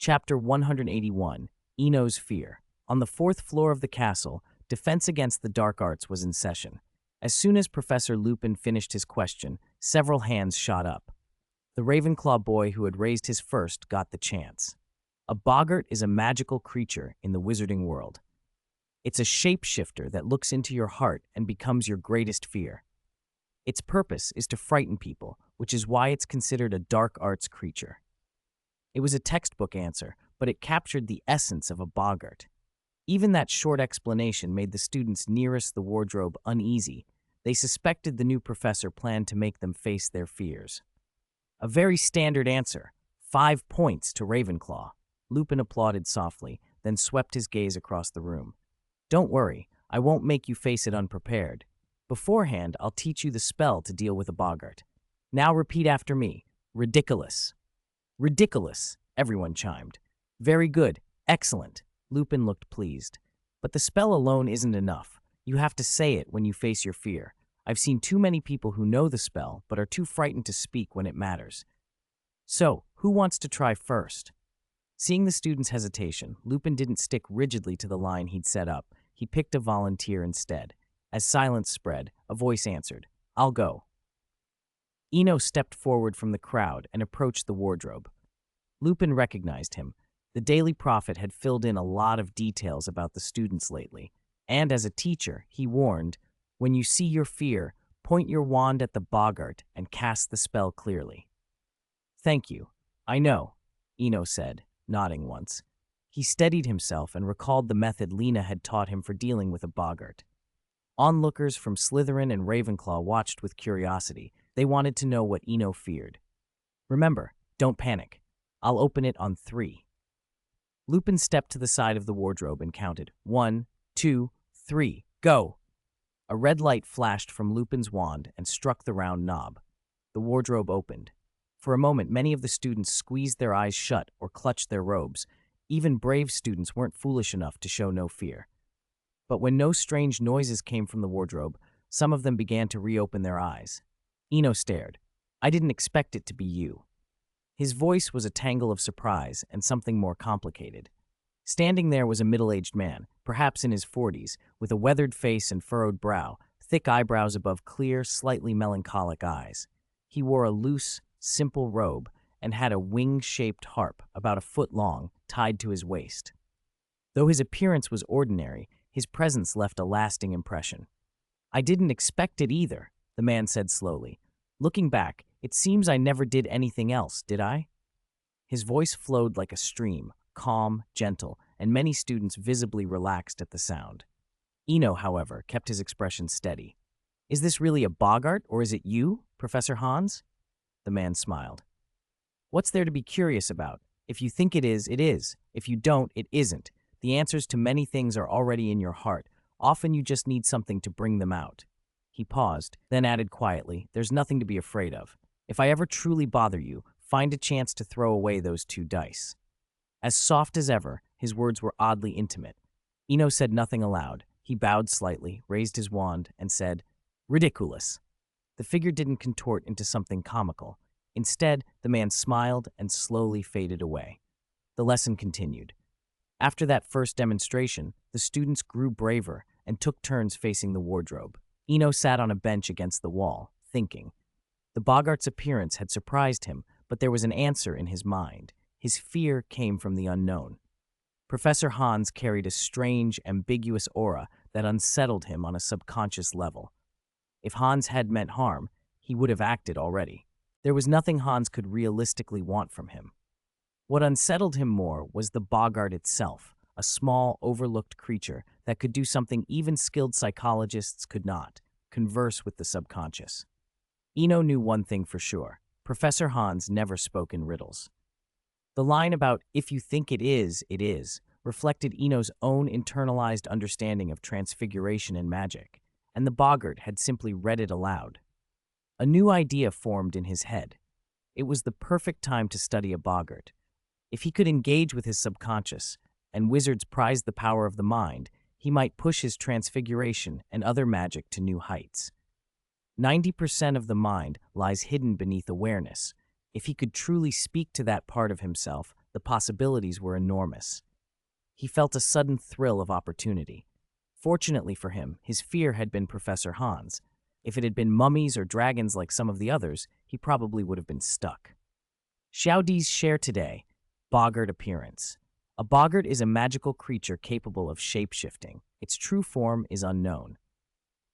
Chapter 181, Eno's Fear. On the fourth floor of the castle, defense against the dark arts was in session. As soon as Professor Lupin finished his question, several hands shot up. The Ravenclaw boy who had raised his first got the chance. A boggart is a magical creature in the wizarding world. It's a shapeshifter that looks into your heart and becomes your greatest fear. Its purpose is to frighten people, which is why it's considered a dark arts creature. It was a textbook answer, but it captured the essence of a boggart. Even that short explanation made the students nearest the wardrobe uneasy. They suspected the new professor planned to make them face their fears. A very standard answer. 5 points to Ravenclaw. Lupin applauded softly, then swept his gaze across the room. Don't worry, I won't make you face it unprepared. Beforehand, I'll teach you the spell to deal with a boggart. Now repeat after me. Ridiculous. Ridiculous, everyone chimed. Very good, excellent. Lupin looked pleased. But the spell alone isn't enough. You have to say it when you face your fear. I've seen too many people who know the spell, but are too frightened to speak when it matters. So, who wants to try first? Seeing the students' hesitation, Lupin didn't stick rigidly to the line he'd set up. He picked a volunteer instead. As silence spread, a voice answered, I'll go. Eno stepped forward from the crowd and approached the wardrobe. Lupin recognized him. The Daily Prophet had filled in a lot of details about the students lately, and as a teacher, he warned, when you see your fear, point your wand at the boggart and cast the spell clearly. Thank you. I know, Eno said, nodding once. He steadied himself and recalled the method Lena had taught him for dealing with a boggart. Onlookers from Slytherin and Ravenclaw watched with curiosity. They wanted to know what Eno feared. Remember, don't panic. I'll open it on 3. Lupin stepped to the side of the wardrobe and counted. 1, 2, 3, go! A red light flashed from Lupin's wand and struck the round knob. The wardrobe opened. For a moment, many of the students squeezed their eyes shut or clutched their robes. Even brave students weren't foolish enough to show no fear. But when no strange noises came from the wardrobe, some of them began to reopen their eyes. Eno stared. I didn't expect it to be you. His voice was a tangle of surprise and something more complicated. Standing there was a middle-aged man, perhaps in his 40s, with a weathered face and furrowed brow, thick eyebrows above clear, slightly melancholic eyes. He wore a loose, simple robe and had a wing-shaped harp about a foot long tied to his waist. Though his appearance was ordinary, his presence left a lasting impression. I didn't expect it either, the man said slowly. Looking back, it seems I never did anything else, did I? His voice flowed like a stream, calm, gentle, and many students visibly relaxed at the sound. Eno, however, kept his expression steady. Is this really a boggart, or is it you, Professor Hans? The man smiled. What's there to be curious about? If you think it is, it is. If you don't, it isn't. The answers to many things are already in your heart. Often you just need something to bring them out. He paused, then added quietly, there's nothing to be afraid of. If I ever truly bother you, find a chance to throw away those 2 dice. As soft as ever, his words were oddly intimate. Eno said nothing aloud. He bowed slightly, raised his wand, and said, Ridiculous. The figure didn't contort into something comical. Instead, the man smiled and slowly faded away. The lesson continued. After that first demonstration, the students grew braver and took turns facing the wardrobe. Eno sat on a bench against the wall, thinking. The boggart's appearance had surprised him, but there was an answer in his mind. His fear came from the unknown. Professor Hans carried a strange, ambiguous aura that unsettled him on a subconscious level. If Hans had meant harm, he would have acted already. There was nothing Hans could realistically want from him. What unsettled him more was the boggart itself, a small, overlooked creature that could do something even skilled psychologists could not, converse with the subconscious. Eno knew one thing for sure. Professor Hans never spoke in riddles. The line about, if you think it is, reflected Eno's own internalized understanding of transfiguration and magic, and the boggart had simply read it aloud. A new idea formed in his head. It was the perfect time to study a boggart. If he could engage with his subconscious, and wizards prized the power of the mind, he might push his transfiguration and other magic to new heights. 90% of the mind lies hidden beneath awareness. If he could truly speak to that part of himself, The possibilities were enormous. He felt a sudden thrill of opportunity. Fortunately for him, his fear had been Professor Hans. If it had been mummies or dragons like some of the others, he probably would have been stuck. Xiaodi's share today, boggart appearance. A boggart is a magical creature capable of shape-shifting. Its true form is unknown.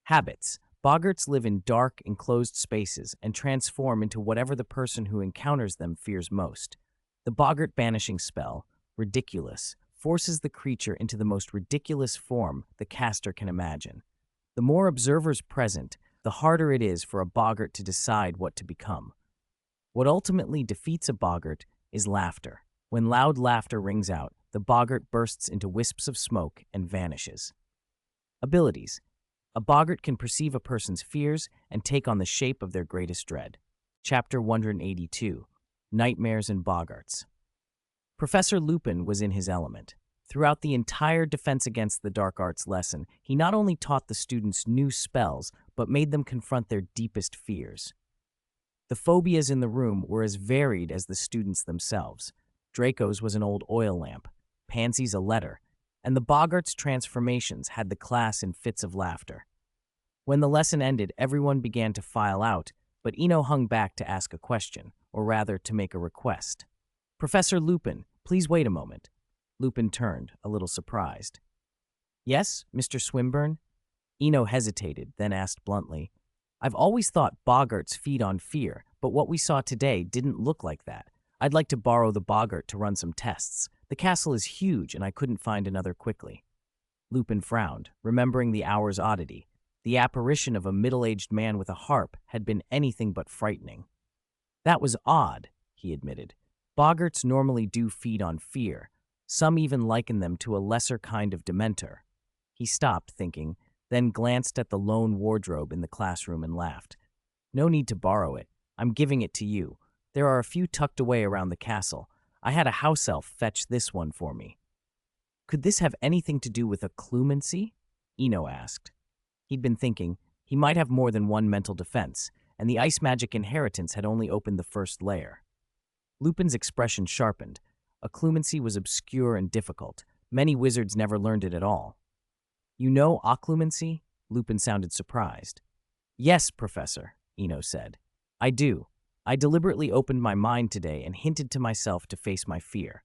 Habits. Boggarts live in dark, enclosed spaces and transform into whatever the person who encounters them fears most. The boggart banishing spell, ridiculous, forces the creature into the most ridiculous form the caster can imagine. The more observers present, the harder it is for a boggart to decide what to become. What ultimately defeats a boggart is laughter. When loud laughter rings out, the boggart bursts into wisps of smoke and vanishes. Abilities. A boggart can perceive a person's fears and take on the shape of their greatest dread. Chapter 182. Nightmares and Boggarts. Professor Lupin was in his element. Throughout the entire Defense Against the Dark Arts lesson, he not only taught the students new spells, but made them confront their deepest fears. The phobias in the room were as varied as the students themselves. Draco's was an old oil lamp, Pansy's a letter, and the boggart's transformations had the class in fits of laughter. When the lesson ended, everyone began to file out, but Eno hung back to ask a question, or rather to make a request. "Professor Lupin, please wait a moment." Lupin turned, a little surprised. "Yes, Mr. Swinburne?" Eno hesitated, then asked bluntly, "I've always thought boggarts feed on fear, but what we saw today didn't look like that. I'd like to borrow the boggart to run some tests. The castle is huge, and I couldn't find another quickly." Lupin frowned, remembering the hour's oddity. The apparition of a middle-aged man with a harp had been anything but frightening. "That was odd," he admitted. "Boggarts normally do feed on fear. Some even liken them to a lesser kind of dementor." He stopped, thinking, then glanced at the lone wardrobe in the classroom and laughed. "No need to borrow it. I'm giving it to you. There are a few tucked away around the castle. I had a house elf fetch this one for me." "Could this have anything to do with occlumency?" Eno asked. He'd been thinking he might have more than one mental defense, and the ice magic inheritance had only opened the first layer. Lupin's expression sharpened. Occlumency was obscure and difficult. Many wizards never learned it at all. "You know occlumency?" Lupin sounded surprised. "Yes, Professor," Eno said. "I do. I deliberately opened my mind today and hinted to myself to face my fear."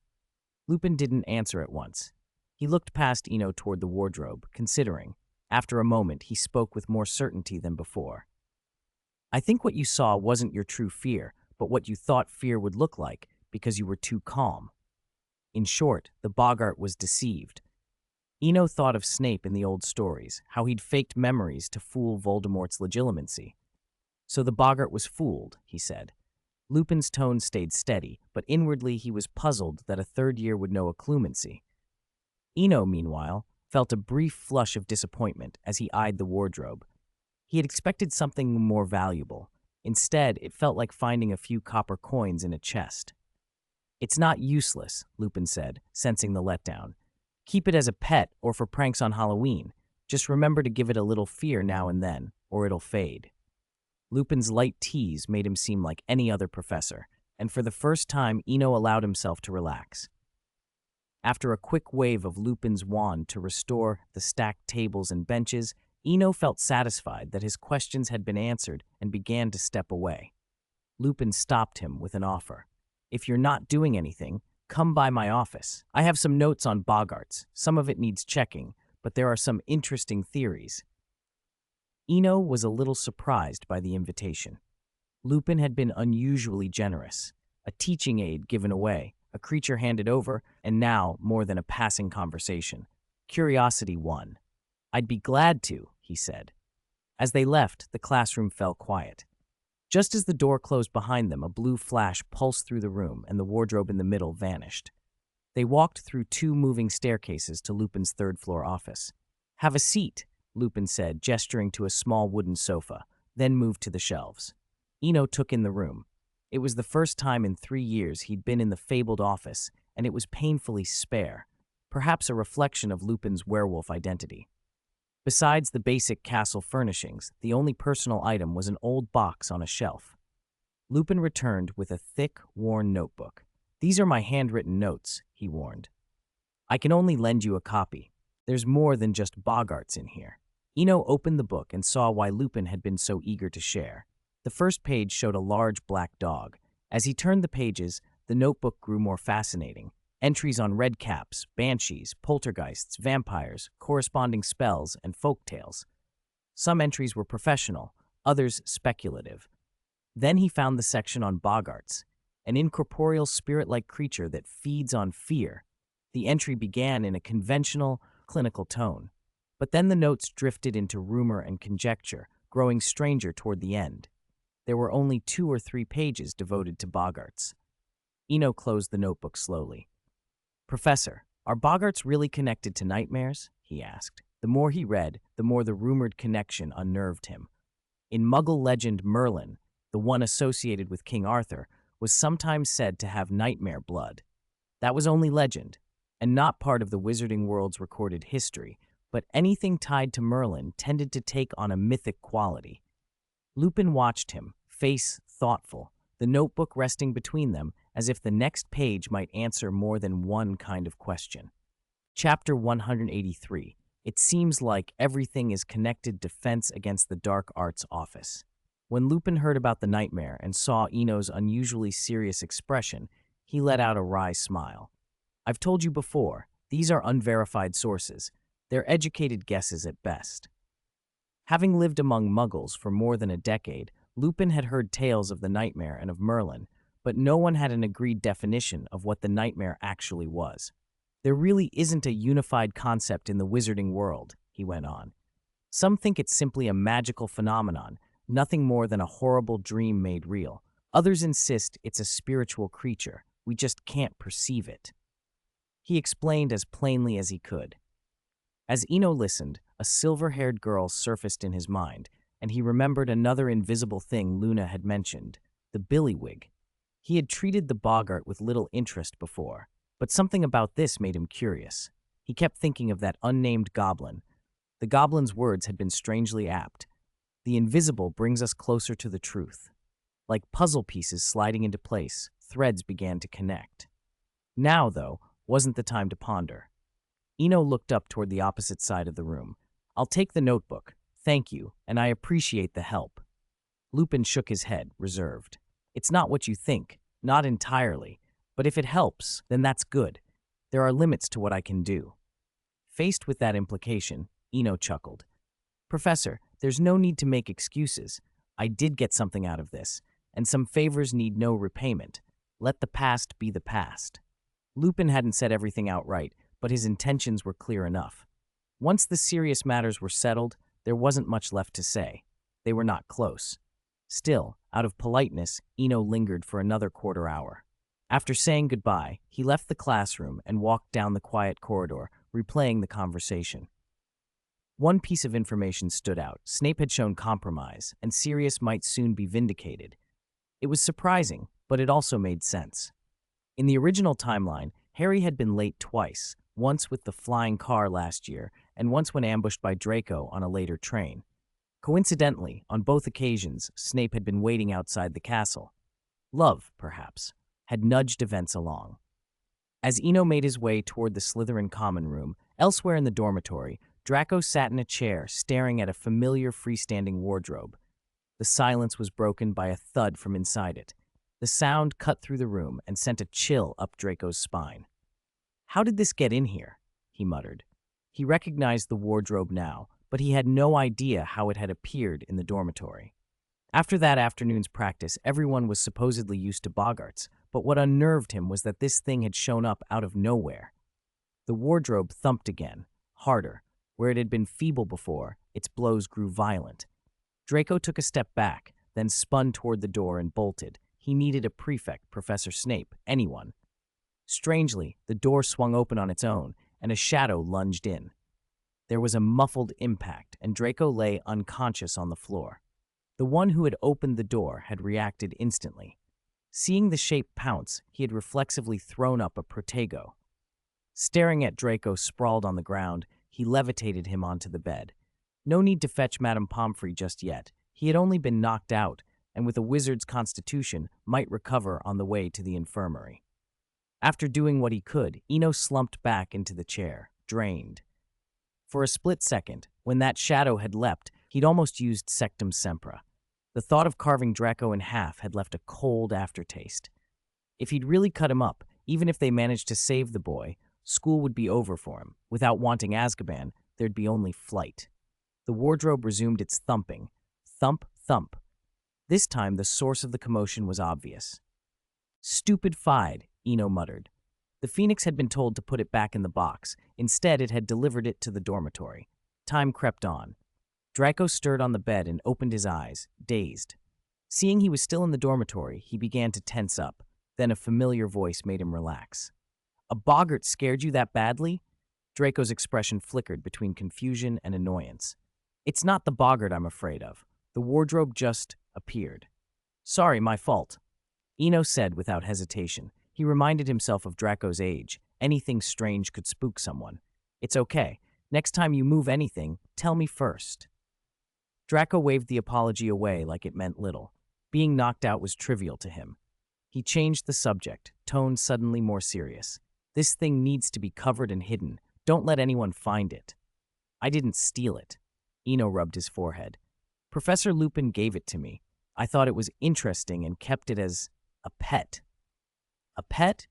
Lupin didn't answer at once. He looked past Eno toward the wardrobe, considering. After a moment, he spoke with more certainty than before. "I think what you saw wasn't your true fear, but what you thought fear would look like, because you were too calm. In short, the boggart was deceived." Eno thought of Snape in the old stories, how he'd faked memories to fool Voldemort's legitimacy. "So the boggart was fooled," he said. Lupin's tone stayed steady, but inwardly he was puzzled that a third year would know occlumency. Eno, meanwhile, felt a brief flush of disappointment as he eyed the wardrobe. He had expected something more valuable. Instead, it felt like finding a few copper coins in a chest. "It's not useless," Lupin said, sensing the letdown. "Keep it as a pet or for pranks on Halloween. Just remember to give it a little fear now and then, or it'll fade." Lupin's light tease made him seem like any other professor, and for the first time Eno allowed himself to relax. After a quick wave of Lupin's wand to restore the stacked tables and benches, Eno felt satisfied that his questions had been answered and began to step away. Lupin stopped him with an offer. "If you're not doing anything, come by my office. I have some notes on boggarts. Some of it needs checking, but there are some interesting theories." Eno was a little surprised by the invitation. Lupin had been unusually generous. A teaching aid given away, a creature handed over, and now more than a passing conversation. Curiosity won. "I'd be glad to," he said. As they left, the classroom fell quiet. Just as the door closed behind them, a blue flash pulsed through the room and the wardrobe in the middle vanished. They walked through two moving staircases to Lupin's third-floor office. "Have a seat," Lupin said, gesturing to a small wooden sofa, then moved to the shelves. Eno took in the room. It was the first time in 3 years he'd been in the fabled office, and it was painfully spare, perhaps a reflection of Lupin's werewolf identity. Besides the basic castle furnishings, the only personal item was an old box on a shelf. Lupin returned with a thick, worn notebook. "These are my handwritten notes," he warned. "I can only lend you a copy. There's more than just boggarts in here." Eno opened the book and saw why Lupin had been so eager to share. The first page showed a large black dog. As he turned the pages, the notebook grew more fascinating. Entries on red caps, banshees, poltergeists, vampires, corresponding spells, and folk tales. Some entries were professional, others speculative. Then he found the section on boggarts, an incorporeal spirit-like creature that feeds on fear. The entry began in a conventional, clinical tone. But then the notes drifted into rumor and conjecture, growing stranger toward the end. There were only 2 or 3 pages devoted to boggarts. Eno closed the notebook slowly. "Professor, are boggarts really connected to nightmares?" he asked. The more he read, the more the rumored connection unnerved him. In Muggle legend, Merlin, the one associated with King Arthur, was sometimes said to have nightmare blood. That was only legend, and not part of the wizarding world's recorded history, but anything tied to Merlin tended to take on a mythic quality. Lupin watched him, face thoughtful, the notebook resting between them as if the next page might answer more than one kind of question. Chapter 183. It seems like everything is connected. Defense against the Dark Arts Office. When Lupin heard about the nightmare and saw Eno's unusually serious expression, he let out a wry smile. "I've told you before, these are unverified sources. They're educated guesses at best." Having lived among Muggles for more than a decade, Lupin had heard tales of the nightmare and of Merlin, but no one had an agreed definition of what the nightmare actually was. "There really isn't a unified concept in the wizarding world," he went on. "Some think it's simply a magical phenomenon, nothing more than a horrible dream made real. Others insist it's a spiritual creature. We just can't perceive it." He explained as plainly as he could. As Eno listened, a silver-haired girl surfaced in his mind, and he remembered another invisible thing Luna had mentioned, the billywig. He had treated the boggart with little interest before, but something about this made him curious. He kept thinking of that unnamed goblin. The goblin's words had been strangely apt. The invisible brings us closer to the truth. Like puzzle pieces sliding into place, threads began to connect. Now, though, wasn't the time to ponder. Eno looked up toward the opposite side of the room. "I'll take the notebook. Thank you, and I appreciate the help." Lupin shook his head, reserved. "It's not what you think, not entirely, but if it helps, then that's good. There are limits to what I can do." Faced with that implication, Eno chuckled. "Professor, there's no need to make excuses. I did get something out of this, and some favors need no repayment. Let the past be the past." Lupin hadn't said everything outright, but his intentions were clear enough. Once the serious matters were settled, there wasn't much left to say. They were not close. Still, out of politeness, Eno lingered for another quarter hour. After saying goodbye, he left the classroom and walked down the quiet corridor, replaying the conversation. One piece of information stood out. Snape had shown compromise, and Sirius might soon be vindicated. It was surprising, but it also made sense. In the original timeline, Harry had been late twice, once with the flying car last year, and once when ambushed by Draco on a later train. Coincidentally, on both occasions, Snape had been waiting outside the castle. Love, perhaps, had nudged events along. As Eno made his way toward the Slytherin common room, elsewhere in the dormitory, Draco sat in a chair, staring at a familiar freestanding wardrobe. The silence was broken by a thud from inside it. The sound cut through the room and sent a chill up Draco's spine. "How did this get in here?" he muttered. He recognized the wardrobe now, but he had no idea how it had appeared in the dormitory. After that afternoon's practice, everyone was supposedly used to boggarts, but what unnerved him was that this thing had shown up out of nowhere. The wardrobe thumped again, harder. Where it had been feeble before, its blows grew violent. Draco took a step back, then spun toward the door and bolted. He needed a prefect, Professor Snape, anyone. Strangely, the door swung open on its own, and a shadow lunged in. There was a muffled impact, and Draco lay unconscious on the floor. The one who had opened the door had reacted instantly. Seeing the shape pounce, he had reflexively thrown up a protego. Staring at Draco sprawled on the ground, he levitated him onto the bed. No need to fetch Madame Pomfrey just yet. He had only been knocked out, and with a wizard's constitution, might recover on the way to the infirmary. After doing what he could, Eno slumped back into the chair, drained. For a split second, when that shadow had leapt, he'd almost used sectum sempra. The thought of carving Draco in half had left a cold aftertaste. If he'd really cut him up, even if they managed to save the boy, school would be over for him. Without wanting Azkaban, there'd be only flight. The wardrobe resumed its thumping. Thump, thump. This time, the source of the commotion was obvious. Stupid Fide, Eno muttered. The Phoenix had been told to put it back in the box. Instead, it had delivered it to the dormitory. Time crept on. Draco stirred on the bed and opened his eyes, dazed. Seeing he was still in the dormitory, he began to tense up. Then a familiar voice made him relax. "A boggart scared you that badly?" Draco's expression flickered between confusion and annoyance. "It's not the boggart I'm afraid of. The wardrobe just appeared." "Sorry, my fault," Eno said without hesitation. He reminded himself of Draco's age. Anything strange could spook someone. "It's okay. Next time you move anything, tell me first." Draco waved the apology away like it meant little. Being knocked out was trivial to him. He changed the subject, tone suddenly more serious. "This thing needs to be covered and hidden. Don't let anyone find it." "I didn't steal it." Eno rubbed his forehead. "Professor Lupin gave it to me. I thought it was interesting and kept it as a pet." "A pet?"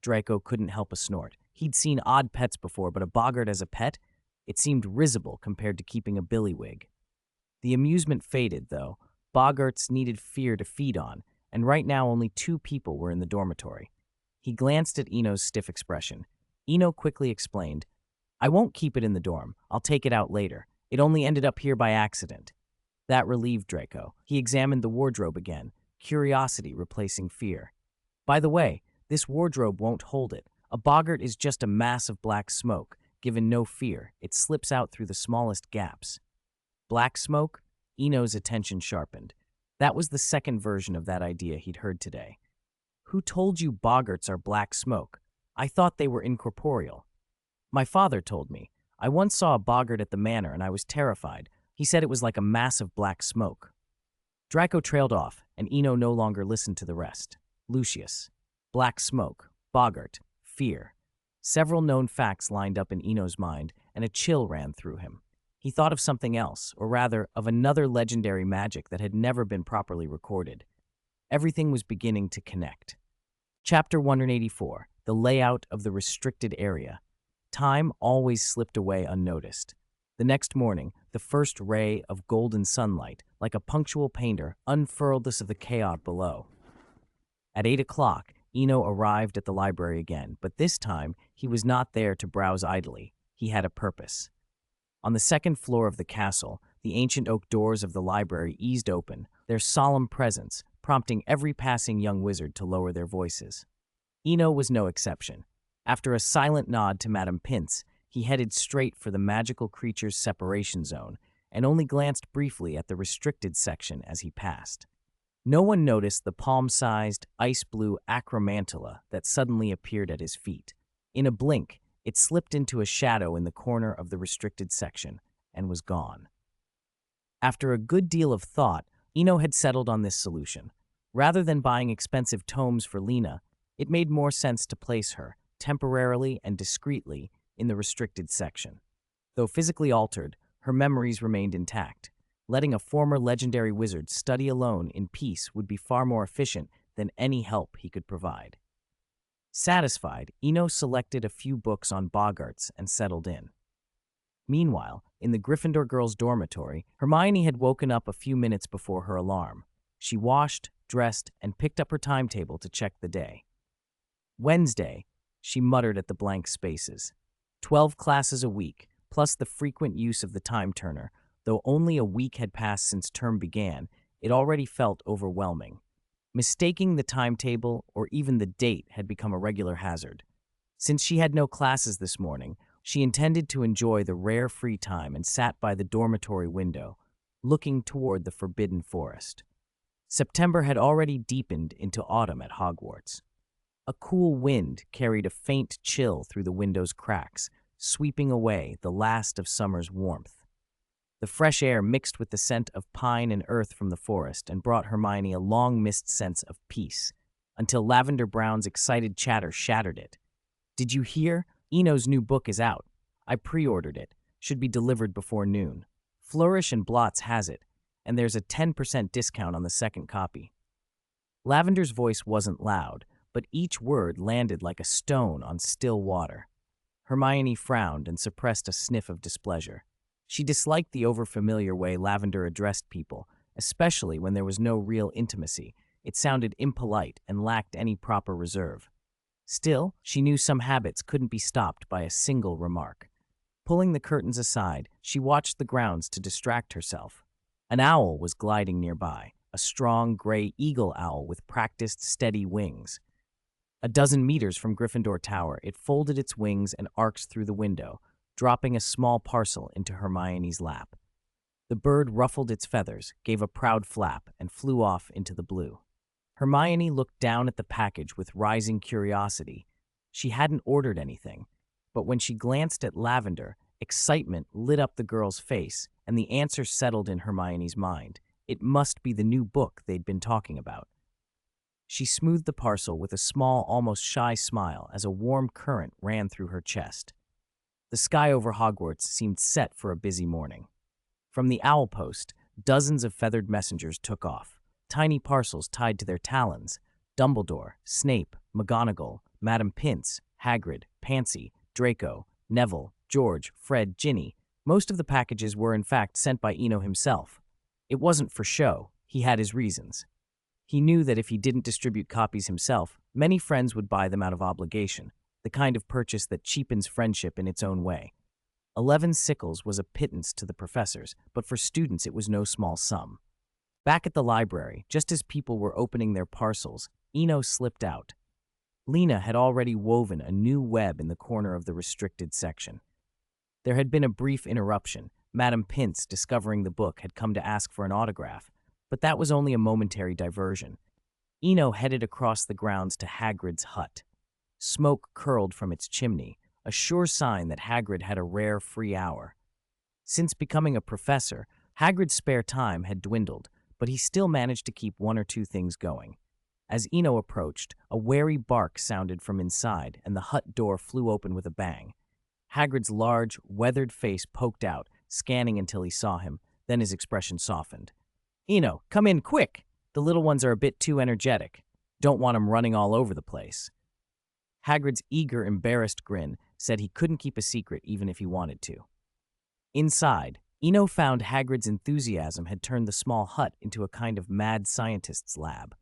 Draco couldn't help a snort. He'd seen odd pets before, but a boggart as a pet? It seemed risible compared to keeping a billywig. The amusement faded, though. Boggarts needed fear to feed on, and right now only 2 people were in the dormitory. He glanced at Eno's stiff expression. Eno quickly explained, "I won't keep it in the dorm. I'll take it out later. It only ended up here by accident." That relieved Draco. He examined the wardrobe again, curiosity replacing fear. "By the way, this wardrobe won't hold it. A boggart is just a mass of black smoke. Given no fear, it slips out through the smallest gaps." Black smoke? Eno's attention sharpened. That was the second version of that idea he'd heard today. "Who told you boggarts are black smoke? I thought they were incorporeal." "My father told me. I once saw a boggart at the manor and I was terrified. He said it was like a mass of black smoke." Draco trailed off, and Eno no longer listened to the rest. Lucius. Black smoke. Boggart. Fear. Several known facts lined up in Eno's mind, and a chill ran through him. He thought of something else, or rather, of another legendary magic that had never been properly recorded. Everything was beginning to connect. Chapter 184, The Layout of the Restricted Area. Time always slipped away unnoticed. The next morning, the first ray of golden sunlight, like a punctual painter, unfurled us of the chaos below. At 8 o'clock, Eno arrived at the library again, but this time he was not there to browse idly. He had a purpose. On the second floor of the castle, the ancient oak doors of the library eased open, their solemn presence prompting every passing young wizard to lower their voices. Eno was no exception. After a silent nod to Madame Pince, he headed straight for the magical creature's separation zone and only glanced briefly at the restricted section as he passed. No one noticed the palm-sized, ice-blue acromantula that suddenly appeared at his feet. In a blink, it slipped into a shadow in the corner of the restricted section and was gone. After a good deal of thought, Eno had settled on this solution. Rather than buying expensive tomes for Lena, it made more sense to place her, temporarily and discreetly, in the restricted section. Though physically altered, her memories remained intact. Letting a former legendary wizard study alone in peace would be far more efficient than any help he could provide. Satisfied, Eno selected a few books on boggarts and settled in. Meanwhile, in the Gryffindor girls' dormitory, Hermione had woken up a few minutes before her alarm. She washed, dressed, and picked up her timetable to check the day. Wednesday, she muttered at the blank spaces. 12 classes a week, plus the frequent use of the time turner. Though only a week had passed since term began, it already felt overwhelming. Mistaking the timetable or even the date had become a regular hazard. Since she had no classes this morning, she intended to enjoy the rare free time and sat by the dormitory window, looking toward the forbidden forest. September had already deepened into autumn at Hogwarts. A cool wind carried a faint chill through the window's cracks, sweeping away the last of summer's warmth. The fresh air mixed with the scent of pine and earth from the forest and brought Hermione a long-missed sense of peace. until Lavender Brown's excited chatter shattered it. "Did you hear? Eno's new book is out. I pre-ordered it. Should be delivered before noon. Flourish and Blots has it, and there's a 10% discount on the second copy." Lavender's voice wasn't loud, but each word landed like a stone on still water. Hermione frowned and suppressed a sniff of displeasure. She disliked the overfamiliar way Lavender addressed people, especially when there was no real intimacy. It sounded impolite and lacked any proper reserve. Still, she knew some habits couldn't be stopped by a single remark. Pulling the curtains aside, she watched the grounds to distract herself. An owl was gliding nearby, a strong gray eagle owl with practiced, steady wings. A dozen meters from Gryffindor Tower, it folded its wings and arced through the window, dropping a small parcel into Hermione's lap. The bird ruffled its feathers, gave a proud flap, and flew off into the blue. Hermione looked down at the package with rising curiosity. She hadn't ordered anything, but when she glanced at Lavender, excitement lit up the girl's face, and the answer settled in Hermione's mind. It must be the new book they'd been talking about. She smoothed the parcel with a small, almost shy smile as a warm current ran through her chest. The sky over Hogwarts seemed set for a busy morning. From the owl post, dozens of feathered messengers took off, tiny parcels tied to their talons. Dumbledore, Snape, McGonagall, Madame Pince, Hagrid, Pansy, Draco, Neville, George, Fred, Ginny. Most of the packages were in fact sent by Eno himself. It wasn't for show, he had his reasons. He knew that if he didn't distribute copies himself, many friends would buy them out of obligation, the kind of purchase that cheapens friendship in its own way. 11 sickles was a pittance to the professors, but for students it was no small sum. Back at the library, just as people were opening their parcels, Eno slipped out. Lena had already woven a new web in the corner of the restricted section. There had been a brief interruption. Madame Pince, discovering the book, had come to ask for an autograph, but that was only a momentary diversion. Eno headed across the grounds to Hagrid's hut. Smoke curled from its chimney, a sure sign that Hagrid had a rare free hour. Since becoming a professor, Hagrid's spare time had dwindled, but he still managed to keep one or two things going. As Eno approached, a wary bark sounded from inside, and the hut door flew open with a bang. Hagrid's large, weathered face poked out, scanning until he saw him, then his expression softened. "Eno, come in, quick! The little ones are a bit too energetic. Don't want 'em running all over the place." Hagrid's eager, embarrassed grin said he couldn't keep a secret even if he wanted to. Inside, Eno found Hagrid's enthusiasm had turned the small hut into a kind of mad scientist's lab.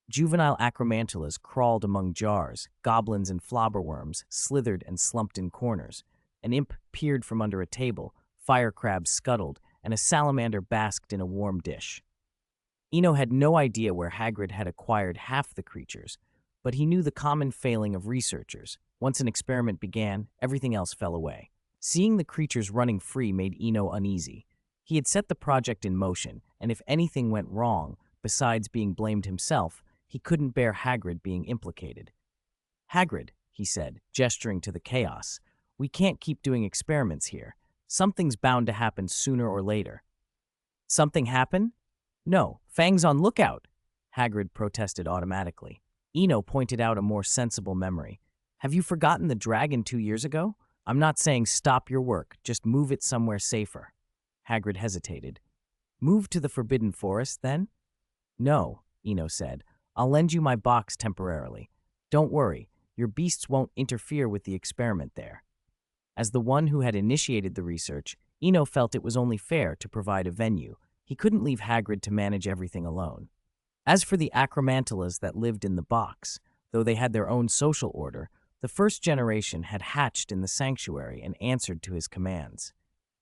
Juvenile acromantulas crawled among jars, goblins and flobberworms slithered and slumped in corners. An imp peered from under a table, fire crabs scuttled, and a salamander basked in a warm dish. Eno had no idea where Hagrid had acquired half the creatures, but he knew the common failing of researchers. Once an experiment began, everything else fell away. Seeing the creatures running free made Eno uneasy. He had set the project in motion, and if anything went wrong, besides being blamed himself, he couldn't bear Hagrid being implicated. "Hagrid," he said, gesturing to the chaos, "we can't keep doing experiments here. Something's bound to happen sooner or later." "Something happen?" "No, Fang's on lookout," Hagrid protested automatically. Eno pointed out a more sensible memory. "Have you forgotten the dragon 2 years ago? I'm not saying stop your work, just move it somewhere safer." Hagrid hesitated. "Move to the Forbidden Forest, then?" "No," Eno said. "I'll lend you my box temporarily. Don't worry, your beasts won't interfere with the experiment there." As the one who had initiated the research, Eno felt it was only fair to provide a venue. He couldn't leave Hagrid to manage everything alone. As for the acromantulas that lived in the box, though they had their own social order, the first generation had hatched in the sanctuary and answered to his commands.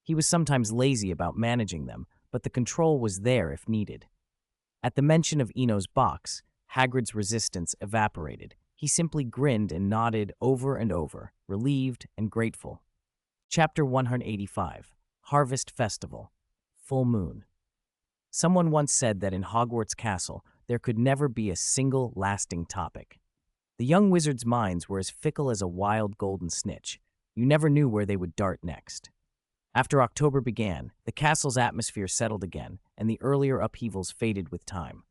He was sometimes lazy about managing them, but the control was there if needed. At the mention of Eno's box, Hagrid's resistance evaporated. He simply grinned and nodded over and over, relieved and grateful. Chapter 185, Harvest Festival, Full Moon. Someone once said that in Hogwarts Castle, there could never be a single lasting topic. The young wizards' minds were as fickle as a wild golden snitch. You never knew where they would dart next. After October began, the castle's atmosphere settled again, and the earlier upheavals faded with time.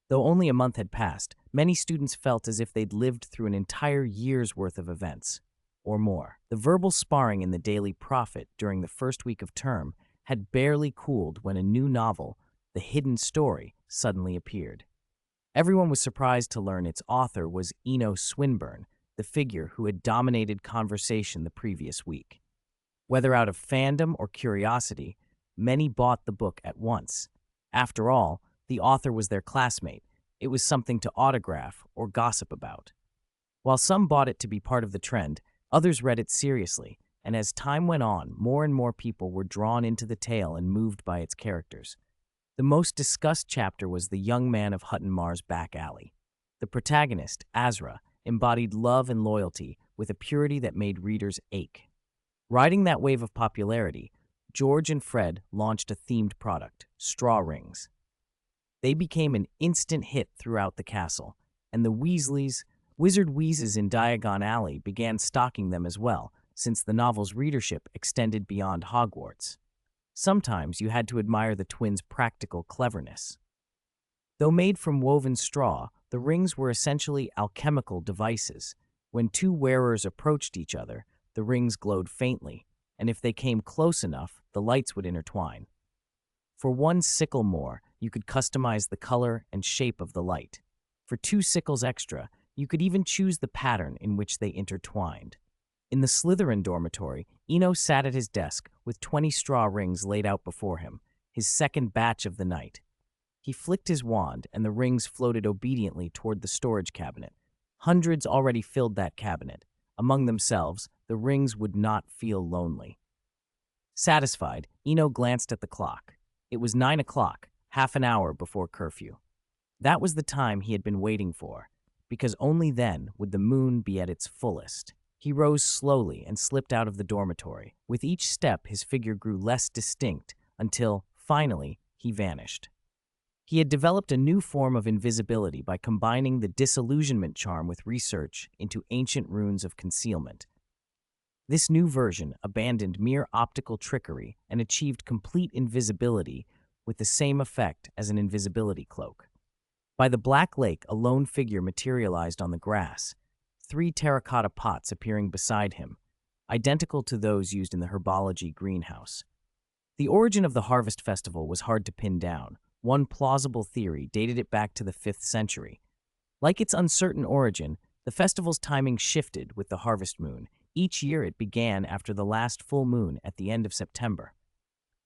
Though only a month had passed, Many students felt as if they'd lived through an entire year's worth of events, or more. The verbal sparring in the Daily Prophet during the first week of term had barely cooled when a new novel, The Hidden Story, suddenly appeared. Everyone was surprised to learn its author was Eno Swinburne, the figure who had dominated conversation the previous week. Whether out of fandom or curiosity, many bought the book at once. After all, the author was their classmate. It was something to autograph or gossip about. While some bought it to be part of the trend, others read it seriously, and as time went on, more and more people were drawn into the tale and moved by its characters. The most discussed chapter was the young man of Hutton Mar's back alley. The protagonist, Azra, embodied love and loyalty with a purity that made readers ache. Riding that wave of popularity, George and Fred launched a themed product, straw rings. They became an instant hit throughout the castle, and the Wizard Wheezes in Diagon Alley began stocking them as well, since the novel's readership extended beyond Hogwarts. Sometimes you had to admire the twins' practical cleverness. Though made from woven straw, the rings were essentially alchemical devices. When two wearers approached each other, the rings glowed faintly, and if they came close enough, the lights would intertwine. For one sickle more, you could customize the color and shape of the light. For 2 sickles extra, you could even choose the pattern in which they intertwined. In the Slytherin dormitory, Eno sat at his desk with 20 straw rings laid out before him, his second batch of the night. He flicked his wand, and the rings floated obediently toward the storage cabinet. Hundreds already filled that cabinet. Among themselves, the rings would not feel lonely. Satisfied, Eno glanced at the clock. It was 9 o'clock, half an hour before curfew. That was the time he had been waiting for, because only then would the moon be at its fullest. He rose slowly and slipped out of the dormitory. With each step, his figure grew less distinct until, finally, he vanished. He had developed a new form of invisibility by combining the disillusionment charm with research into ancient runes of concealment. This new version abandoned mere optical trickery and achieved complete invisibility with the same effect as an invisibility cloak. By the Black Lake, a lone figure materialized on the grass, 3 terracotta pots appearing beside him, identical to those used in the herbology greenhouse. The origin of the Harvest Festival was hard to pin down. One plausible theory dated it back to the 5th century. Like its uncertain origin, the festival's timing shifted with the harvest moon. Each year it began after the last full moon at the end of September.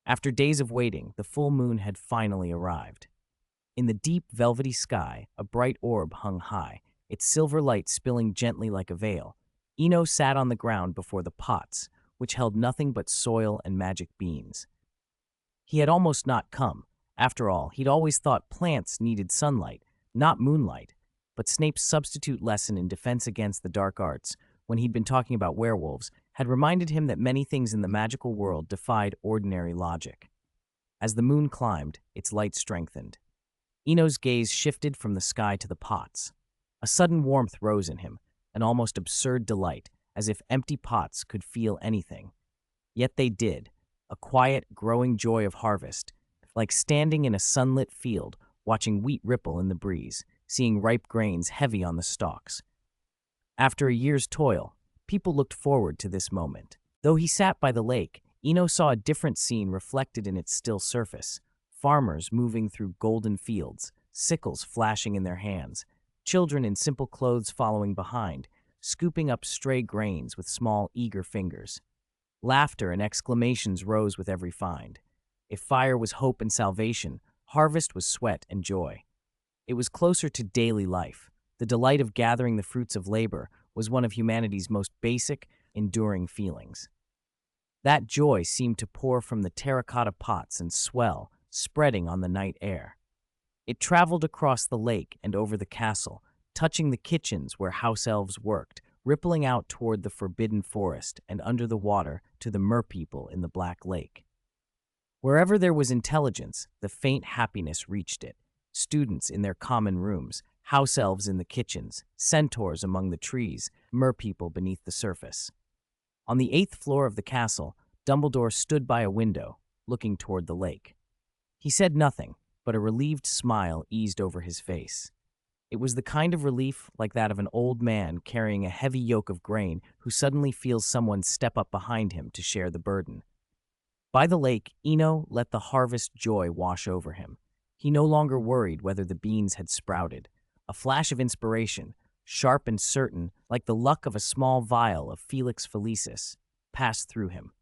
After days of waiting, the full moon had finally arrived. In the deep, velvety sky, a bright orb hung high, its silver light spilling gently like a veil. Eno sat on the ground before the pots, which held nothing but soil and magic beans. He had almost not come. After all, he'd always thought plants needed sunlight, not moonlight, but Snape's substitute lesson in Defense Against the Dark Arts, when he'd been talking about werewolves, had reminded him that many things in the magical world defied ordinary logic. As the moon climbed, its light strengthened. Eno's gaze shifted from the sky to the pots. A sudden warmth rose in him, an almost absurd delight, as if empty pots could feel anything. Yet they did, a quiet, growing joy of harvest, like standing in a sunlit field, watching wheat ripple in the breeze, seeing ripe grains heavy on the stalks. After a year's toil, people looked forward to this moment. Though he sat by the lake, Eno saw a different scene reflected in its still surface. Farmers moving through golden fields, sickles flashing in their hands, children in simple clothes following behind, scooping up stray grains with small, eager fingers. Laughter and exclamations rose with every find. If fire was hope and salvation, harvest was sweat and joy. It was closer to daily life. The delight of gathering the fruits of labor was one of humanity's most basic, enduring feelings. That joy seemed to pour from the terracotta pots and swell, spreading on the night air. It traveled across the lake and over the castle, touching the kitchens where house elves worked, rippling out toward the forbidden forest and under the water to the merpeople in the Black Lake. Wherever there was intelligence, the faint happiness reached it. Students in their common rooms, house elves in the kitchens, centaurs among the trees, merpeople beneath the surface. On the 8th floor of the castle, Dumbledore stood by a window, looking toward the lake. He said nothing, but a relieved smile eased over his face. It was the kind of relief like that of an old man carrying a heavy yoke of grain who suddenly feels someone step up behind him to share the burden. By the lake, Eno let the harvest joy wash over him. He no longer worried whether the beans had sprouted. A flash of inspiration, sharp and certain, like the luck of a small vial of Felix Felicis, passed through him.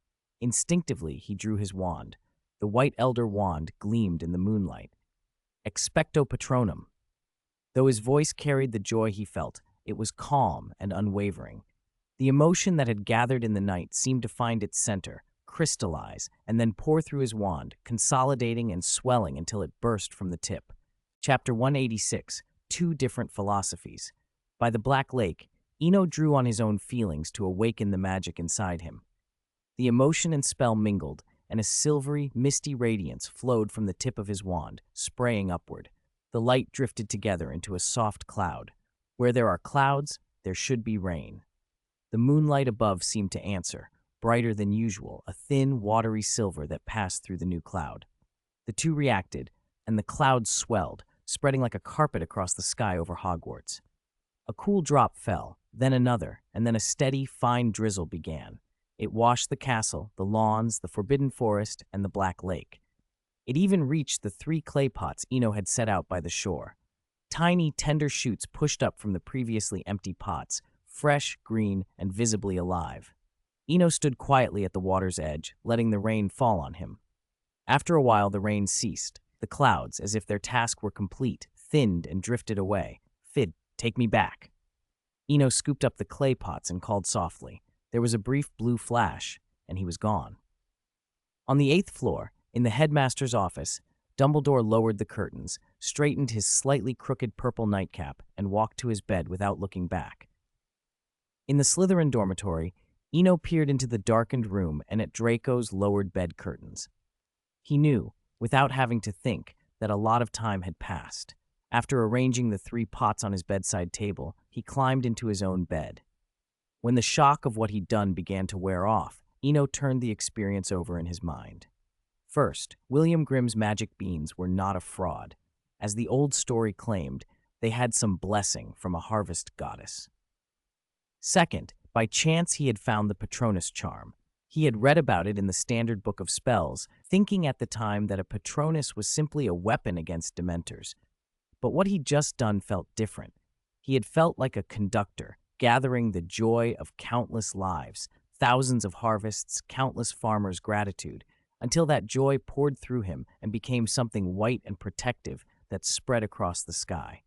Instinctively, he drew his wand. The white elder wand gleamed in the moonlight. Expecto Patronum. Though his voice carried the joy he felt, it was calm and unwavering. The emotion that had gathered in the night seemed to find its center, crystallize, and then pour through his wand, consolidating and swelling until it burst from the tip. Chapter 186, Two Different Philosophies. By the Black Lake, Eno drew on his own feelings to awaken the magic inside him. The emotion and spell mingled, and a silvery, misty radiance flowed from the tip of his wand, spraying upward. The light drifted together into a soft cloud. Where there are clouds, there should be rain. The moonlight above seemed to answer, brighter than usual, a thin, watery silver that passed through the new cloud. The two reacted, and the clouds swelled, spreading like a carpet across the sky over Hogwarts. A cool drop fell, then another, and then a steady, fine drizzle began. It washed the castle, the lawns, the forbidden forest, and the Black Lake. It even reached the 3 clay pots Eno had set out by the shore. Tiny, tender shoots pushed up from the previously empty pots, fresh, green, and visibly alive. Eno stood quietly at the water's edge, letting the rain fall on him. After a while, the rain ceased. The clouds, as if their task were complete, thinned and drifted away. "Fid, take me back." Eno scooped up the clay pots and called softly. There was a brief blue flash, and he was gone. On the 8th floor, in the headmaster's office, Dumbledore lowered the curtains, straightened his slightly crooked purple nightcap, and walked to his bed without looking back. In the Slytherin dormitory, Eno peered into the darkened room and at Draco's lowered bed curtains. He knew, without having to think, that a lot of time had passed. After arranging the 3 pots on his bedside table, he climbed into his own bed. When the shock of what he'd done began to wear off, Eno turned the experience over in his mind. First, William Grimm's magic beans were not a fraud. As the old story claimed, they had some blessing from a harvest goddess. Second, by chance he had found the Patronus charm. He had read about it in the standard book of spells, thinking at the time that a Patronus was simply a weapon against Dementors. But what he'd just done felt different. He had felt like a conductor, gathering the joy of countless lives, thousands of harvests, countless farmers' gratitude, until that joy poured through him and became something white and protective that spread across the sky.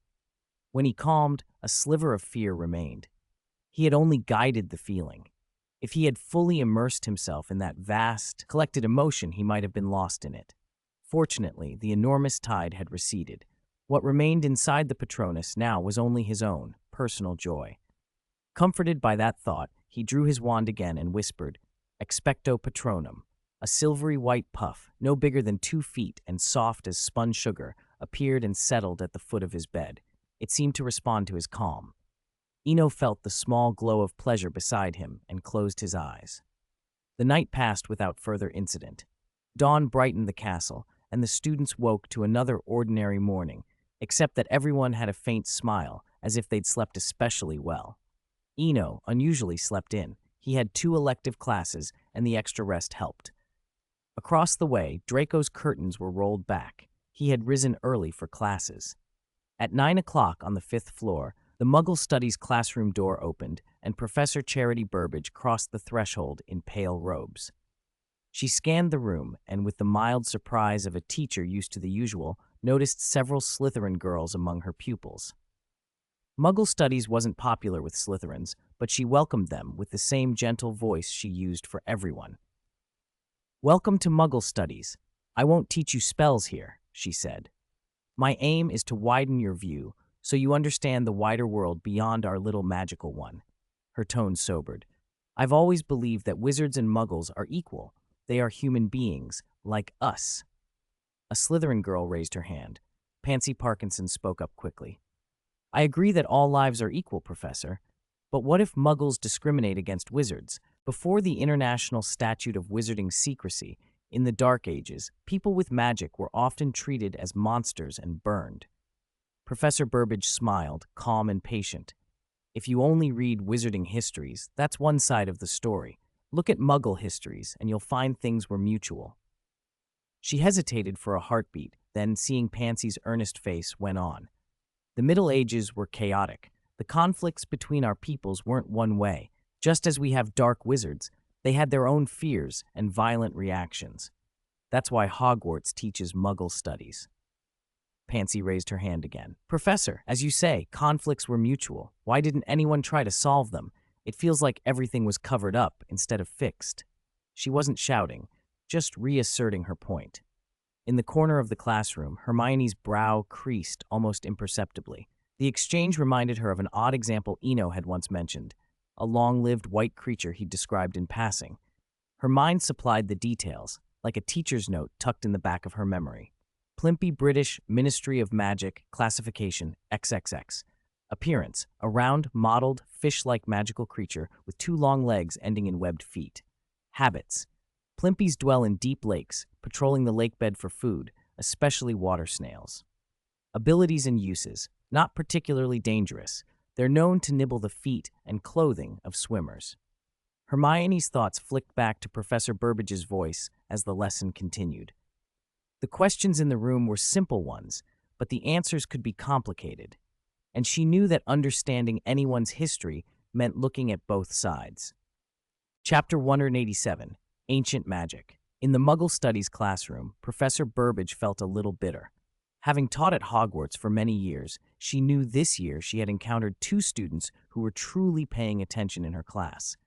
When he calmed, a sliver of fear remained. He had only guided the feeling. If he had fully immersed himself in that vast, collected emotion, he might have been lost in it. Fortunately, the enormous tide had receded. What remained inside the Patronus now was only his own, personal joy. Comforted by that thought, he drew his wand again and whispered, "Expecto Patronum." A silvery white puff, no bigger than 2 feet and soft as spun sugar, appeared and settled at the foot of his bed. It seemed to respond to his calm. Eno felt the small glow of pleasure beside him and closed his eyes. The night passed without further incident. Dawn brightened the castle, and the students woke to another ordinary morning, except that everyone had a faint smile, as if they'd slept especially well. Eno unusually slept in. He had 2 elective classes, and the extra rest helped. Across the way, Draco's curtains were rolled back. He had risen early for classes. At 9 o'clock on the 5th floor, the Muggle Studies classroom door opened, and Professor Charity Burbage crossed the threshold in pale robes. She scanned the room, and with the mild surprise of a teacher used to the usual, noticed several Slytherin girls among her pupils. Muggle Studies wasn't popular with Slytherins, but she welcomed them with the same gentle voice she used for everyone. "Welcome to Muggle Studies. I won't teach you spells here," she said. "My aim is to widen your view, so you understand the wider world beyond our little magical one." Her tone sobered. "I've always believed that wizards and muggles are equal. They are human beings, like us." A Slytherin girl raised her hand. Pansy Parkinson spoke up quickly. "I agree that all lives are equal, Professor. But what if muggles discriminate against wizards? Before the International Statute of Wizarding Secrecy, in the Dark Ages, people with magic were often treated as monsters and burned." Professor Burbage smiled, calm and patient. If you only read wizarding histories, that's one side of the story. Look at Muggle histories, and you'll find things were mutual. She hesitated for a heartbeat, then, seeing Pansy's earnest face, went on. The Middle Ages were chaotic. The conflicts between our peoples weren't one way. Just as we have dark wizards, they had their own fears and violent reactions. That's why Hogwarts teaches Muggle studies. Pansy raised her hand again. Professor, as you say, conflicts were mutual. Why didn't anyone try to solve them? It feels like everything was covered up instead of fixed. She wasn't shouting, just reasserting her point. In the corner of the classroom, Hermione's brow creased almost imperceptibly. The exchange reminded her of an odd example Eno had once mentioned, a long-lived white creature he'd described in passing. Her mind supplied the details, like a teacher's note tucked in the back of her memory. Plimpy British Ministry of Magic, classification XXX. Appearance, a round, mottled, fish-like magical creature with 2 long legs ending in webbed feet. Habits. Plimpies dwell in deep lakes, patrolling the lakebed for food, especially water snails. Abilities and uses. Not particularly dangerous. They're known to nibble the feet and clothing of swimmers. Hermione's thoughts flicked back to Professor Burbage's voice as the lesson continued. The questions in the room were simple ones, but the answers could be complicated, and she knew that understanding anyone's history meant looking at both sides. Chapter 187, Ancient Magic. In the Muggle Studies classroom, Professor Burbage felt a little bitter. Having taught at Hogwarts for many years, she knew this year she had encountered 2 students who were truly paying attention in her class,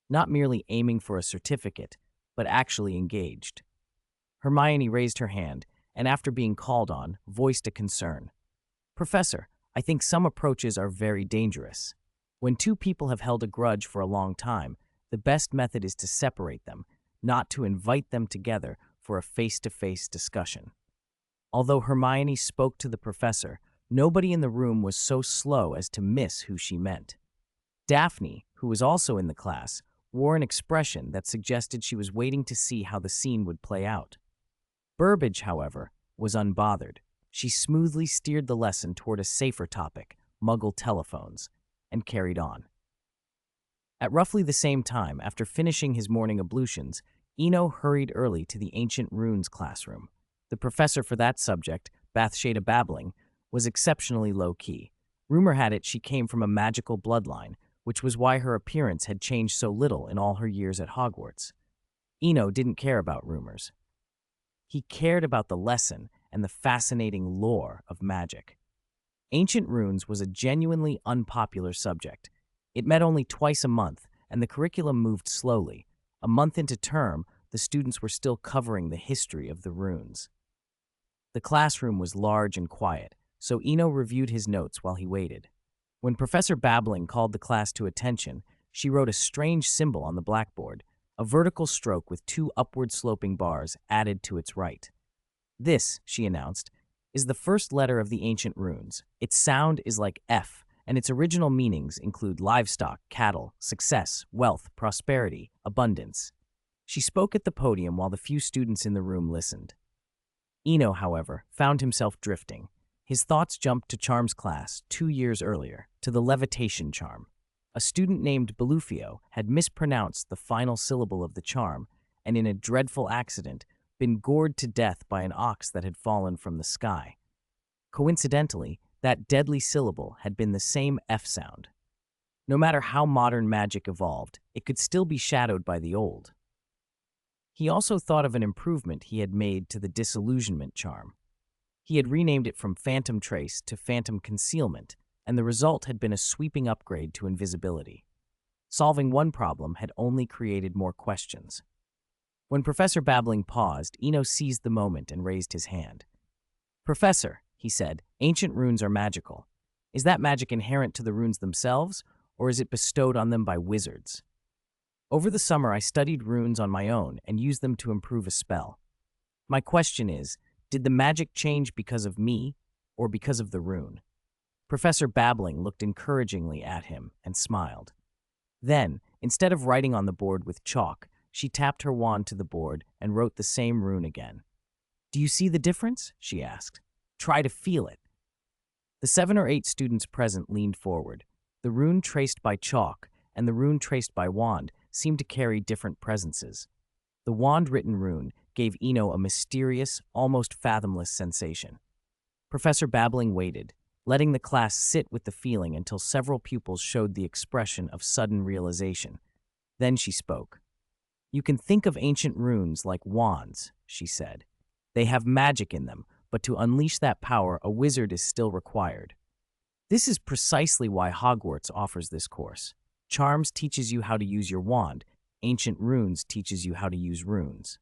not merely aiming for a certificate, but actually engaged. Hermione raised her hand, and after being called on, voiced a concern. Professor, I think some approaches are very dangerous. When 2 people have held a grudge for a long time, the best method is to separate them, not to invite them together for a face-to-face discussion. Although Hermione spoke to the professor, nobody in the room was so slow as to miss who she meant. Daphne, who was also in the class, wore an expression that suggested she was waiting to see how the scene would play out. Burbage, however, was unbothered. She smoothly steered the lesson toward a safer topic, Muggle telephones, and carried on. At roughly the same time, after finishing his morning ablutions, Eno hurried early to the Ancient Runes classroom. The professor for that subject, Bathsheba Babbling, was exceptionally low-key. Rumor had it she came from a magical bloodline, which was why her appearance had changed so little in all her years at Hogwarts. Eno didn't care about rumors. He cared about the lesson and the fascinating lore of magic. Ancient Runes was a genuinely unpopular subject. It met only twice a month, and the curriculum moved slowly. A month into term, the students were still covering the history of the runes. The classroom was large and quiet, so Eno reviewed his notes while he waited. When Professor Babbling called the class to attention, she wrote a strange symbol on the blackboard, a vertical stroke with 2 upward-sloping bars added to its right. This, she announced, is the first letter of the ancient runes. Its sound is like F, and its original meanings include livestock, cattle, success, wealth, prosperity, abundance. She spoke at the podium while the few students in the room listened. Eno, however, found himself drifting. His thoughts jumped to Charm's class 2 years earlier, to the levitation charm. A student named Belufio had mispronounced the final syllable of the charm, and in a dreadful accident, been gored to death by an ox that had fallen from the sky. Coincidentally, that deadly syllable had been the same F sound. No matter how modern magic evolved, it could still be shadowed by the old. He also thought of an improvement he had made to the disillusionment charm. He had renamed it from Phantom Trace to Phantom Concealment, and the result had been a sweeping upgrade to invisibility. Solving one problem had only created more questions. When Professor Babbling paused, Eno seized the moment and raised his hand. "Professor," he said, "ancient runes are magical. Is that magic inherent to the runes themselves, or is it bestowed on them by wizards? Over the summer, I studied runes on my own and used them to improve a spell. My question is, did the magic change because of me or because of the rune?" Professor Babbling looked encouragingly at him and smiled. Then, instead of writing on the board with chalk, she tapped her wand to the board and wrote the same rune again. "Do you see the difference?" she asked. "Try to feel it." The 7 or 8 students present leaned forward. The rune traced by chalk and the rune traced by wand seemed to carry different presences. The wand-written rune gave Eno a mysterious, almost fathomless sensation. Professor Babbling waited, letting the class sit with the feeling until several pupils showed the expression of sudden realization. Then she spoke. "You can think of ancient runes like wands," she said. "They have magic in them, but to unleash that power, a wizard is still required. This is precisely why Hogwarts offers this course. Charms teaches you how to use your wand. Ancient runes teaches you how to use runes."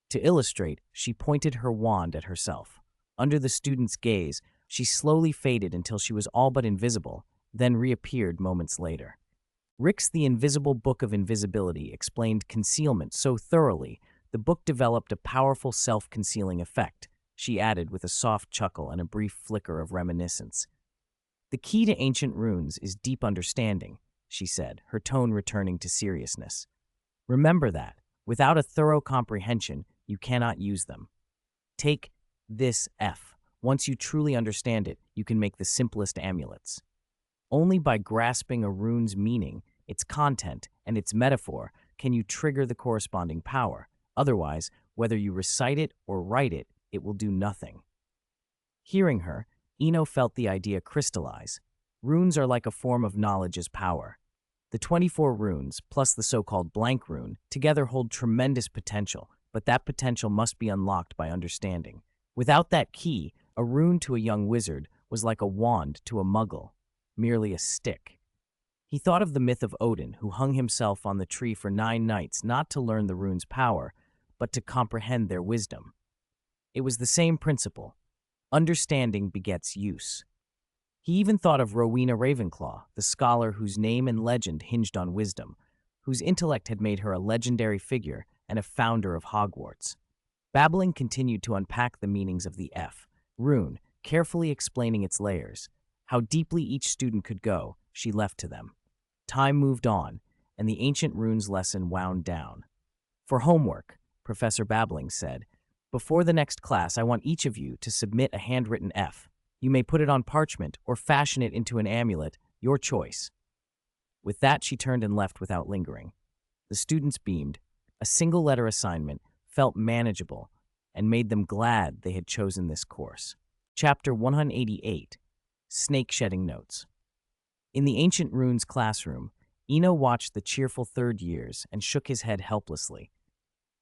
To illustrate, she pointed her wand at herself. Under the student's gaze, she slowly faded until she was all but invisible, then reappeared moments later. Rick's The Invisible Book of Invisibility explained concealment so thoroughly, the book developed a powerful self-concealing effect, she added with a soft chuckle and a brief flicker of reminiscence. "The key to ancient runes is deep understanding," she said, her tone returning to seriousness. "Remember that, without a thorough comprehension, you cannot use them. Take this F. Once you truly understand it, you can make the simplest amulets. Only by grasping a rune's meaning, its content, and its metaphor can you trigger the corresponding power. Otherwise, whether you recite it or write it, it will do nothing." Hearing her, Eno felt the idea crystallize. Runes are like a form of knowledge as power. The 24 runes, plus the so-called blank rune, together hold tremendous potential, but that potential must be unlocked by understanding. Without that key, a rune to a young wizard was like a wand to a muggle, merely a stick. He thought of the myth of Odin, who hung himself on the tree for 9 nights not to learn the rune's power, but to comprehend their wisdom. It was the same principle. Understanding begets use. He even thought of Rowena Ravenclaw, the scholar whose name and legend hinged on wisdom, whose intellect had made her a legendary figure and a founder of Hogwarts. Babbling continued to unpack the meanings of the F rune, carefully explaining its layers. How deeply each student could go, she left to them. Time moved on, and the ancient runes lesson wound down. "For homework," Professor Babbling said, "before the next class, I want each of you to submit a handwritten F. You may put it on parchment or fashion it into an amulet, your choice." With that, she turned and left without lingering. The students beamed. A single-letter assignment felt manageable and made them glad they had chosen this course. Chapter 188, Snake-Shedding Notes. In the Ancient Runes classroom, Eno watched the cheerful third years and shook his head helplessly.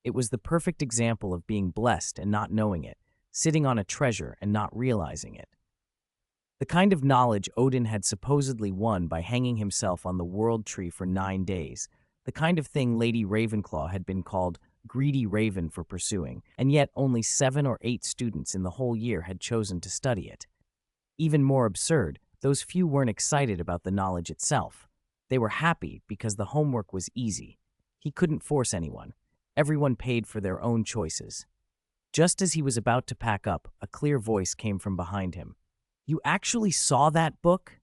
It was the perfect example of being blessed and not knowing it, sitting on a treasure and not realizing it. The kind of knowledge Odin had supposedly won by hanging himself on the world tree for 9 days, the kind of thing Lady Ravenclaw had been called greedy raven for pursuing, and yet only 7 or 8 students in the whole year had chosen to study it. Even more absurd, those few weren't excited about the knowledge itself. They were happy because the homework was easy. He couldn't force anyone. Everyone paid for their own choices. Just as he was about to pack up, a clear voice came from behind him. "You actually saw that book?"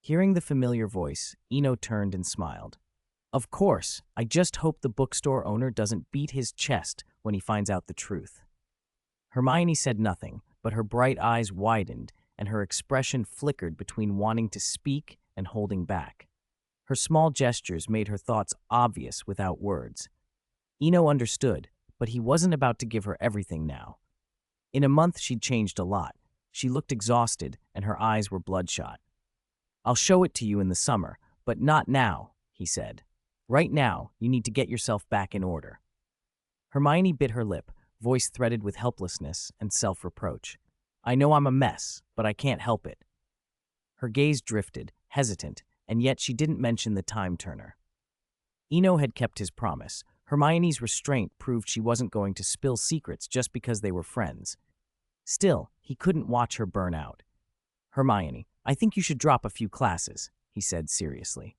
Hearing the familiar voice, Eno turned and smiled. "Of course, I just hope the bookstore owner doesn't beat his chest when he finds out the truth." Hermione said nothing, but her bright eyes widened and her expression flickered between wanting to speak and holding back. Her small gestures made her thoughts obvious without words. Eno understood, but he wasn't about to give her everything now. In a month, she'd changed a lot. She looked exhausted, and her eyes were bloodshot. "I'll show it to you in the summer, but not now," he said. "Right now, you need to get yourself back in order." Hermione bit her lip, voice threaded with helplessness and self-reproach. "I know I'm a mess, but I can't help it." Her gaze drifted, hesitant, and yet she didn't mention the time turner. Eno had kept his promise. Hermione's restraint proved she wasn't going to spill secrets just because they were friends. Still, he couldn't watch her burn out. "Hermione, I think you should drop a few classes," he said seriously.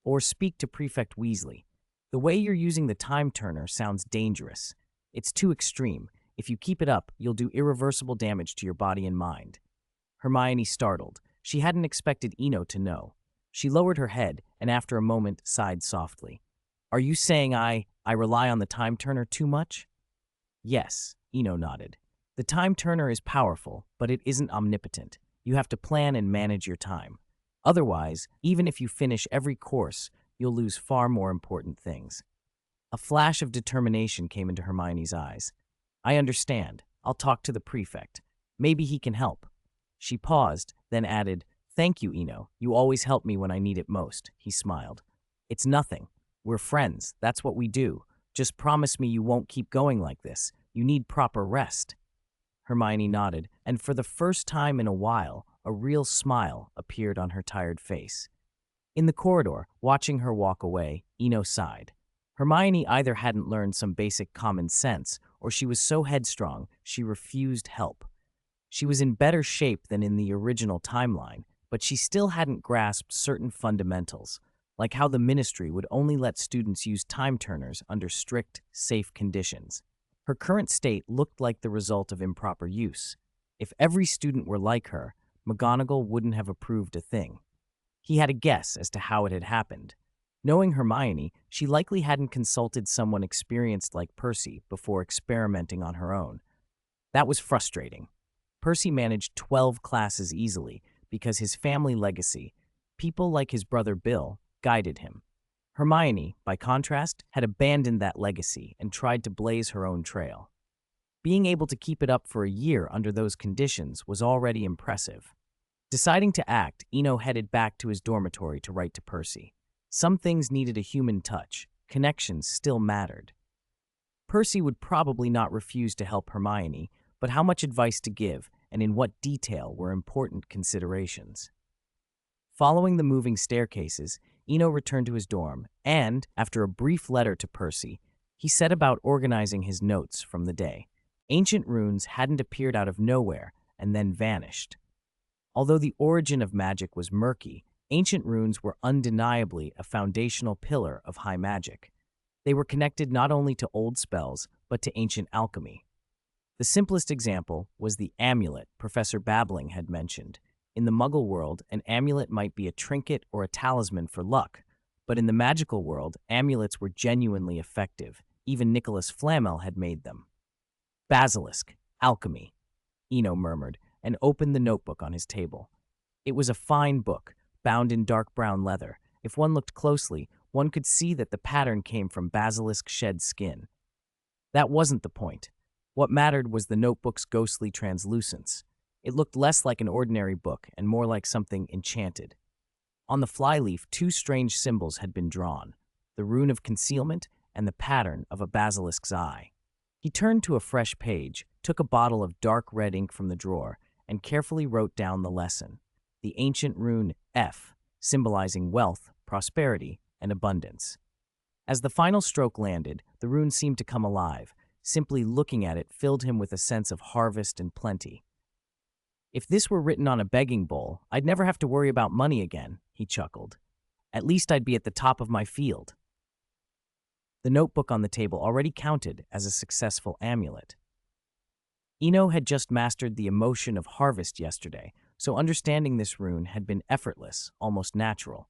"Or speak to Prefect Weasley. The way you're using the time turner sounds dangerous. It's too extreme. If you keep it up, you'll do irreversible damage to your body and mind." Hermione startled. She hadn't expected Eno to know. She lowered her head and after a moment sighed softly. "Are you saying I rely on the time turner too much?" "Yes," Eno nodded. "The time turner is powerful, but it isn't omnipotent. You have to plan and manage your time. Otherwise, even if you finish every course, you'll lose far more important things. A flash of determination came into Hermione's eyes. I understand. I'll talk to the prefect. Maybe he can help. She paused, then added, Thank you, Eno. You always help me when I need it most. He smiled. It's nothing. We're friends. That's what we do. Just promise me you won't keep going like this. You need proper rest. Hermione nodded, and for the first time in a while, a real smile appeared on her tired face. In the corridor, watching her walk away, Eno sighed. Hermione either hadn't learned some basic common sense, or she was so headstrong she refused help. She was in better shape than in the original timeline, but she still hadn't grasped certain fundamentals, like how the Ministry would only let students use time turners under strict, safe conditions. Her current state looked like the result of improper use. If every student were like her, McGonagall wouldn't have approved a thing. He had a guess as to how it had happened. Knowing Hermione, she likely hadn't consulted someone experienced like Percy before experimenting on her own. That was frustrating. Percy managed 12 classes easily because his family legacy, people like his brother Bill, guided him. Hermione, by contrast, had abandoned that legacy and tried to blaze her own trail. Being able to keep it up for a year under those conditions was already impressive. Deciding to act, Eno headed back to his dormitory to write to Percy. Some things needed a human touch. Connections still mattered. Percy would probably not refuse to help Hermione, but how much advice to give and in what detail were important considerations. Following the moving staircases, Eno returned to his dorm and, after a brief letter to Percy, he set about organizing his notes from the day. Ancient runes hadn't appeared out of nowhere and then vanished. Although the origin of magic was murky, ancient runes were undeniably a foundational pillar of high magic. They were connected not only to old spells, but to ancient alchemy. The simplest example was the amulet Professor Babbling had mentioned. In the Muggle world, an amulet might be a trinket or a talisman for luck, but in the magical world, amulets were genuinely effective. Even Nicholas Flamel had made them. Basilisk, alchemy, Eno murmured, and opened the notebook on his table. It was a fine book, bound in dark brown leather. If one looked closely, one could see that the pattern came from basilisk shed skin. That wasn't the point. What mattered was the notebook's ghostly translucence. It looked less like an ordinary book and more like something enchanted. On the flyleaf, two strange symbols had been drawn, the rune of concealment and the pattern of a basilisk's eye. He turned to a fresh page, took a bottle of dark red ink from the drawer, and carefully wrote down the lesson. The ancient rune F, symbolizing wealth, prosperity, and abundance. As the final stroke landed, the rune seemed to come alive. Simply looking at it filled him with a sense of harvest and plenty. If this were written on a begging bowl, I'd never have to worry about money again, he chuckled. At least I'd be at the top of my field. The notebook on the table already counted as a successful amulet. Eno had just mastered the emotion of harvest yesterday, so understanding this rune had been effortless, almost natural.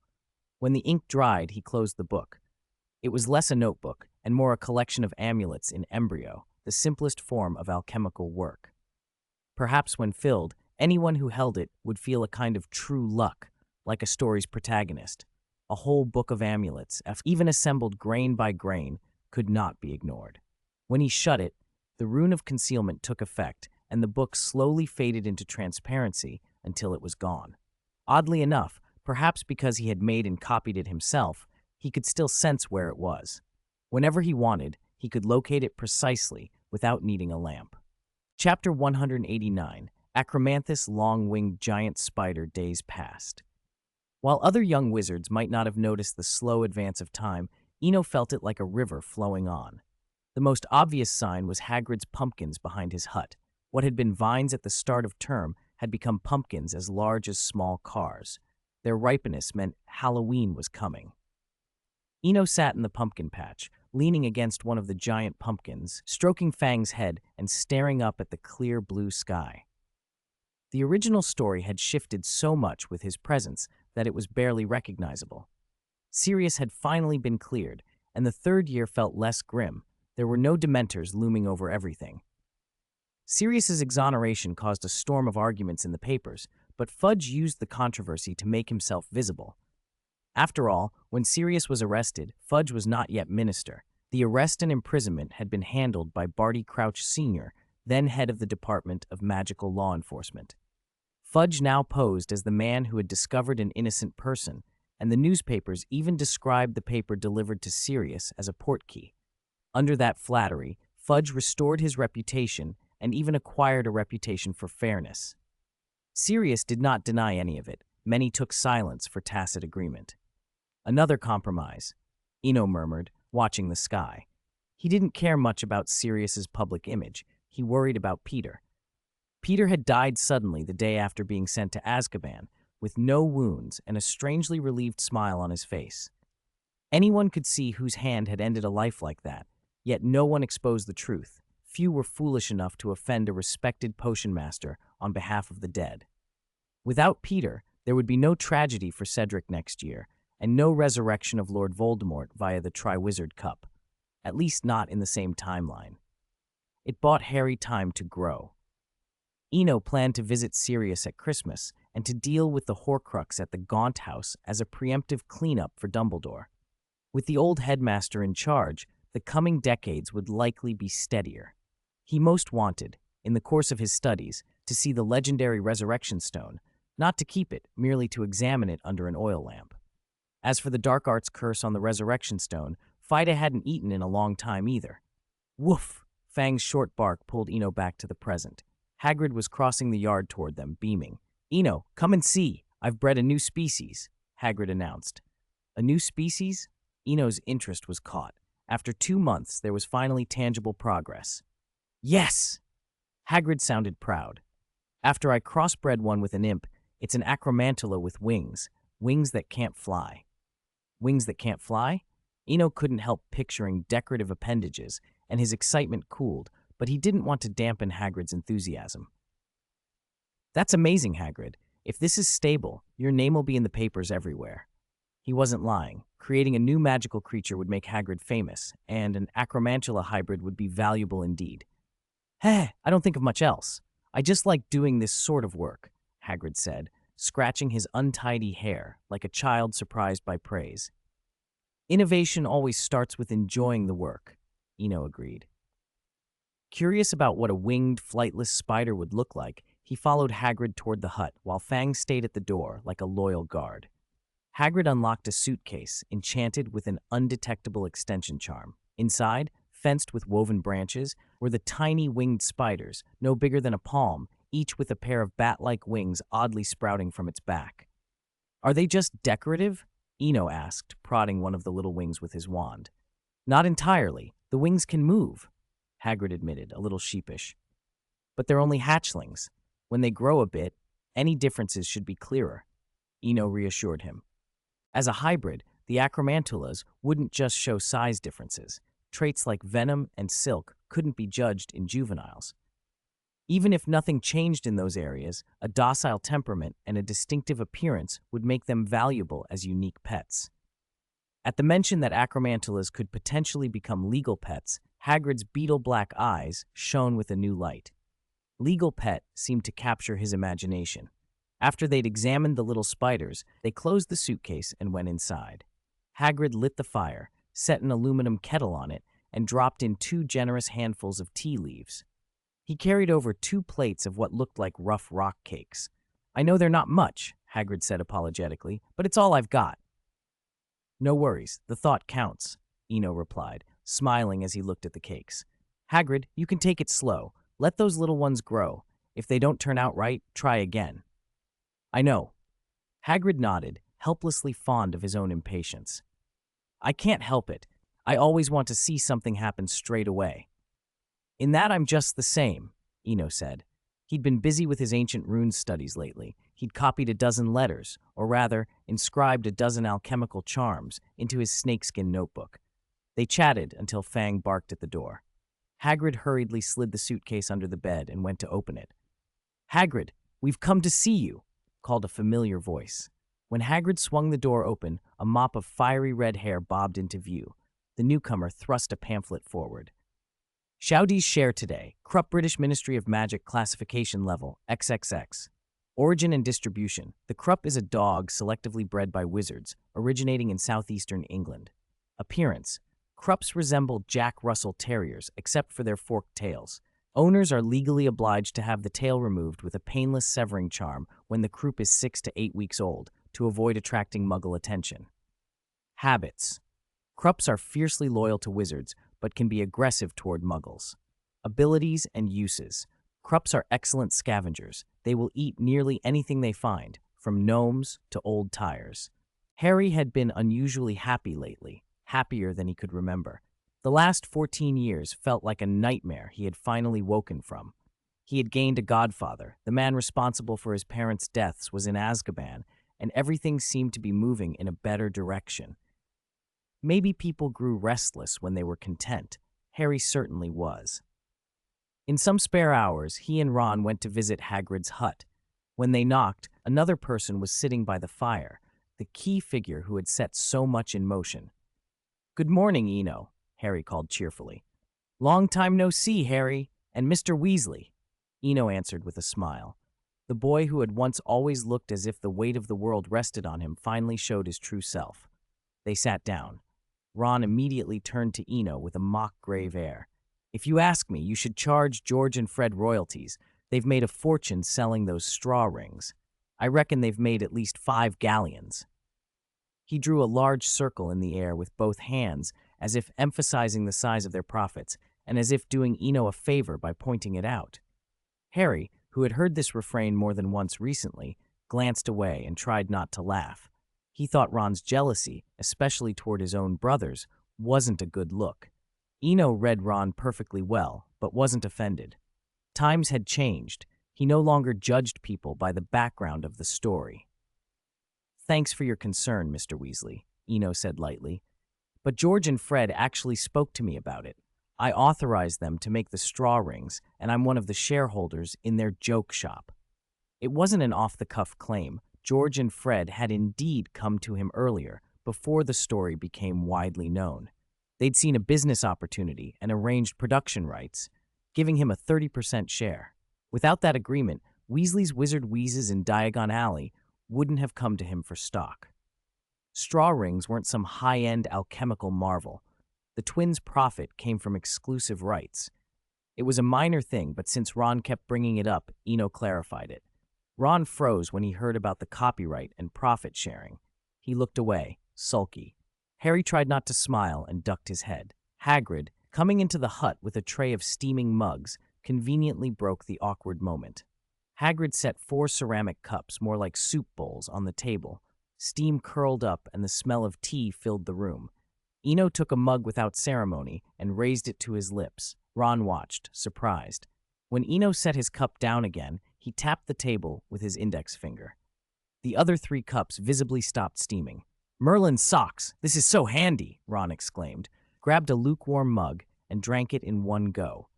When the ink dried, he closed the book. It was less a notebook and more a collection of amulets in embryo, the simplest form of alchemical work. Perhaps when filled, anyone who held it would feel a kind of true luck, like a story's protagonist. A whole book of amulets, even assembled grain by grain, could not be ignored. When he shut it, the rune of concealment took effect, and the book slowly faded into transparency until it was gone. Oddly enough, perhaps because he had made and copied it himself, he could still sense where it was. Whenever he wanted, he could locate it precisely without needing a lamp. Chapter 189, Acromanthus' long-winged giant spider days passed. While other young wizards might not have noticed the slow advance of time, Eno felt it like a river flowing on. The most obvious sign was Hagrid's pumpkins behind his hut. What had been vines at the start of term had become pumpkins as large as small cars. Their ripeness meant Halloween was coming. Eno sat in the pumpkin patch, leaning against one of the giant pumpkins, stroking Fang's head and staring up at the clear blue sky. The original story had shifted so much with his presence that it was barely recognizable. Sirius had finally been cleared, and the third year felt less grim. There were no Dementors looming over everything. Sirius's exoneration caused a storm of arguments in the papers, but Fudge used the controversy to make himself visible. After all, when Sirius was arrested, Fudge was not yet minister. The arrest and imprisonment had been handled by Barty Crouch Sr., then head of the Department of Magical Law Enforcement. Fudge now posed as the man who had discovered an innocent person, and the newspapers even described the paper delivered to Sirius as a portkey. Under that flattery, Fudge restored his reputation and even acquired a reputation for fairness. Sirius did not deny any of it. Many took silence for tacit agreement. Another compromise, Eno murmured, watching the sky. He didn't care much about Sirius's public image. He worried about Peter. Peter had died suddenly the day after being sent to Azkaban, with no wounds and a strangely relieved smile on his face. Anyone could see whose hand had ended a life like that, yet no one exposed the truth. Few were foolish enough to offend a respected potion master on behalf of the dead. Without Peter, there would be no tragedy for Cedric next year, and no resurrection of Lord Voldemort via the Triwizard Cup, at least not in the same timeline. It bought Harry time to grow. Eno planned to visit Sirius at Christmas and to deal with the Horcrux at the Gaunt House as a preemptive cleanup for Dumbledore. With the old headmaster in charge, the coming decades would likely be steadier. He most wanted, in the course of his studies, to see the legendary Resurrection Stone, not to keep it, merely to examine it under an oil lamp. As for the dark arts curse on the Resurrection Stone, Fida hadn't eaten in a long time either. Woof! Fang's short bark pulled Eno back to the present. Hagrid was crossing the yard toward them, beaming. Eno, come and see. I've bred a new species, Hagrid announced. A new species? Eno's interest was caught. After 2 months, there was finally tangible progress. Yes! Hagrid sounded proud. After I crossbred one with an imp, it's an acromantula with wings. Wings that can't fly. Wings that can't fly? Eno couldn't help picturing decorative appendages, and his excitement cooled, but he didn't want to dampen Hagrid's enthusiasm. That's amazing, Hagrid. If this is stable, your name will be in the papers everywhere. He wasn't lying. Creating a new magical creature would make Hagrid famous, and an acromantula hybrid would be valuable indeed. Heh, I don't think of much else. I just like doing this sort of work, Hagrid said, scratching his untidy hair like a child surprised by praise. Innovation always starts with enjoying the work, Eno agreed. Curious about what a winged, flightless spider would look like, he followed Hagrid toward the hut while Fang stayed at the door like a loyal guard. Hagrid unlocked a suitcase, enchanted with an undetectable extension charm. Inside, fenced with woven branches, were the tiny winged spiders, no bigger than a palm, each with a pair of bat-like wings oddly sprouting from its back. Are they just decorative? Eno asked, prodding one of the little wings with his wand. Not entirely. The wings can move, Hagrid admitted, a little sheepish. But they're only hatchlings. When they grow a bit, any differences should be clearer, Eno reassured him. As a hybrid, the acromantulas wouldn't just show size differences. Traits like venom and silk couldn't be judged in juveniles. Even if nothing changed in those areas, a docile temperament and a distinctive appearance would make them valuable as unique pets. At the mention that acromantulas could potentially become legal pets, Hagrid's beetle-black eyes shone with a new light. Legal pet seemed to capture his imagination. After they'd examined the little spiders, they closed the suitcase and went inside. Hagrid lit the fire, set an aluminum kettle on it, and dropped in 2 generous handfuls of tea leaves. He carried over 2 plates of what looked like rough rock cakes. I know they're not much, Hagrid said apologetically, but it's all I've got. No worries, the thought counts, Eno replied, smiling as he looked at the cakes. Hagrid, you can take it slow. Let those little ones grow. If they don't turn out right, try again. I know. Hagrid nodded, helplessly fond of his own impatience. I can't help it. I always want to see something happen straight away. In that I'm just the same, Eno said. He'd been busy with his ancient runes studies lately. He'd copied a dozen letters, or rather, inscribed a dozen alchemical charms into his snakeskin notebook. They chatted until Fang barked at the door. Hagrid hurriedly slid the suitcase under the bed and went to open it. Hagrid, we've come to see you, called a familiar voice. When Hagrid swung the door open, a mop of fiery red hair bobbed into view. The newcomer thrust a pamphlet forward. Shoudies share today. Krupp British Ministry of Magic Classification Level XXX. Origin and distribution. The Krupp is a dog selectively bred by wizards, originating in southeastern England. Appearance. Krupps resemble Jack Russell Terriers, except for their forked tails. Owners are legally obliged to have the tail removed with a painless severing charm when the croup is 6 to 8 weeks old to avoid attracting Muggle attention. Habits. Krupps are fiercely loyal to wizards, but can be aggressive toward Muggles. Abilities and uses. Krupps are excellent scavengers. They will eat nearly anything they find, from gnomes to old tires. Harry had been unusually happy lately, happier than he could remember. The last 14 years felt like a nightmare he had finally woken from. He had gained a godfather. The man responsible for his parents' deaths was in Azkaban, and everything seemed to be moving in a better direction. Maybe people grew restless when they were content. Harry certainly was. In some spare hours, he and Ron went to visit Hagrid's hut. When they knocked, another person was sitting by the fire, the key figure who had set so much in motion. "Good morning, Eno," Harry called cheerfully. "Long time no see, Harry, and Mr. Weasley," Eno answered with a smile. The boy who had once always looked as if the weight of the world rested on him finally showed his true self. They sat down. Ron immediately turned to Eno with a mock grave air. "If you ask me, you should charge George and Fred royalties. They've made a fortune selling those straw rings. I reckon they've made at least 5 galleons." He drew a large circle in the air with both hands, as if emphasizing the size of their profits, and as if doing Eno a favor by pointing it out. Harry, who had heard this refrain more than once recently, glanced away and tried not to laugh. He thought Ron's jealousy, especially toward his own brothers, wasn't a good look. Eno read Ron perfectly well, but wasn't offended. Times had changed. He no longer judged people by the background of the story. "Thanks for your concern, Mr. Weasley," Eno said lightly. "But George and Fred actually spoke to me about it. I authorized them to make the straw rings, and I'm one of the shareholders in their joke shop." It wasn't an off-the-cuff claim. George and Fred had indeed come to him earlier, before the story became widely known. They'd seen a business opportunity and arranged production rights, giving him a 30% share. Without that agreement, Weasley's Wizard Wheezes in Diagon Alley wouldn't have come to him for stock. Straw rings weren't some high-end alchemical marvel. The twins' profit came from exclusive rights. It was a minor thing, but since Ron kept bringing it up, Eno clarified it. Ron froze when he heard about the copyright and profit sharing. He looked away, sulky. Harry tried not to smile and ducked his head. Hagrid, coming into the hut with a tray of steaming mugs, conveniently broke the awkward moment. Hagrid set 4 ceramic cups, more like soup bowls, on the table. Steam curled up and the smell of tea filled the room. Eno took a mug without ceremony and raised it to his lips. Ron watched, surprised. When Eno set his cup down again, he tapped the table with his index finger. The other 3 cups visibly stopped steaming. "Merlin's socks! This is so handy!" Ron exclaimed, grabbed a lukewarm mug, and drank it in one go.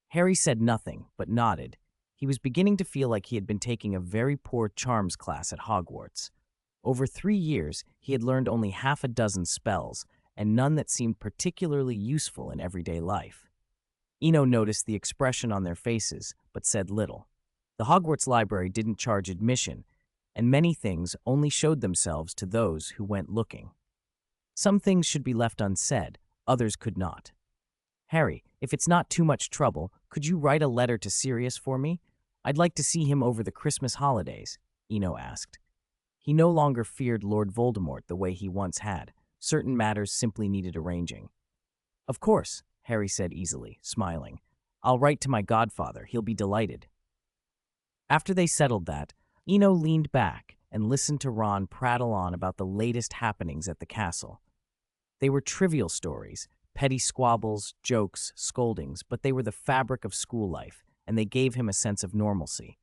Harry said nothing, but nodded. He was beginning to feel like he had been taking a very poor charms class at Hogwarts. Over 3 years, he had learned only half a dozen spells, and none that seemed particularly useful in everyday life. Eno noticed the expression on their faces, but said little. The Hogwarts library didn't charge admission, and many things only showed themselves to those who went looking. Some things should be left unsaid, others could not. "Harry, if it's not too much trouble, could you write a letter to Sirius for me? I'd like to see him over the Christmas holidays," Eno asked. He no longer feared Lord Voldemort the way he once had. Certain matters simply needed arranging. "Of course," Harry said easily, smiling. "I'll write to my godfather. He'll be delighted." After they settled that, Eno leaned back and listened to Ron prattle on about the latest happenings at the castle. They were trivial stories, petty squabbles, jokes, scoldings, but they were the fabric of school life, and they gave him a sense of normalcy.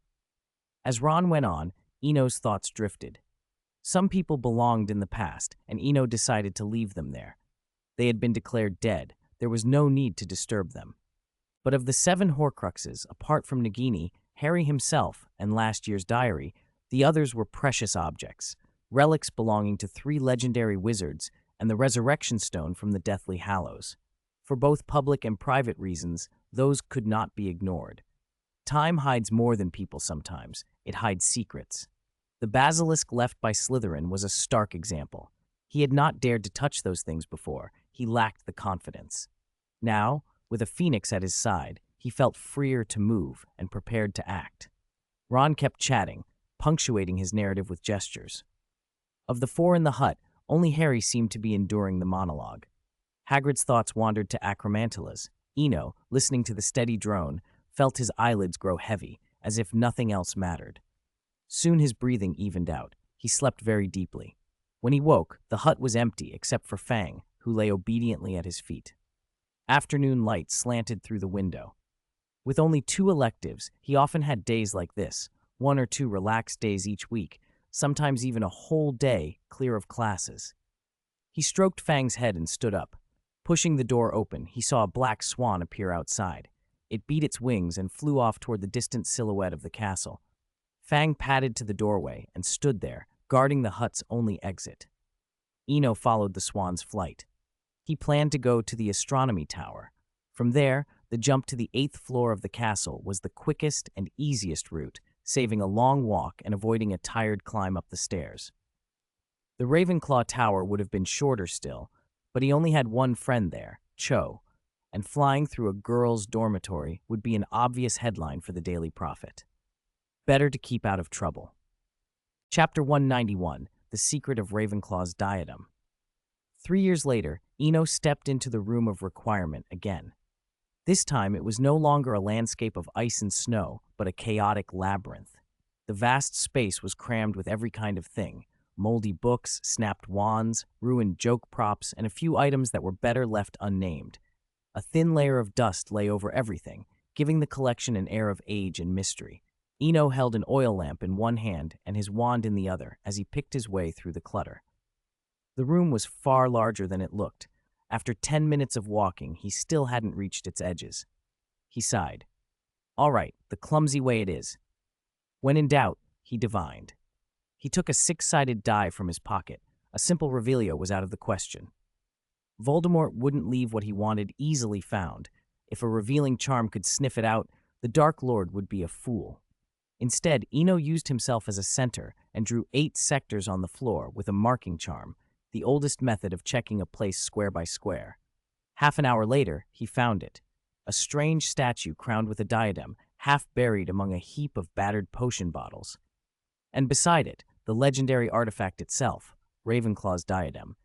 As Ron went on, Eno's thoughts drifted. Some people belonged in the past, and Eno decided to leave them there. They had been declared dead. There was no need to disturb them. But of the 7 Horcruxes, apart from Nagini, Harry himself, and last year's diary, the others were precious objects, relics belonging to 3 legendary wizards and the resurrection stone from the Deathly Hallows. For both public and private reasons, those could not be ignored. time hides more than people sometimes. It hides secrets. The basilisk left by Slytherin was a stark example. He had not dared to touch those things before. He lacked the confidence. Now, with a phoenix at his side, he felt freer to move and prepared to act. Ron kept chatting, punctuating his narrative with gestures. Of the four in the hut, only Harry seemed to be enduring the monologue. Hagrid's thoughts wandered to Acromantula's. Eno, listening to the steady drone, felt his eyelids grow heavy, as if nothing else mattered. Soon his breathing evened out. He slept very deeply. When he woke, the hut was empty except for Fang, who lay obediently at his feet. Afternoon light slanted through the window. With only 2 electives, he often had days like this, 1 or 2 relaxed days each week, sometimes even a whole day clear of classes. He stroked Fang's head and stood up. Pushing the door open, he saw a black swan appear outside. It beat its wings and flew off toward the distant silhouette of the castle. Fang padded to the doorway and stood there, guarding the hut's only exit. Eno followed the swan's flight. He planned to go to the astronomy tower. From there, the jump to the 8th floor of the castle was the quickest and easiest route, saving a long walk and avoiding a tired climb up the stairs. The Ravenclaw Tower would have been shorter still, but he only had one friend there, Cho, and flying through a girls' dormitory would be an obvious headline for the Daily Prophet. Better to keep out of trouble. Chapter 191, The Secret of Ravenclaw's Diadem. 3 years later, Eno stepped into the room of requirement again. This time, it was no longer a landscape of ice and snow, but a chaotic labyrinth. The vast space was crammed with every kind of thing: moldy books, snapped wands, ruined joke props, and a few items that were better left unnamed. A thin layer of dust lay over everything, giving the collection an air of age and mystery. Eno held an oil lamp in one hand and his wand in the other as he picked his way through the clutter. The room was far larger than it looked. After 10 minutes of walking, he still hadn't reached its edges. He sighed. All right, the clumsy way it is. When in doubt, he divined. He took a 6-sided die from his pocket. A simple revealio was out of the question. Voldemort wouldn't leave what he wanted easily found. If a revealing charm could sniff it out, the Dark Lord would be a fool. Instead, Eno used himself as a center and drew 8 sectors on the floor with a marking charm, the oldest method of checking a place square by square. Half an hour later, he found it. A strange statue crowned with a diadem, half buried among a heap of battered potion bottles. And beside it, the legendary artifact itself, Ravenclaw's diadem.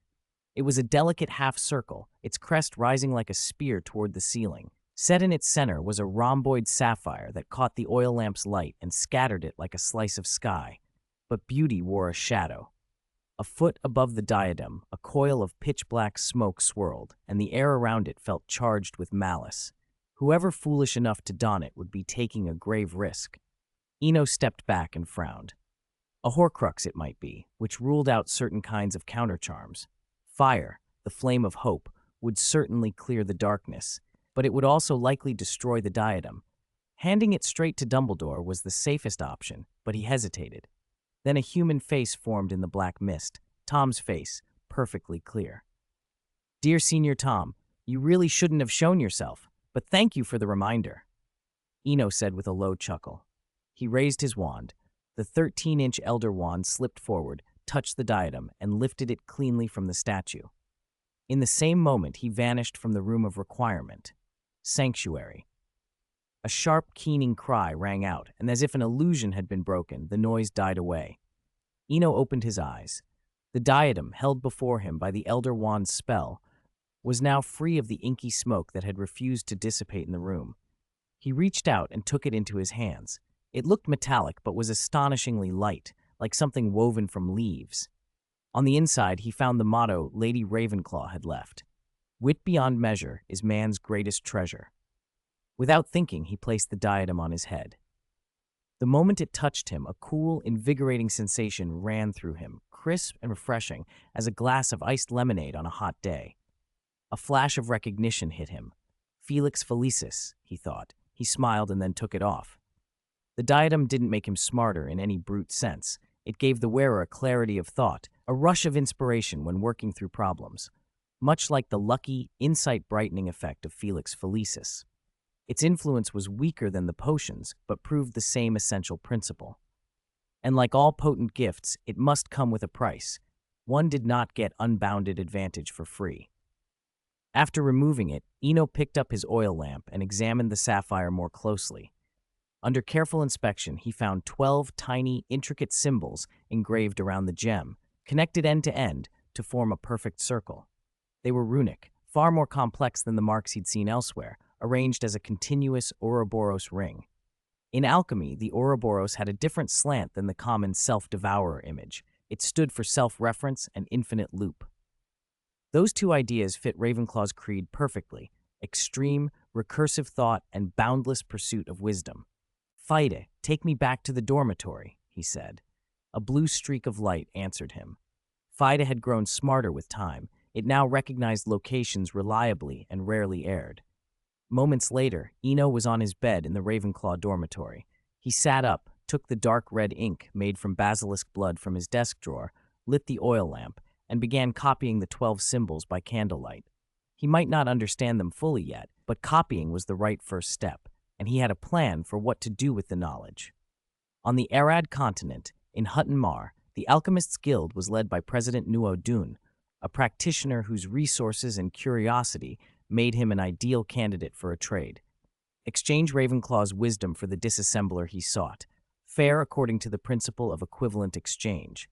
It was a delicate half-circle, its crest rising like a spear toward the ceiling. Set in its center was a rhomboid sapphire that caught the oil lamp's light and scattered it like a slice of sky. But beauty wore a shadow. A foot above the diadem, a coil of pitch-black smoke swirled, and the air around it felt charged with malice. Whoever foolish enough to don it would be taking a grave risk. Eno stepped back and frowned. A Horcrux it might be, which ruled out certain kinds of countercharms. Fire, the flame of hope, would certainly clear the darkness, but it would also likely destroy the diadem. Handing it straight to Dumbledore was the safest option, but he hesitated. Then a human face formed in the black mist, Tom's face, perfectly clear. Dear Senior Tom, you really shouldn't have shown yourself, but thank you for the reminder, Eno said with a low chuckle. He raised his wand. The 13-inch Elder Wand slipped forward, touched the diadem, and lifted it cleanly from the statue. In the same moment, he vanished from the room of requirement. Sanctuary. A sharp, keening cry rang out, and as if an illusion had been broken, the noise died away. Eno opened his eyes. The diadem, held before him by the Elder Wand's spell, was now free of the inky smoke that had refused to dissipate in the room. He reached out and took it into his hands. It looked metallic, but was astonishingly light, like something woven from leaves. On the inside, he found the motto Lady Ravenclaw had left. Wit beyond measure is man's greatest treasure. Without thinking, he placed the diadem on his head. The moment it touched him, a cool, invigorating sensation ran through him, crisp and refreshing as a glass of iced lemonade on a hot day. A flash of recognition hit him. Felix Felicis, he thought. He smiled and then took it off. The diadem didn't make him smarter in any brute sense. It gave the wearer a clarity of thought, a rush of inspiration when working through problems, much like the lucky, insight-brightening effect of Felix Felicis. Its influence was weaker than the potions, but proved the same essential principle. And like all potent gifts, it must come with a price. One did not get unbounded advantage for free. After removing it, Eno picked up his oil lamp and examined the sapphire more closely. Under careful inspection, he found 12 tiny, intricate symbols engraved around the gem, connected end to end to form a perfect circle. They were runic, far more complex than the marks he'd seen elsewhere, arranged as a continuous Ouroboros ring. In alchemy, the Ouroboros had a different slant than the common self-devourer image. It stood for self-reference and infinite loop. Those two ideas fit Ravenclaw's creed perfectly: extreme, recursive thought and boundless pursuit of wisdom. "Fide, take me back to the dormitory," he said. A blue streak of light answered him. Fide had grown smarter with time. It now recognized locations reliably and rarely erred. Moments later, Eno was on his bed in the Ravenclaw dormitory. He sat up, took the dark red ink made from basilisk blood from his desk drawer, lit the oil lamp, and began copying the 12 symbols by candlelight. He might not understand them fully yet, but copying was the right first step, and he had a plan for what to do with the knowledge. On the Arad continent, in Hutton Mar, the Alchemists' Guild was led by President Nuo Dun, a practitioner whose resources and curiosity made him an ideal candidate for a trade. Exchange Ravenclaw's wisdom for the disassembler he sought, fair according to the principle of equivalent exchange.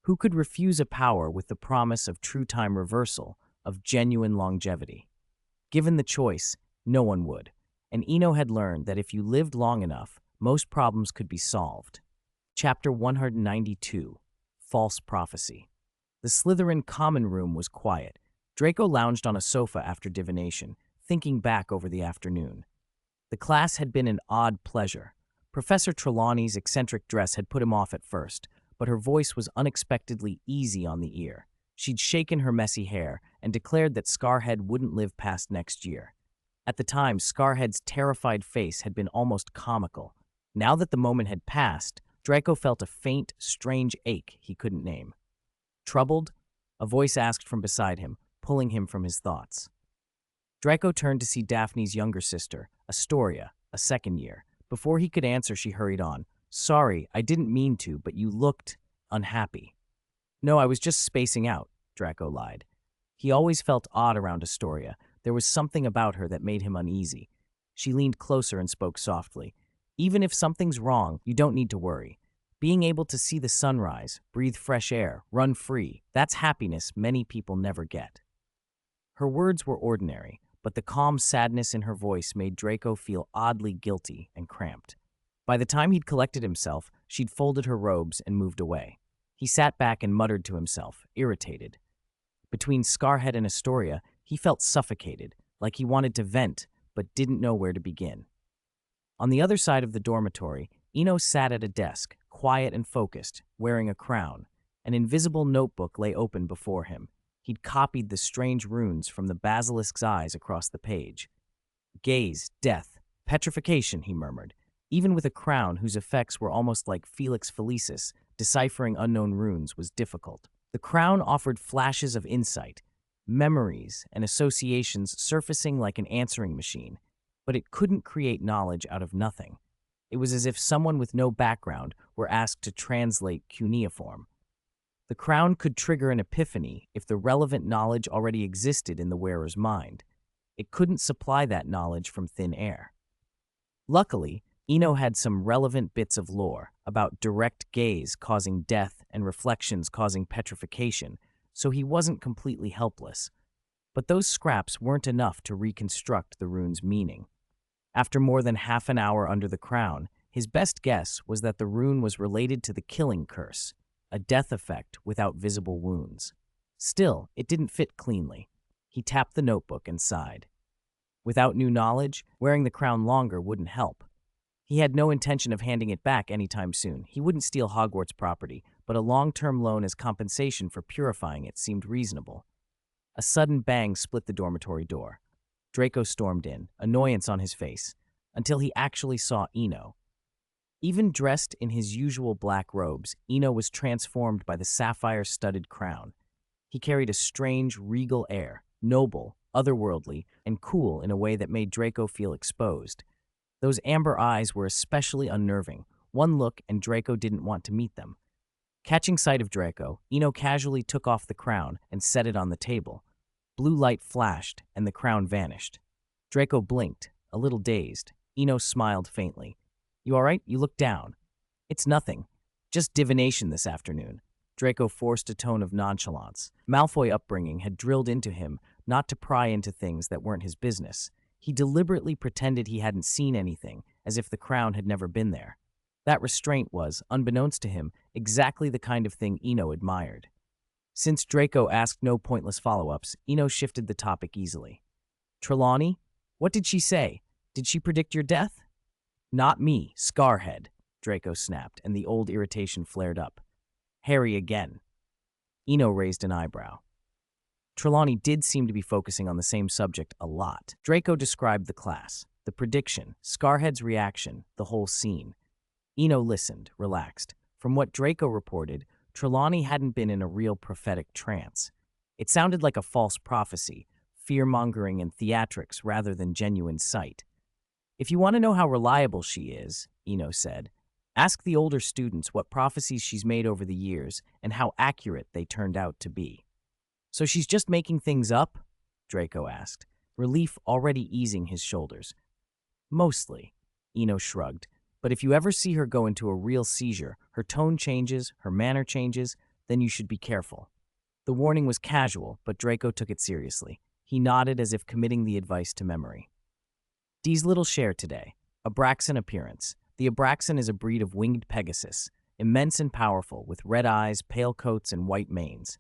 Who could refuse a power with the promise of true time reversal, of genuine longevity? Given the choice, no one would, and Eno had learned that if you lived long enough, most problems could be solved. Chapter 192, False Prophecy. The Slytherin common room was quiet. Draco lounged on a sofa after divination, thinking back over the afternoon. The class had been an odd pleasure. Professor Trelawney's eccentric dress had put him off at first, but her voice was unexpectedly easy on the ear. She'd shaken her messy hair and declared that Scarhead wouldn't live past next year. At the time, Scarhead's terrified face had been almost comical. Now that the moment had passed, Draco felt a faint, strange ache he couldn't name. "Troubled?" a voice asked from beside him, pulling him from his thoughts. Draco turned to see Daphne's younger sister, Astoria, a second year. Before he could answer, she hurried on. "Sorry, I didn't mean to, but you looked unhappy." "No, I was just spacing out," Draco lied. He always felt odd around Astoria. There was something about her that made him uneasy. She leaned closer and spoke softly. "Even if something's wrong, you don't need to worry. Being able to see the sunrise, breathe fresh air, run free, that's happiness many people never get." Her words were ordinary, but the calm sadness in her voice made Draco feel oddly guilty and cramped. By the time he'd collected himself, she'd folded her robes and moved away. He sat back and muttered to himself, irritated. Between Scarhead and Astoria, he felt suffocated, like he wanted to vent, but didn't know where to begin. On the other side of the dormitory, Eno sat at a desk, quiet and focused, wearing a crown. An invisible notebook lay open before him. He'd copied the strange runes from the basilisk's eyes across the page. "Gaze, death, petrification," he murmured. Even with a crown whose effects were almost like Felix Felicis, deciphering unknown runes was difficult. The crown offered flashes of insight, memories and associations surfacing like an answering machine, but it couldn't create knowledge out of nothing. It was as if someone with no background were asked to translate cuneiform. The crown could trigger an epiphany if the relevant knowledge already existed in the wearer's mind. It couldn't supply that knowledge from thin air. Luckily, Eno had some relevant bits of lore about direct gaze causing death and reflections causing petrification, so he wasn't completely helpless. But those scraps weren't enough to reconstruct the rune's meaning. After more than half an hour under the crown, his best guess was that the rune was related to the killing curse, a death effect without visible wounds. Still, it didn't fit cleanly. He tapped the notebook and sighed. Without new knowledge, wearing the crown longer wouldn't help. He had no intention of handing it back anytime soon. He wouldn't steal Hogwarts property, but a long-term loan as compensation for purifying it seemed reasonable. A sudden bang split the dormitory door. Draco stormed in, annoyance on his face, until he actually saw Eno. Even dressed in his usual black robes, Eno was transformed by the sapphire-studded crown. He carried a strange, regal air, noble, otherworldly, and cool in a way that made Draco feel exposed. Those amber eyes were especially unnerving. One look, and Draco didn't want to meet them. Catching sight of Draco, Eno casually took off the crown and set it on the table. Blue light flashed, and the crown vanished. Draco blinked, a little dazed. Eno smiled faintly. "You all right? You look down." "It's nothing. Just divination this afternoon." Draco forced a tone of nonchalance. Malfoy upbringing had drilled into him not to pry into things that weren't his business. He deliberately pretended he hadn't seen anything, as if the crown had never been there. That restraint was, unbeknownst to him, exactly the kind of thing Eno admired. Since Draco asked no pointless follow-ups, Eno shifted the topic easily. "Trelawney? What did she say? Did she predict your death?" "Not me, Scarhead," Draco snapped, and the old irritation flared up. "Harry again." Eno raised an eyebrow. Trelawney did seem to be focusing on the same subject a lot. Draco described the class, the prediction, Scarhead's reaction, the whole scene. Eno listened, relaxed. From what Draco reported, Trelawney hadn't been in a real prophetic trance. It sounded like a false prophecy, fear-mongering and theatrics rather than genuine sight. "If you want to know how reliable she is," Eno said, "ask the older students what prophecies she's made over the years and how accurate they turned out to be." "So she's just making things up?" Draco asked, relief already easing his shoulders. "Mostly," Eno shrugged. "But if you ever see her go into a real seizure, her tone changes, her manner changes, then you should be careful." The warning was casual, but Draco took it seriously. He nodded as if committing the advice to memory. Dee's little share today. Abraxan appearance. The Abraxan is a breed of winged Pegasus, immense and powerful, with red eyes, pale coats, and white manes.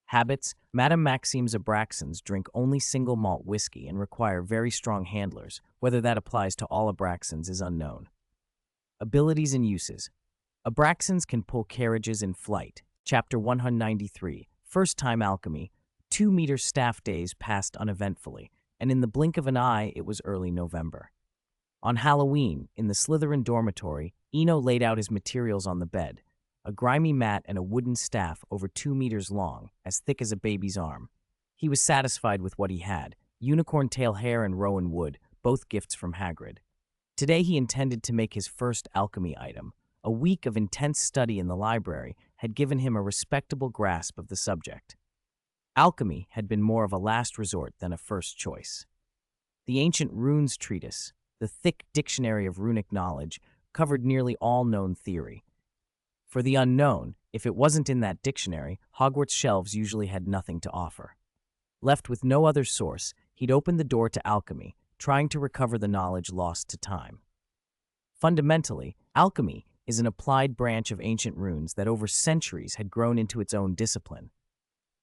Habits: Madame Maxime's Abraxans drink only single malt whiskey and require very strong handlers. Whether that applies to all Abraxans is unknown. Abilities and uses. Abraxans can pull carriages in flight. Chapter 193. First-time alchemy. 2-meter staff days passed uneventfully, and in the blink of an eye, it was early November. On Halloween, in the Slytherin dormitory, Eno laid out his materials on the bed, a grimy mat and a wooden staff over 2 meters long, as thick as a baby's arm. He was satisfied with what he had: unicorn tail hair and rowan wood, both gifts from Hagrid. Today he intended to make his first alchemy item. A week of intense study in the library had given him a respectable grasp of the subject. Alchemy had been more of a last resort than a first choice. The Ancient Runes Treatise, the thick dictionary of runic knowledge, covered nearly all known theory. For the unknown, if it wasn't in that dictionary, Hogwarts shelves usually had nothing to offer. Left with no other source, he'd opened the door to alchemy, trying to recover the knowledge lost to time. Fundamentally, alchemy is an applied branch of ancient runes that over centuries had grown into its own discipline.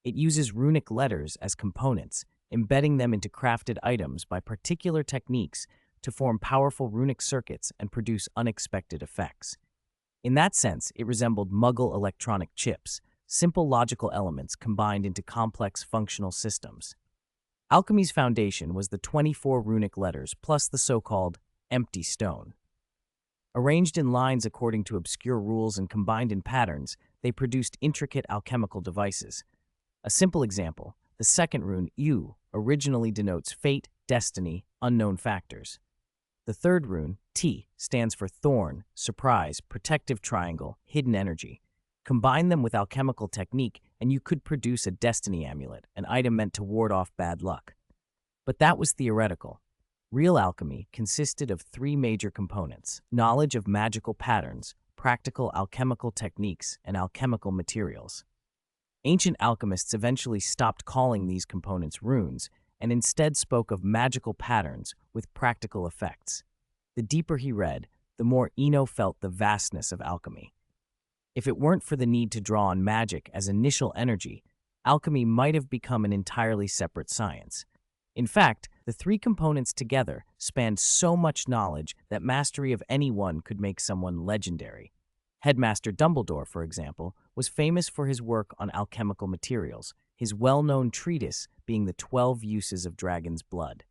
It uses runic letters as components, embedding them into crafted items by particular techniques to form powerful runic circuits and produce unexpected effects. In that sense, it resembled Muggle electronic chips, simple logical elements combined into complex functional systems. Alchemy's foundation was the 24 runic letters plus the so-called empty stone. Arranged in lines according to obscure rules and combined in patterns, they produced intricate alchemical devices. A simple example, the second rune, U, originally denotes fate, destiny, unknown factors. The third rune, T, stands for thorn, surprise, protective triangle, hidden energy. Combine them with alchemical technique, and you could produce a destiny amulet, an item meant to ward off bad luck. But that was theoretical. Real alchemy consisted of 3 major components: knowledge of magical patterns, practical alchemical techniques, and alchemical materials. Ancient alchemists eventually stopped calling these components runes and instead spoke of magical patterns with practical effects. The deeper he read, the more Eno felt the vastness of alchemy. If it weren't for the need to draw on magic as initial energy, alchemy might have become an entirely separate science. In fact, the 3 components together spanned so much knowledge that mastery of any one could make someone legendary. Headmaster Dumbledore, for example, was famous for his work on alchemical materials, his well-known treatise being the 12 Uses of Dragon's Blood.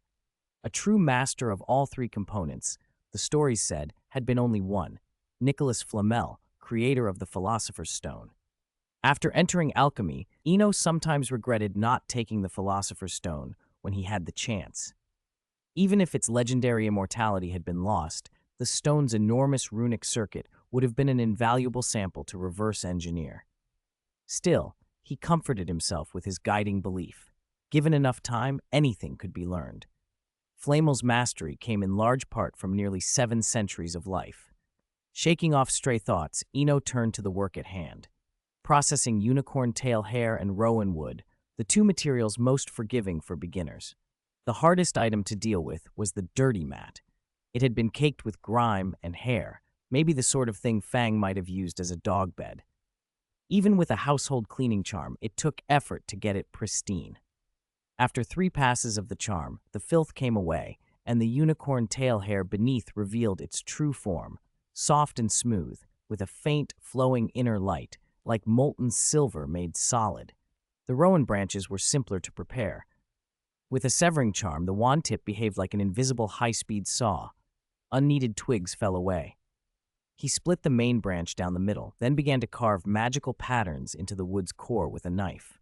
A true master of all 3 components, the stories said, had been only one: Nicholas Flamel, creator of the Philosopher's Stone. After entering alchemy, Eno sometimes regretted not taking the Philosopher's Stone when he had the chance. Even if its legendary immortality had been lost, the stone's enormous runic circuit would have been an invaluable sample to reverse engineer. Still, he comforted himself with his guiding belief. Given enough time, anything could be learned. Flamel's mastery came in large part from nearly 7 centuries of life. Shaking off stray thoughts, Eno turned to the work at hand. Processing unicorn tail hair and rowan wood, the two materials most forgiving for beginners. The hardest item to deal with was the dirty mat. It had been caked with grime and hair, maybe the sort of thing Fang might have used as a dog bed. Even with a household cleaning charm, it took effort to get it pristine. After 3 passes of the charm, the filth came away, and the unicorn tail hair beneath revealed its true form, soft and smooth, with a faint, flowing inner light, like molten silver made solid. The rowan branches were simpler to prepare. With a severing charm, the wand tip behaved like an invisible high-speed saw. Unneeded twigs fell away. He split the main branch down the middle, then began to carve magical patterns into the wood's core with a knife.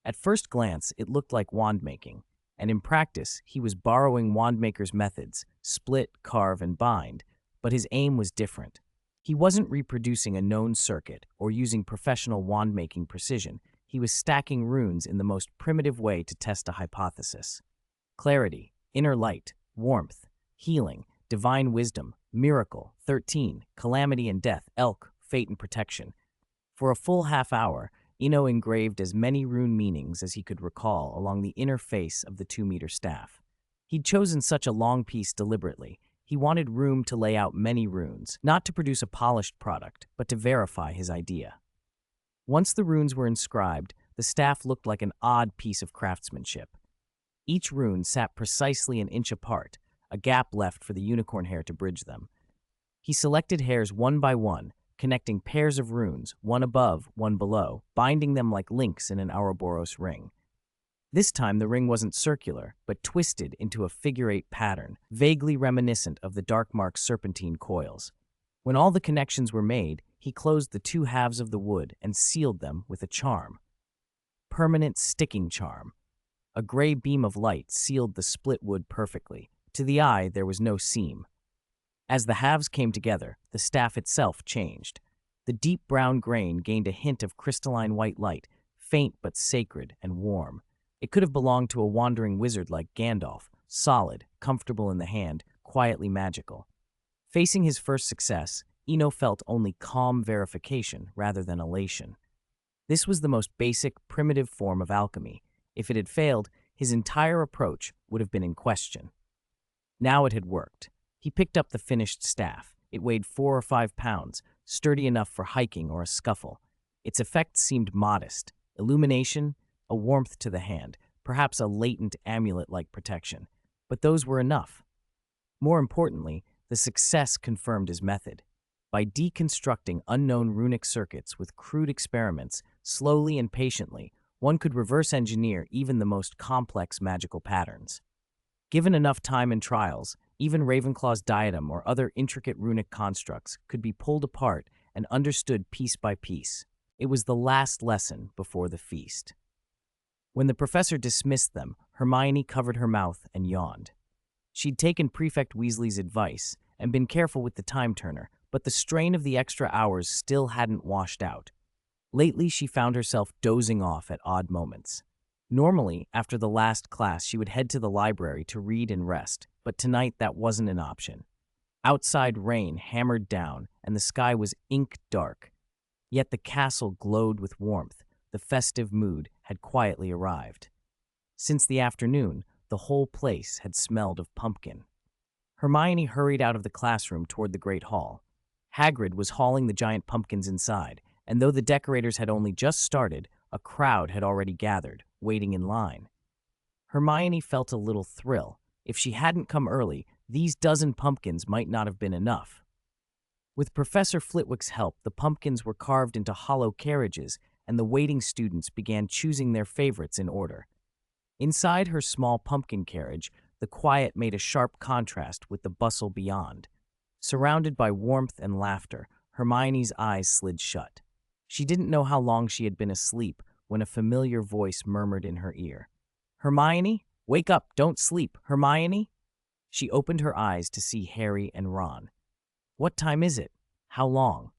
At first glance, it looked like wand-making, and in practice, he was borrowing wand-maker's methods, split, carve, and bind, but his aim was different. He wasn't reproducing a known circuit or using professional wand-making precision. He was stacking runes in the most primitive way to test a hypothesis. Clarity, inner light, warmth, healing, divine wisdom, miracle, 13, calamity and death, elk, fate and protection. For a full half hour, Eno engraved as many rune meanings as he could recall along the inner face of the 2-meter staff. He'd chosen such a long piece deliberately. He wanted room to lay out many runes, not to produce a polished product, but to verify his idea. Once the runes were inscribed, the staff looked like an odd piece of craftsmanship. Each rune sat precisely an inch apart, a gap left for the unicorn hair to bridge them. He selected hairs one by one, connecting pairs of runes, one above, one below, binding them like links in an Ouroboros ring. This time the ring wasn't circular, but twisted into a figure-8 pattern, vaguely reminiscent of the Darkmark's serpentine coils. When all the connections were made, he closed the 2 halves of the wood and sealed them with a charm. Permanent sticking charm. A gray beam of light sealed the split wood perfectly. To the eye, there was no seam. As the halves came together, the staff itself changed. The deep brown grain gained a hint of crystalline white light, faint but sacred and warm. It could have belonged to a wandering wizard like Gandalf, solid, comfortable in the hand, quietly magical. Facing his first success, Eno felt only calm verification rather than elation. This was the most basic, primitive form of alchemy. If it had failed, his entire approach would have been in question. Now it had worked. He picked up the finished staff. It weighed 4 or 5 pounds, sturdy enough for hiking or a scuffle. Its effect seemed modest. Illumination, a warmth to the hand, perhaps a latent amulet-like protection. But those were enough. More importantly, the success confirmed his method. By deconstructing unknown runic circuits with crude experiments, slowly and patiently, one could reverse engineer even the most complex magical patterns. Given enough time and trials, even Ravenclaw's diadem or other intricate runic constructs could be pulled apart and understood piece by piece. It was the last lesson before the feast. When the professor dismissed them, Hermione covered her mouth and yawned. She'd taken Prefect Weasley's advice and been careful with the time turner, but the strain of the extra hours still hadn't washed out. Lately, she found herself dozing off at odd moments. Normally, after the last class, she would head to the library to read and rest, but tonight that wasn't an option. Outside rain hammered down, and the sky was ink dark. Yet the castle glowed with warmth. The festive mood had quietly arrived. Since the afternoon, the whole place had smelled of pumpkin. Hermione hurried out of the classroom toward the great hall. Hagrid was hauling the giant pumpkins inside, and though the decorators had only just started, a crowd had already gathered, waiting in line. Hermione felt a little thrill. If she hadn't come early, these dozen pumpkins might not have been enough. With Professor Flitwick's help, the pumpkins were carved into hollow carriages, and the waiting students began choosing their favorites in order. Inside her small pumpkin carriage, the quiet made a sharp contrast with the bustle beyond. Surrounded by warmth and laughter, Hermione's eyes slid shut. She didn't know how long she had been asleep when a familiar voice murmured in her ear. "Hermione, Wake up, don't sleep, Hermione? She opened her eyes to see Harry and Ron. What time is it? How long?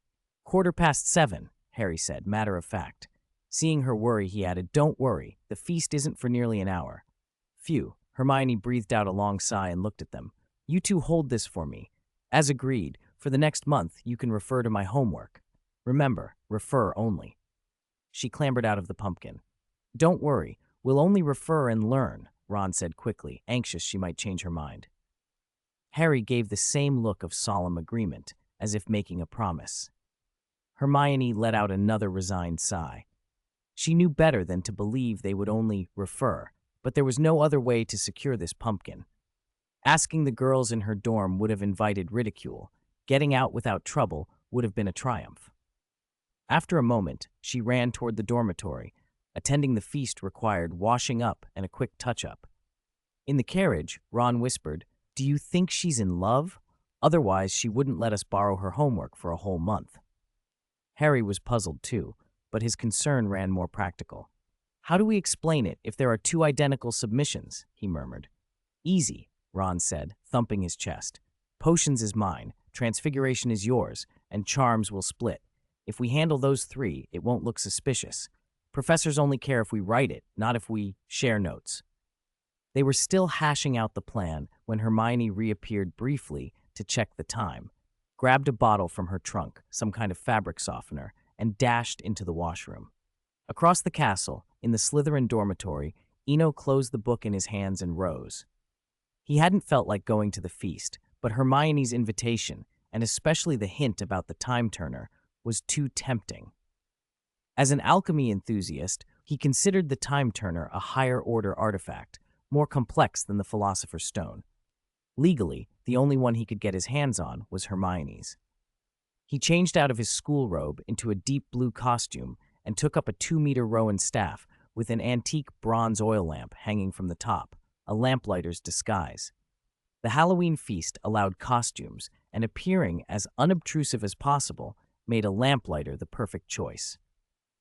7:15, Harry said, matter of fact. Seeing her worry, he added, Don't worry, the feast isn't for nearly an hour. Phew, Hermione breathed out a long sigh and looked at them. You two hold this for me. As agreed, for the next month you can refer to my homework. Remember, refer only. She clambered out of the pumpkin. Don't worry, we'll only refer and learn, Ron said quickly, anxious she might change her mind. Harry gave the same look of solemn agreement, as if making a promise. Hermione let out another resigned sigh. She knew better than to believe they would only refer, but there was no other way to secure this pumpkin. Asking the girls in her dorm would have invited ridicule. Getting out without trouble would have been a triumph. After a moment, she ran toward the dormitory. Attending the feast required washing up and a quick touch-up. In the carriage, Ron whispered, Do you think she's in love? Otherwise, she wouldn't let us borrow her homework for a whole month. Harry was puzzled too, but his concern ran more practical. How do we explain it if there are two identical submissions? He murmured. Easy, Ron said, thumping his chest. Potions is mine, transfiguration is yours, and charms will split. If we handle those three, it won't look suspicious. Professors only care if we write it, not if we share notes. They were still hashing out the plan when Hermione reappeared briefly to check the time, grabbed a bottle from her trunk, some kind of fabric softener, and dashed into the washroom. Across the castle, in the Slytherin dormitory, Eno closed the book in his hands and rose. He hadn't felt like going to the feast, but Hermione's invitation, and especially the hint about the time turner, was too tempting. As an alchemy enthusiast, he considered the time turner a higher-order artifact, more complex than the Philosopher's Stone. Legally, the only one he could get his hands on was Hermione's. He changed out of his school robe into a deep blue costume and took up a 2-meter Rowan staff with an antique bronze oil lamp hanging from the top, a lamplighter's disguise. The Halloween feast allowed costumes, and appearing as unobtrusive as possible made a lamplighter the perfect choice.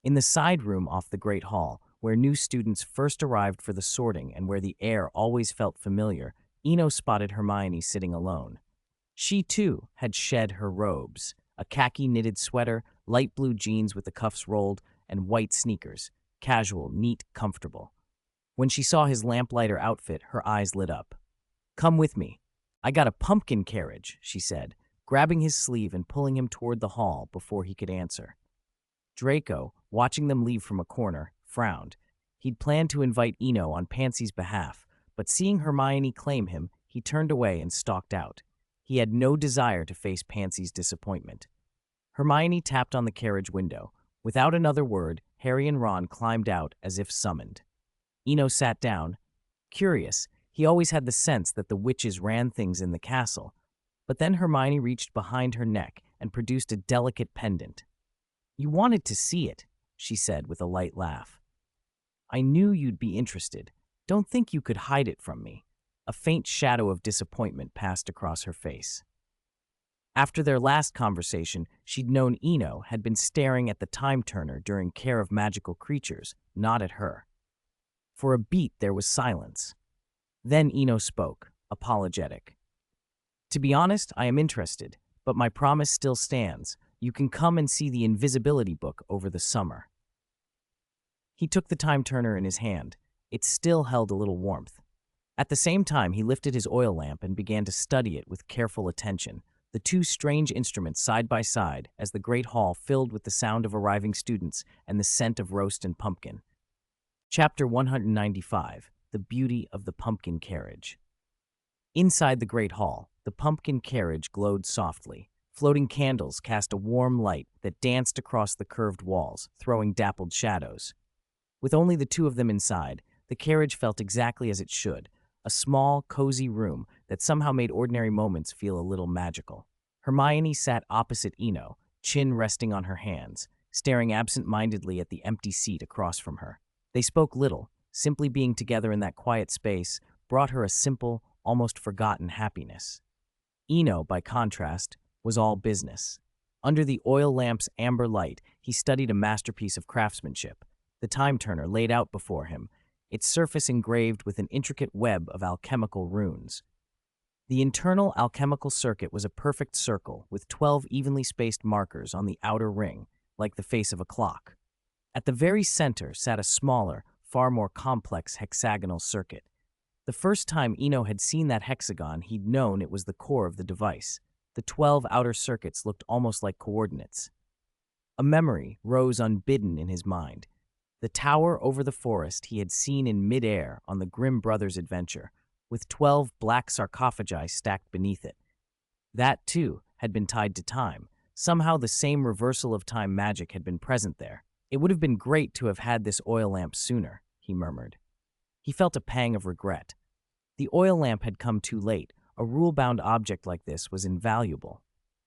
In the side room off the Great Hall, where new students first arrived for the sorting and where the air always felt familiar, Eno spotted Hermione sitting alone. She, too, had shed her robes, a khaki-knitted sweater, light blue jeans with the cuffs rolled, and white sneakers, casual, neat, comfortable. When she saw his lamplighter outfit, her eyes lit up. Come with me. I got a pumpkin carriage, she said, grabbing his sleeve and pulling him toward the hall before he could answer. Draco, watching them leave from a corner, frowned. He'd planned to invite Eno on Pansy's behalf, but seeing Hermione claim him, he turned away and stalked out. He had no desire to face Pansy's disappointment. Hermione tapped on the carriage window. Without another word, Harry and Ron climbed out as if summoned. Eno sat down. Curious, he always had the sense that the witches ran things in the castle. But then Hermione reached behind her neck and produced a delicate pendant. You wanted to see it, she said with a light laugh. I knew you'd be interested. Don't think you could hide it from me. A faint shadow of disappointment passed across her face. After their last conversation, she'd known Eno had been staring at the time turner during care of magical creatures, not at her. For a beat, there was silence. Then Eno spoke, apologetic. To be honest, I am interested, but my promise still stands. You can come and see the invisibility book over the summer. He took the time turner in his hand. It still held a little warmth. At the same time, he lifted his oil lamp and began to study it with careful attention, the two strange instruments side by side as the great hall filled with the sound of arriving students and the scent of roast and pumpkin. Chapter 195, The Beauty of the Pumpkin Carriage. Inside the great hall, the pumpkin carriage glowed softly. Floating candles cast a warm light that danced across the curved walls, throwing dappled shadows. With only the two of them inside, the carriage felt exactly as it should, a small, cozy room that somehow made ordinary moments feel a little magical. Hermione sat opposite Eno, chin resting on her hands, staring absent-mindedly at the empty seat across from her. They spoke little. Simply being together in that quiet space brought her a simple, almost forgotten happiness. Eno, by contrast, was all business. Under the oil lamp's amber light, he studied a masterpiece of craftsmanship, the time turner laid out before him, its surface engraved with an intricate web of alchemical runes. The internal alchemical circuit was a perfect circle with 12 evenly spaced markers on the outer ring, like the face of a clock. At the very center sat a smaller, far more complex hexagonal circuit. The first time Eno had seen that hexagon, he'd known it was the core of the device. The 12 outer circuits looked almost like coordinates. A memory rose unbidden in his mind. The tower over the forest he had seen in midair on the Grimm brothers' adventure, with 12 black sarcophagi stacked beneath it. That, too, had been tied to time. Somehow the same reversal of time magic had been present there. It would have been great to have had this oil lamp sooner, he murmured. He felt a pang of regret. The oil lamp had come too late. A rule-bound object like this was invaluable.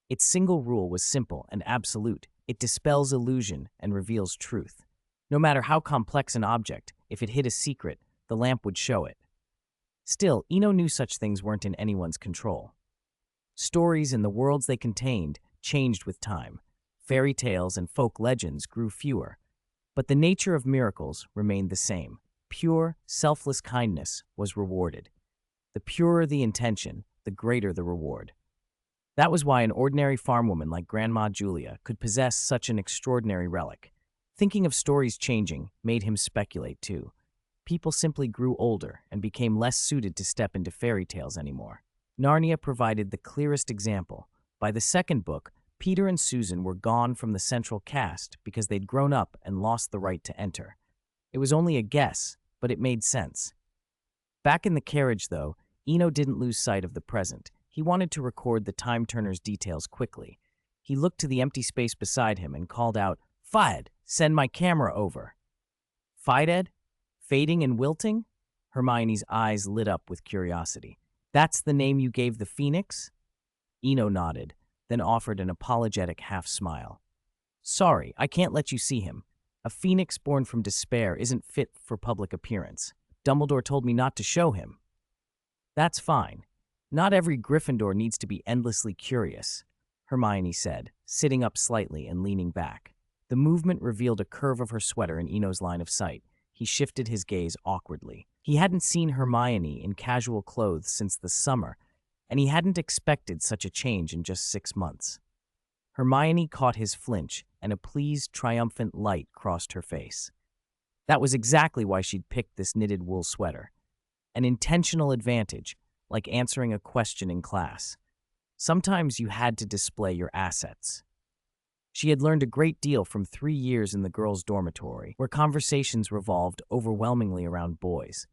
Its single rule was simple and absolute. It dispels illusion and reveals truth. No matter how complex an object, if it hid a secret, the lamp would show it. Still, Eno knew such things weren't in anyone's control. Stories and the worlds they contained changed with time. Fairy tales and folk legends grew fewer. But the nature of miracles remained the same. Pure, selfless kindness was rewarded. The purer the intention, the greater the reward. That was why an ordinary farmwoman like Grandma Julia could possess such an extraordinary relic. Thinking of stories changing made him speculate, too. People simply grew older and became less suited to step into fairy tales anymore. Narnia provided the clearest example. By the second book, Peter and Susan were gone from the central cast because they'd grown up and lost the right to enter. It was only a guess, but it made sense. Back in the carriage, though, Eno didn't lose sight of the present. He wanted to record the time turner's details quickly. He looked to the empty space beside him and called out, "Fayed, send my camera over." Fayed? Fading and wilting? Hermione's eyes lit up with curiosity. That's the name you gave the phoenix? Eno nodded, then offered an apologetic half-smile. Sorry, I can't let you see him. A phoenix born from despair isn't fit for public appearance. Dumbledore told me not to show him. That's fine. Not every Gryffindor needs to be endlessly curious, Hermione said, sitting up slightly and leaning back. The movement revealed a curve of her sweater in Eno's line of sight. He shifted his gaze awkwardly. He hadn't seen Hermione in casual clothes since the summer, and he hadn't expected such a change in just 6 months. Hermione caught his flinch, and a pleased, triumphant light crossed her face. That was exactly why she'd picked this knitted wool sweater. An intentional advantage, like answering a question in class. Sometimes you had to display your assets. She had learned a great deal from 3 years in the girls' dormitory, where conversations revolved overwhelmingly around boys.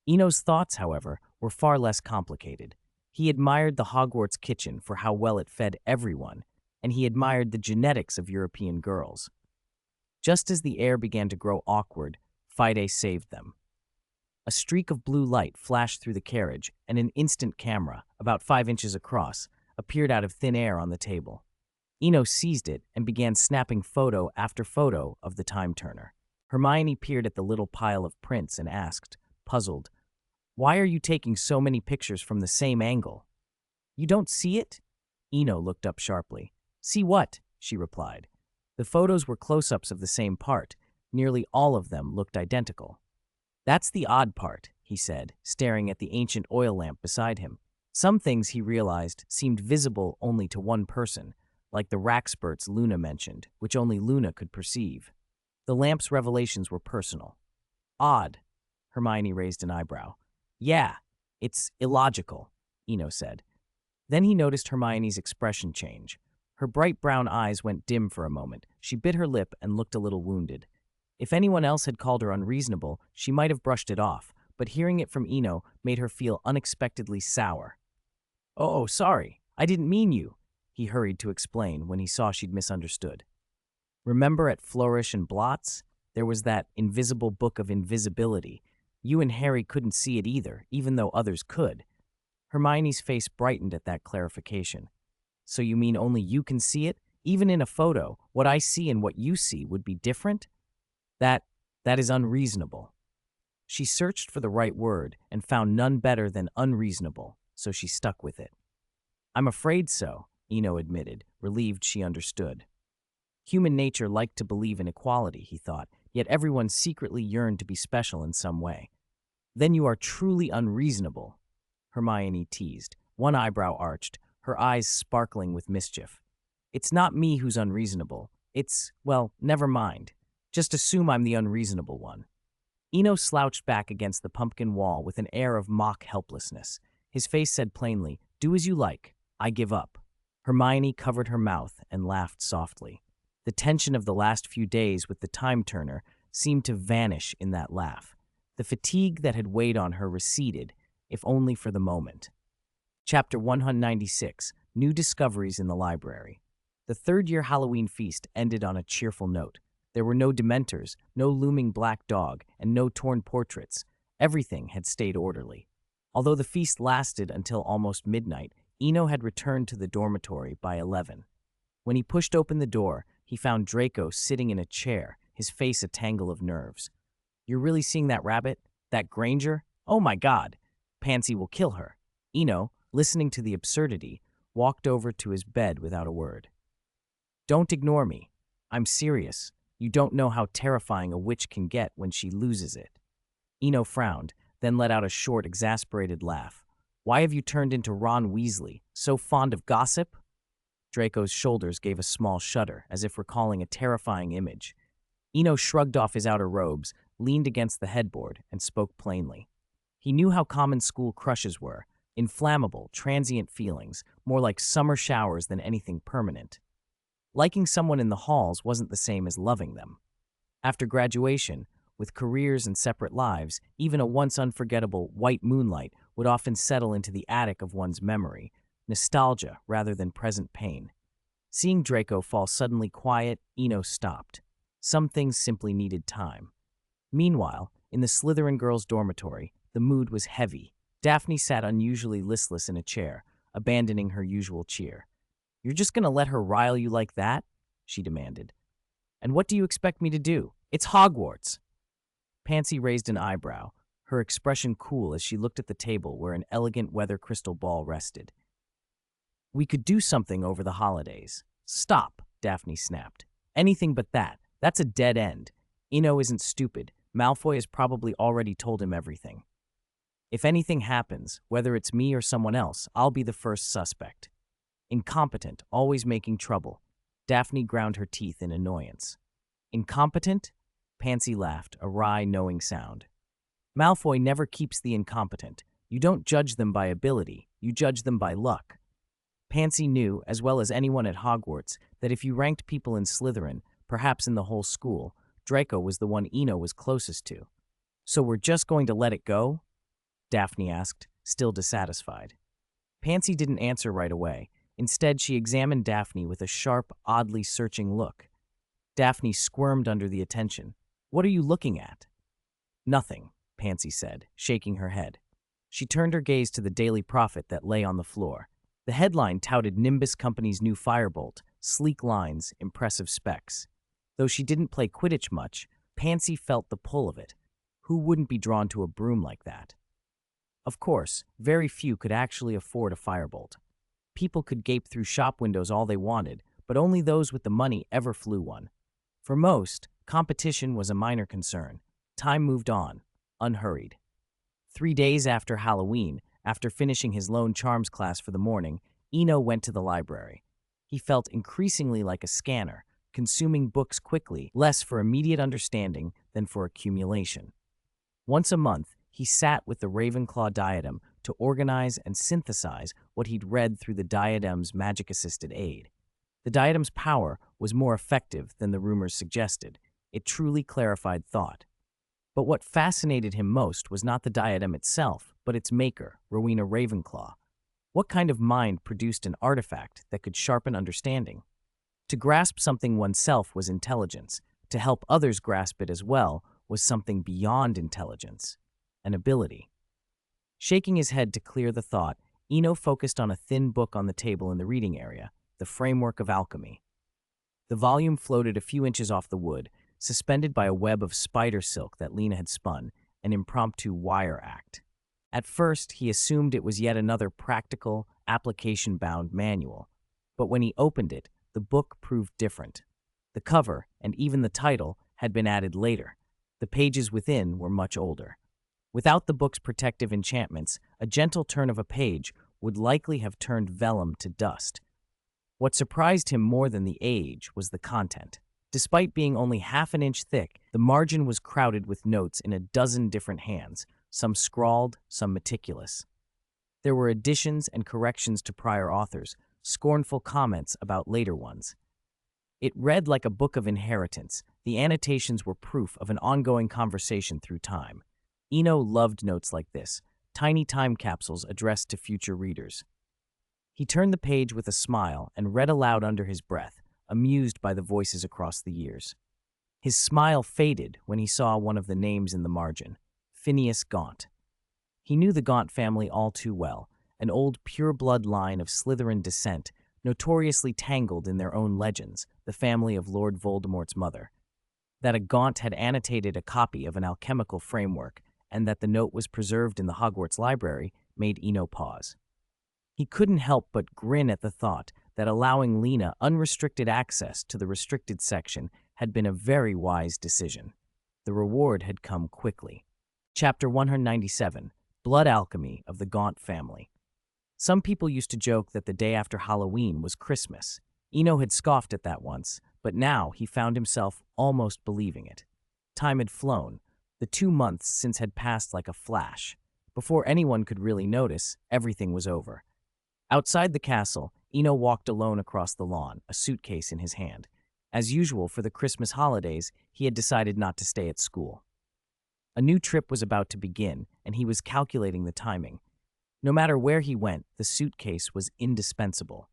Eno's thoughts, however, were far less complicated. He admired the Hogwarts kitchen for how well it fed everyone, and he admired the genetics of European girls. Just as the air began to grow awkward, Fayed saved them. A streak of blue light flashed through the carriage, and an instant camera, about 5 inches across, appeared out of thin air on the table. Eno seized it and began snapping photo after photo of the time turner. Hermione peered at the little pile of prints and asked, puzzled, "Why are you taking so many pictures from the same angle?" "You don't see it?" Eno looked up sharply. "See what?" she replied. The photos were close-ups of the same part. Nearly all of them looked identical. "That's the odd part," he said, staring at the ancient oil lamp beside him. Some things, he realized, seemed visible only to one person, like the rack spurts Luna mentioned, which only Luna could perceive. The lamp's revelations were personal. Odd. Hermione raised an eyebrow. Yeah, it's illogical, Eno said. Then he noticed Hermione's expression change. Her bright brown eyes went dim for a moment. She bit her lip and looked a little wounded. If anyone else had called her unreasonable, she might have brushed it off, but hearing it from Eno made her feel unexpectedly sour. Oh, sorry, I didn't mean you, he hurried to explain when he saw she'd misunderstood. Remember at Flourish and Blots? There was that invisible book of invisibility. You and Harry couldn't see it either, even though others could. Hermione's face brightened at that clarification. So you mean only you can see it? Even in a photo, what I see and what you see would be different? That is unreasonable. She searched for the right word and found none better than unreasonable, so she stuck with it. I'm afraid so, Eno admitted, relieved she understood. Human nature liked to believe in equality, he thought. yet everyone secretly yearned to be special in some way. Then you are truly unreasonable, Hermione teased, one eyebrow arched, her eyes sparkling with mischief. It's not me who's unreasonable. Well, never mind. Just assume I'm the unreasonable one. Eno slouched back against the pumpkin wall with an air of mock helplessness. His face said plainly, "Do as you like. I give up." Hermione covered her mouth and laughed softly. The tension of the last few days with the time turner seemed to vanish in that laugh. The fatigue that had weighed on her receded, if only for the moment. Chapter 196, New Discoveries in the Library. The third-year Halloween feast ended on a cheerful note. There were no dementors, no looming black dog, and no torn portraits. Everything had stayed orderly. Although the feast lasted until almost midnight, Eno had returned to the dormitory by 11. When he pushed open the door, he found Draco sitting in a chair, his face a tangle of nerves. "You're really seeing that rabbit? That Granger? Oh my God! Pansy will kill her." Eno, listening to the absurdity, walked over to his bed without a word. "Don't ignore me. I'm serious. You don't know how terrifying a witch can get when she loses it." Eno frowned, then let out a short, exasperated laugh. "Why have you turned into Ron Weasley, so fond of gossip?" Draco's shoulders gave a small shudder, as if recalling a terrifying image. Eno shrugged off his outer robes, leaned against the headboard, and spoke plainly. He knew how common school crushes were, inflammable, transient feelings, more like summer showers than anything permanent. Liking someone in the halls wasn't the same as loving them. After graduation, with careers and separate lives, even a once unforgettable white moonlight would often settle into the attic of one's memory, nostalgia rather than present pain. Seeing Draco fall suddenly quiet, Eno stopped. Some things simply needed time. Meanwhile, in the Slytherin girls' dormitory, the mood was heavy. Daphne sat unusually listless in a chair, abandoning her usual cheer. "You're just gonna let her rile you like that?" she demanded. "And what do you expect me to do? It's Hogwarts." Pansy raised an eyebrow, her expression cool as she looked at the table where an elegant weather crystal ball rested. "We could do something over the holidays." "Stop," Daphne snapped. "Anything but that. That's a dead end. Eno isn't stupid. Malfoy has probably already told him everything. If anything happens, whether it's me or someone else, I'll be the first suspect. Incompetent, always making trouble." Daphne ground her teeth in annoyance. "Incompetent?" Pansy laughed, a wry, knowing sound. "Malfoy never keeps the incompetent. You don't judge them by ability, you judge them by luck." Pansy knew, as well as anyone at Hogwarts, that if you ranked people in Slytherin, perhaps in the whole school, Draco was the one Eno was closest to. "So we're just going to let it go?" Daphne asked, still dissatisfied. Pansy didn't answer right away. Instead, she examined Daphne with a sharp, oddly searching look. Daphne squirmed under the attention. "What are you looking at?" "Nothing," Pansy said, shaking her head. She turned her gaze to the Daily Prophet that lay on the floor. The headline touted Nimbus Company's new firebolt, sleek lines, impressive specs. Though she didn't play Quidditch much, Pansy felt the pull of it. Who wouldn't be drawn to a broom like that? Of course, very few could actually afford a firebolt. People could gape through shop windows all they wanted, but only those with the money ever flew one. For most, competition was a minor concern. Time moved on, unhurried. 3 days after Halloween, after finishing his lone charms class for the morning, Eno went to the library. He felt increasingly like a scanner, consuming books quickly, less for immediate understanding than for accumulation. Once a month, he sat with the Ravenclaw diadem to organize and synthesize what he'd read through the diadem's magic-assisted aid. The diadem's power was more effective than the rumors suggested. It truly clarified thought. But what fascinated him most was not the diadem itself, but its maker, Rowena Ravenclaw. What kind of mind produced an artifact that could sharpen understanding? To grasp something oneself was intelligence. To help others grasp it as well was something beyond intelligence, an ability. Shaking his head to clear the thought, Eno focused on a thin book on the table in the reading area, The Framework of Alchemy. The volume floated a few inches off the wood, suspended by a web of spider silk that Lena had spun, an impromptu wire act. At first, he assumed it was yet another practical, application-bound manual. But when he opened it, the book proved different. The cover, and even the title, had been added later. The pages within were much older. Without the book's protective enchantments, a gentle turn of a page would likely have turned vellum to dust. What surprised him more than the age was the content. Despite being only half an inch thick, the margin was crowded with notes in a dozen different hands, some scrawled, some meticulous. There were additions and corrections to prior authors, scornful comments about later ones. It read like a book of inheritance. The annotations were proof of an ongoing conversation through time. Eno loved notes like this, tiny time capsules addressed to future readers. He turned the page with a smile and read aloud under his breath, amused by the voices across the years. His smile faded when he saw one of the names in the margin, Phineas Gaunt. He knew the Gaunt family all too well, an old pure-blood line of Slytherin descent, notoriously tangled in their own legends, the family of Lord Voldemort's mother. That a Gaunt had annotated a copy of an alchemical framework and that the note was preserved in the Hogwarts library made Eno pause. He couldn't help but grin at the thought that allowing Lena unrestricted access to the restricted section had been a very wise decision. The reward had come quickly. Chapter 197, Blood Alchemy of the Gaunt Family. Some people used to joke that the day after Halloween was Christmas. Eno had scoffed at that once, but now he found himself almost believing it. Time had flown. The 2 months since had passed like a flash. Before anyone could really notice, everything was over. Outside the castle, Eno walked alone across the lawn, a suitcase in his hand. As usual for the Christmas holidays, he had decided not to stay at school. A new trip was about to begin, and he was calculating the timing. No matter where he went, the suitcase was indispensable.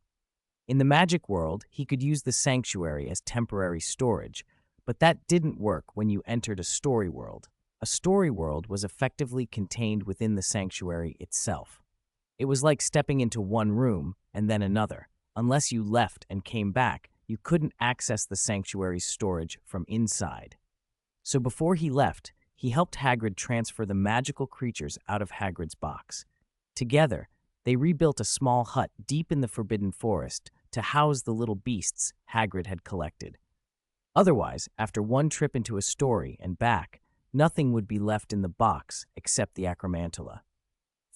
In the magic world, he could use the sanctuary as temporary storage, but that didn't work when you entered a story world. A story world was effectively contained within the sanctuary itself. It was like stepping into one room and then another. Unless you left and came back, you couldn't access the sanctuary's storage from inside. So before he left, he helped Hagrid transfer the magical creatures out of Hagrid's box. Together, they rebuilt a small hut deep in the Forbidden Forest to house the little beasts Hagrid had collected. Otherwise, after one trip into a story and back, nothing would be left in the box except the acromantula.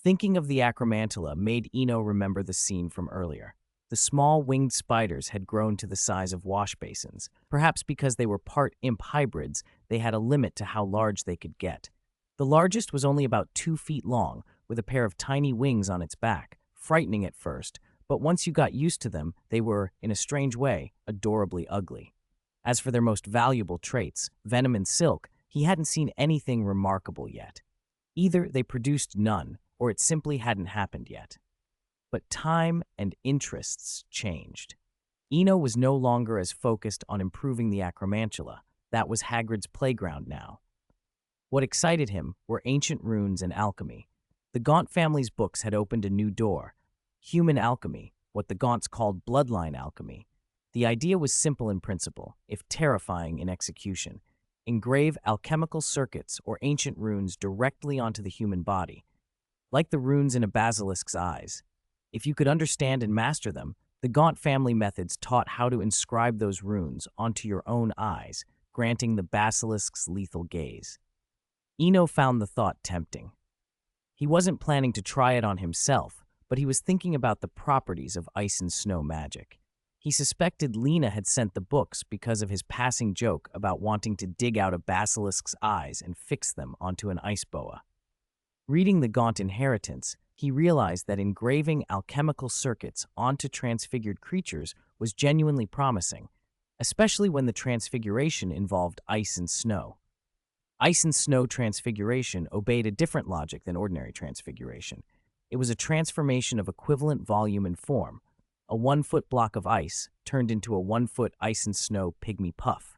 Thinking of the acromantula made Eno remember the scene from earlier. The small winged spiders had grown to the size of wash basins. Perhaps because they were part imp hybrids, they had a limit to how large they could get. The largest was only about 2 feet long, with a pair of tiny wings on its back, frightening at first, but once you got used to them, they were, in a strange way, adorably ugly. As for their most valuable traits, venom and silk, he hadn't seen anything remarkable yet. Either they produced none, or it simply hadn't happened yet. But time and interests changed. Eno was no longer as focused on improving the acromantula. That was Hagrid's playground now. What excited him were ancient runes and alchemy. The Gaunt family's books had opened a new door. Human alchemy, what the Gaunts called bloodline alchemy. The idea was simple in principle, if terrifying in execution. Engrave alchemical circuits or ancient runes directly onto the human body. Like the runes in a basilisk's eyes. If you could understand and master them, the Gaunt family methods taught how to inscribe those runes onto your own eyes, granting the basilisk's lethal gaze. Eno found the thought tempting. He wasn't planning to try it on himself, but he was thinking about the properties of ice and snow magic. He suspected Lena had sent the books because of his passing joke about wanting to dig out a basilisk's eyes and fix them onto an ice boa. Reading the Gaunt inheritance, he realized that engraving alchemical circuits onto transfigured creatures was genuinely promising, especially when the transfiguration involved ice and snow. Ice and snow transfiguration obeyed a different logic than ordinary transfiguration. It was a transformation of equivalent volume and form. A 1-foot block of ice turned into a 1-foot ice and snow pygmy puff.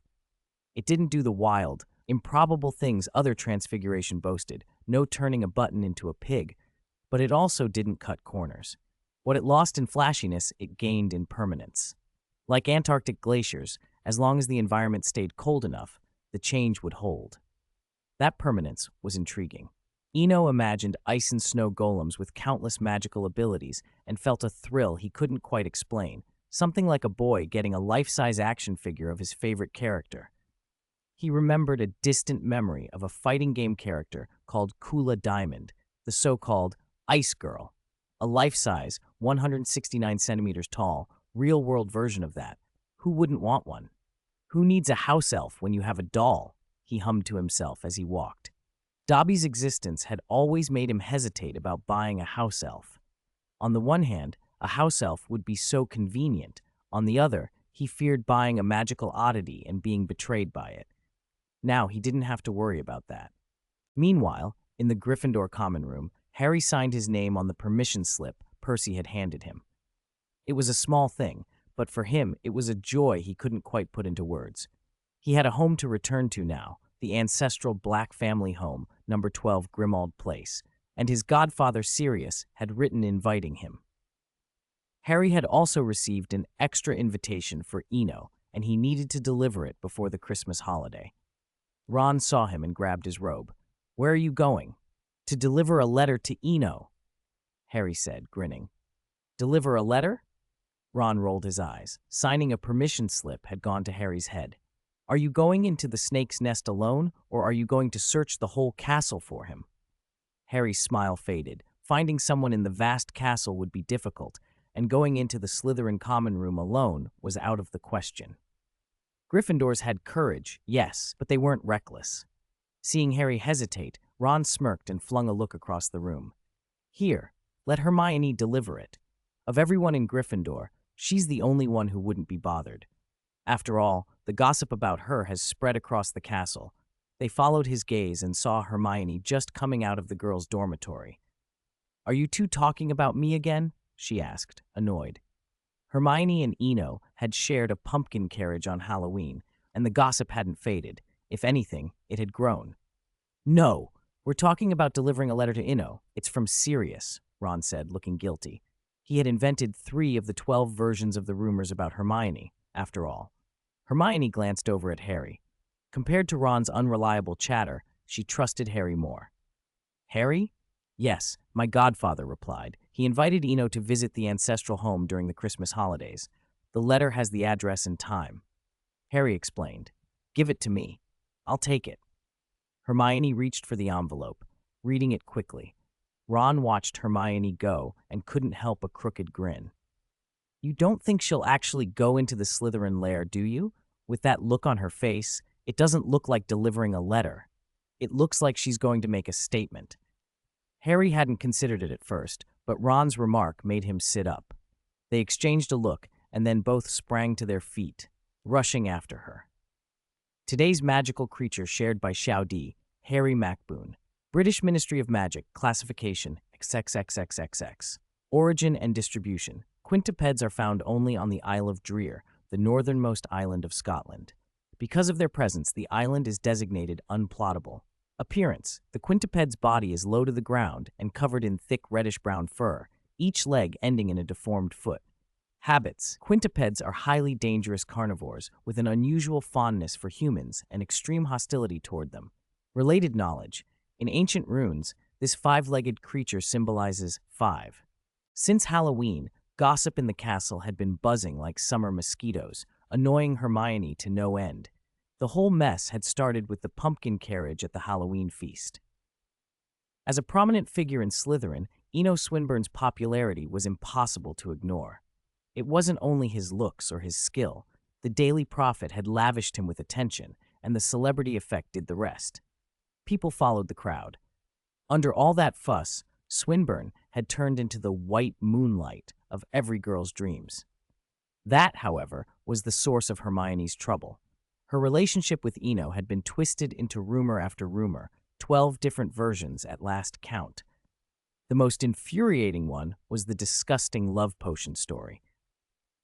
It didn't do the wild, improbable things other transfiguration boasted, no turning a button into a pig, but it also didn't cut corners. What it lost in flashiness, it gained in permanence. Like Antarctic glaciers, as long as the environment stayed cold enough, the change would hold. That permanence was intriguing. Eno imagined ice and snow golems with countless magical abilities and felt a thrill he couldn't quite explain, something like a boy getting a life-size action figure of his favorite character. He remembered a distant memory of a fighting game character called Kula Diamond, the so-called Ice Girl, a life-size, 169 centimeters tall, real-world version of that. Who wouldn't want one? Who needs a house elf when you have a doll? He hummed to himself as he walked. Dobby's existence had always made him hesitate about buying a house elf. On the one hand, a house elf would be so convenient. On the other, he feared buying a magical oddity and being betrayed by it. Now he didn't have to worry about that. Meanwhile, in the Gryffindor common room, Harry signed his name on the permission slip Percy had handed him. It was a small thing, but for him it was a joy he couldn't quite put into words. He had a home to return to now, the ancestral Black family home, number 12 Grimmauld Place, and his godfather Sirius had written inviting him. Harry had also received an extra invitation for Eno, and he needed to deliver it before the Christmas holiday. Ron saw him and grabbed his robe. "Where are you going?" "To deliver a letter to Eno," Harry said, grinning. "Deliver a letter?" Ron rolled his eyes. Signing a permission slip had gone to Harry's head. "Are you going into the snake's nest alone, or are you going to search the whole castle for him?" Harry's smile faded. Finding someone in the vast castle would be difficult, and going into the Slytherin common room alone was out of the question. Gryffindors had courage, yes, but they weren't reckless. Seeing Harry hesitate, Ron smirked and flung a look across the room. "Here, let Hermione deliver it. Of everyone in Gryffindor, she's the only one who wouldn't be bothered. After all, the gossip about her has spread across the castle." They followed his gaze and saw Hermione just coming out of the girls' dormitory. "Are you two talking about me again?" she asked, annoyed. Hermione and Eno had shared a pumpkin carriage on Halloween, and the gossip hadn't faded. If anything, it had grown. "No, we're talking about delivering a letter to Eno. It's from Sirius," Ron said, looking guilty. He had invented 3 of the 12 versions of the rumors about Hermione, after all. Hermione glanced over at Harry. Compared to Ron's unreliable chatter, she trusted Harry more. "Harry?" "Yes," my godfather replied. "He invited Eno to visit the ancestral home during the Christmas holidays. The letter has the address and time." Harry explained. "Give it to me. I'll take it." Hermione reached for the envelope, reading it quickly. Ron watched Hermione go and couldn't help a crooked grin. "You don't think she'll actually go into the Slytherin lair, do you? With that look on her face, it doesn't look like delivering a letter. It looks like she's going to make a statement." Harry hadn't considered it at first, but Ron's remark made him sit up. They exchanged a look, and then both sprang to their feet, rushing after her. Today's magical creature shared by Xiaodi, Harry Macboon. British Ministry of Magic, classification, XXXXXX. Origin and distribution. Quintupeds are found only on the Isle of Dreer, the northernmost island of Scotland. Because of their presence, the island is designated unplottable. Appearance. The quintuped's body is low to the ground and covered in thick reddish-brown fur, each leg ending in a deformed foot. Habits. Quintupeds are highly dangerous carnivores with an unusual fondness for humans and extreme hostility toward them. Related knowledge. In ancient runes, this 5-legged creature symbolizes 5. Since Halloween, gossip in the castle had been buzzing like summer mosquitoes, annoying Hermione to no end. The whole mess had started with the pumpkin carriage at the Halloween feast. As a prominent figure in Slytherin, Eno Swinburne's popularity was impossible to ignore. It wasn't only his looks or his skill. The Daily Prophet had lavished him with attention, and the celebrity effect did the rest. People followed the crowd. Under all that fuss, Swinburne had turned into the white moonlight of every girl's dreams. That, however, was the source of Hermione's trouble. Her relationship with Eno had been twisted into rumor after rumor, 12 different versions at last count. The most infuriating one was the disgusting love potion story.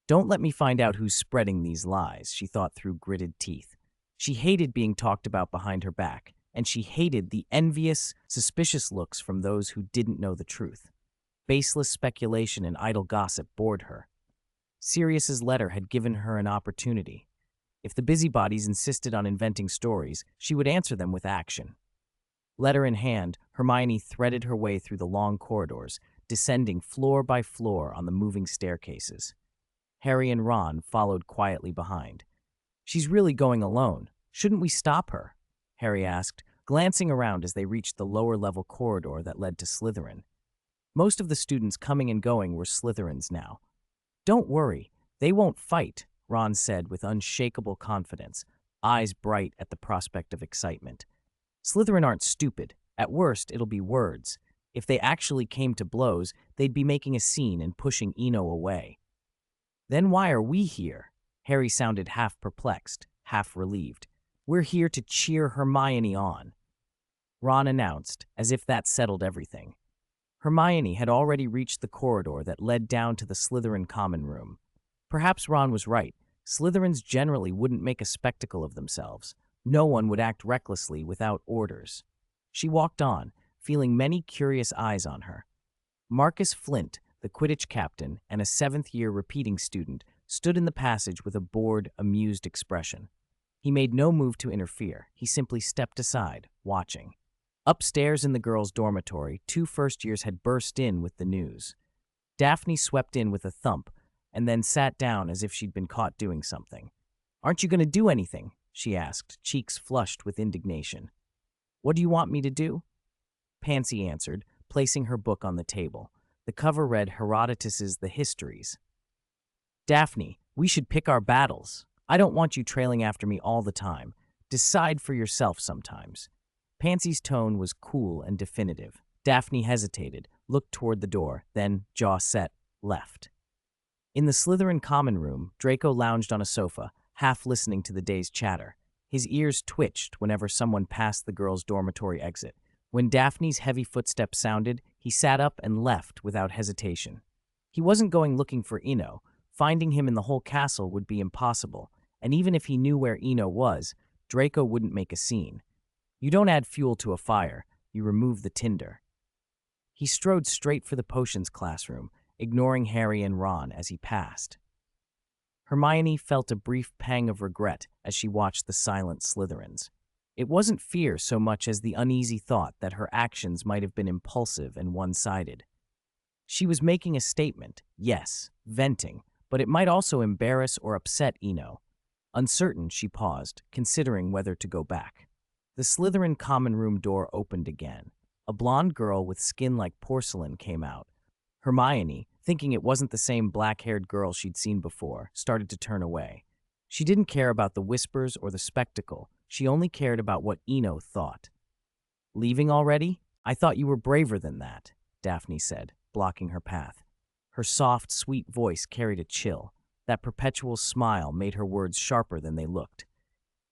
"Don't let me find out who's spreading these lies," she thought through gritted teeth. She hated being talked about behind her back, and she hated the envious, suspicious looks from those who didn't know the truth. Baseless speculation and idle gossip bored her. Sirius's letter had given her an opportunity. If the busybodies insisted on inventing stories, she would answer them with action. Letter in hand, Hermione threaded her way through the long corridors, descending floor by floor on the moving staircases. Harry and Ron followed quietly behind. "She's really going alone," Shouldn't we stop her? Harry asked, glancing around as they reached the lower-level corridor that led to Slytherin. Most of the students coming and going were Slytherins now. Don't worry, they won't fight, Ron said with unshakable confidence, eyes bright at the prospect of excitement. Slytherin aren't stupid. At worst, it'll be words. If they actually came to blows, they'd be making a scene and pushing Eno away. Then why are we here? Harry sounded half perplexed, half relieved. We're here to cheer Hermione on, Ron announced, as if that settled everything. Hermione had already reached the corridor that led down to the Slytherin common room. Perhaps Ron was right. Slytherins generally wouldn't make a spectacle of themselves. No one would act recklessly without orders. She walked on, feeling many curious eyes on her. Marcus Flint, the Quidditch captain and a seventh-year repeating student, stood in the passage with a bored, amused expression. He made no move to interfere. He simply stepped aside, watching. Upstairs in the girls' dormitory, 2 first-years had burst in with the news. Daphne swept in with a thump and then sat down as if she'd been caught doing something. "Aren't you going to do anything?" she asked, cheeks flushed with indignation. "What do you want me to do?" Pansy answered, placing her book on the table. The cover read Herodotus's The Histories. "Daphne, we should pick our battles. I don't want you trailing after me all the time. Decide for yourself sometimes." Pansy's tone was cool and definitive. Daphne hesitated, looked toward the door, then, jaw set, left. In the Slytherin common room, Draco lounged on a sofa, half listening to the day's chatter. His ears twitched whenever someone passed the girls' dormitory exit. When Daphne's heavy footsteps sounded, he sat up and left without hesitation. He wasn't going looking for Eno. Finding him in the whole castle would be impossible, and even if he knew where Eno was, Draco wouldn't make a scene. You don't add fuel to a fire, you remove the tinder. He strode straight for the potions classroom, ignoring Harry and Ron as he passed. Hermione felt a brief pang of regret as she watched the silent Slytherins. It wasn't fear so much as the uneasy thought that her actions might have been impulsive and one-sided. She was making a statement, yes, venting, but it might also embarrass or upset Eno. Uncertain, she paused, considering whether to go back. The Slytherin common room door opened again. A blonde girl with skin like porcelain came out. Hermione, thinking it wasn't the same black-haired girl she'd seen before, started to turn away. She didn't care about the whispers or the spectacle. She only cared about what Eno thought. "Leaving already? I thought you were braver than that," Daphne said, blocking her path. Her soft, sweet voice carried a chill. That perpetual smile made her words sharper than they looked.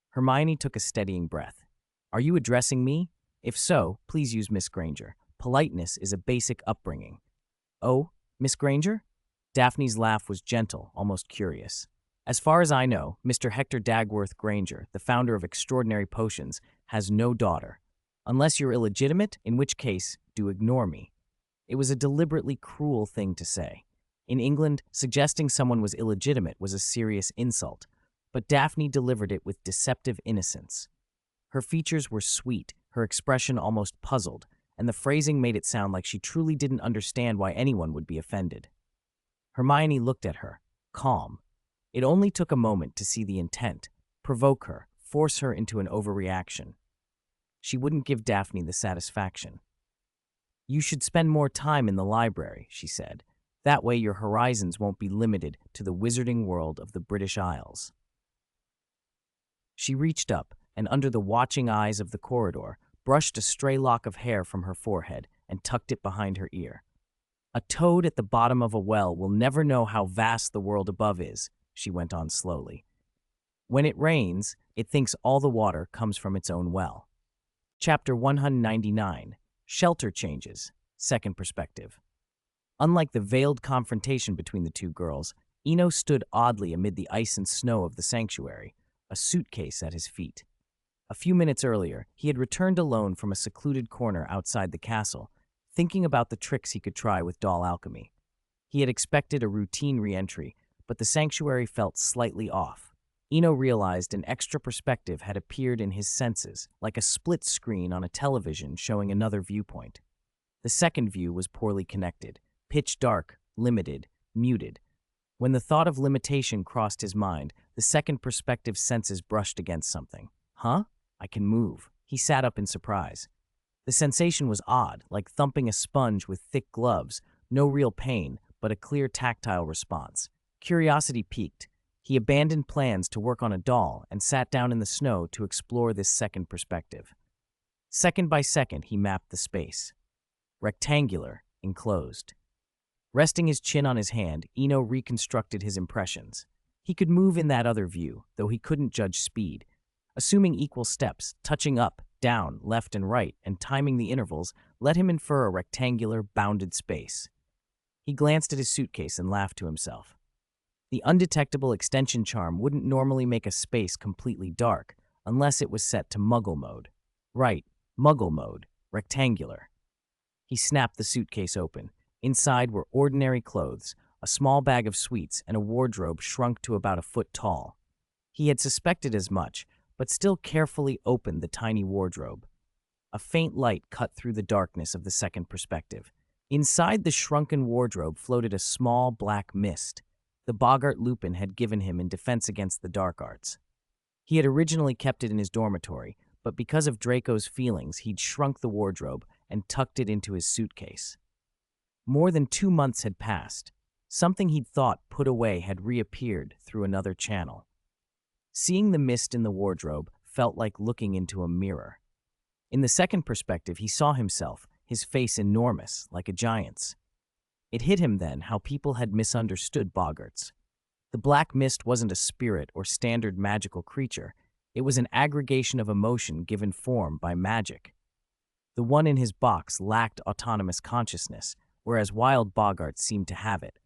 Hermione took a steadying breath. "Are you addressing me? If so, please use Miss Granger. Politeness is a basic upbringing." "Oh, Miss Granger?" Daphne's laugh was gentle, almost curious. "As far as I know, Mr. Hector Dagworth Granger, the founder of Extraordinary Potions, has no daughter. Unless you're illegitimate, in which case, do ignore me." It was a deliberately cruel thing to say. In England, suggesting someone was illegitimate was a serious insult, but Daphne delivered it with deceptive innocence. Her features were sweet, her expression almost puzzled, and the phrasing made it sound like she truly didn't understand why anyone would be offended. Hermione looked at her, calm. It only took a moment to see the intent, provoke her, force her into an overreaction. She wouldn't give Daphne the satisfaction. "You should spend more time in the library," she said. "That way your horizons won't be limited to the wizarding world of the British Isles." She reached up, and under the watching eyes of the corridor, brushed a stray lock of hair from her forehead and tucked it behind her ear. "A toad at the bottom of a well will never know how vast the world above is," she went on slowly. "When it rains, it thinks all the water comes from its own well." Chapter 199, Shelter Changes, Second Perspective. Unlike the veiled confrontation between the two girls, Eno stood oddly amid the ice and snow of the sanctuary, a suitcase at his feet. A few minutes earlier, he had returned alone from a secluded corner outside the castle, thinking about the tricks he could try with doll alchemy. He had expected a routine re-entry, but the sanctuary felt slightly off. Eno realized an extra perspective had appeared in his senses, like a split screen on a television showing another viewpoint. The second view was poorly connected, pitch dark, limited, muted. When the thought of limitation crossed his mind, the second perspective's senses brushed against something. Huh? I can move. He sat up in surprise. The sensation was odd, like thumping a sponge with thick gloves, no real pain, but a clear tactile response. Curiosity piqued. He abandoned plans to work on a doll and sat down in the snow to explore this second perspective. Second by second, he mapped the space. Rectangular, enclosed. Resting his chin on his hand, Eno reconstructed his impressions. He could move in that other view, though he couldn't judge speed. Assuming equal steps, touching up, down, left, and right, and timing the intervals, let him infer a rectangular, bounded space. He glanced at his suitcase and laughed to himself. The undetectable extension charm wouldn't normally make a space completely dark, unless it was set to Muggle mode. Right, Muggle mode, rectangular. He snapped the suitcase open. Inside were ordinary clothes, a small bag of sweets, and a wardrobe shrunk to about a foot tall. He had suspected as much, but still carefully opened the tiny wardrobe. A faint light cut through the darkness of the second perspective. Inside the shrunken wardrobe floated a small black mist, the boggart Lupin had given him in defense against the dark arts. He had originally kept it in his dormitory, but because of Draco's feelings, he'd shrunk the wardrobe and tucked it into his suitcase. More than 2 months had passed. Something he'd thought put away had reappeared through another channel. Seeing the mist in the wardrobe felt like looking into a mirror. In the second perspective, he saw himself, his face enormous, like a giant's. It hit him then how people had misunderstood boggarts. The black mist wasn't a spirit or standard magical creature. It was an aggregation of emotion given form by magic. The one in his box lacked autonomous consciousness, whereas wild boggarts seemed to have it.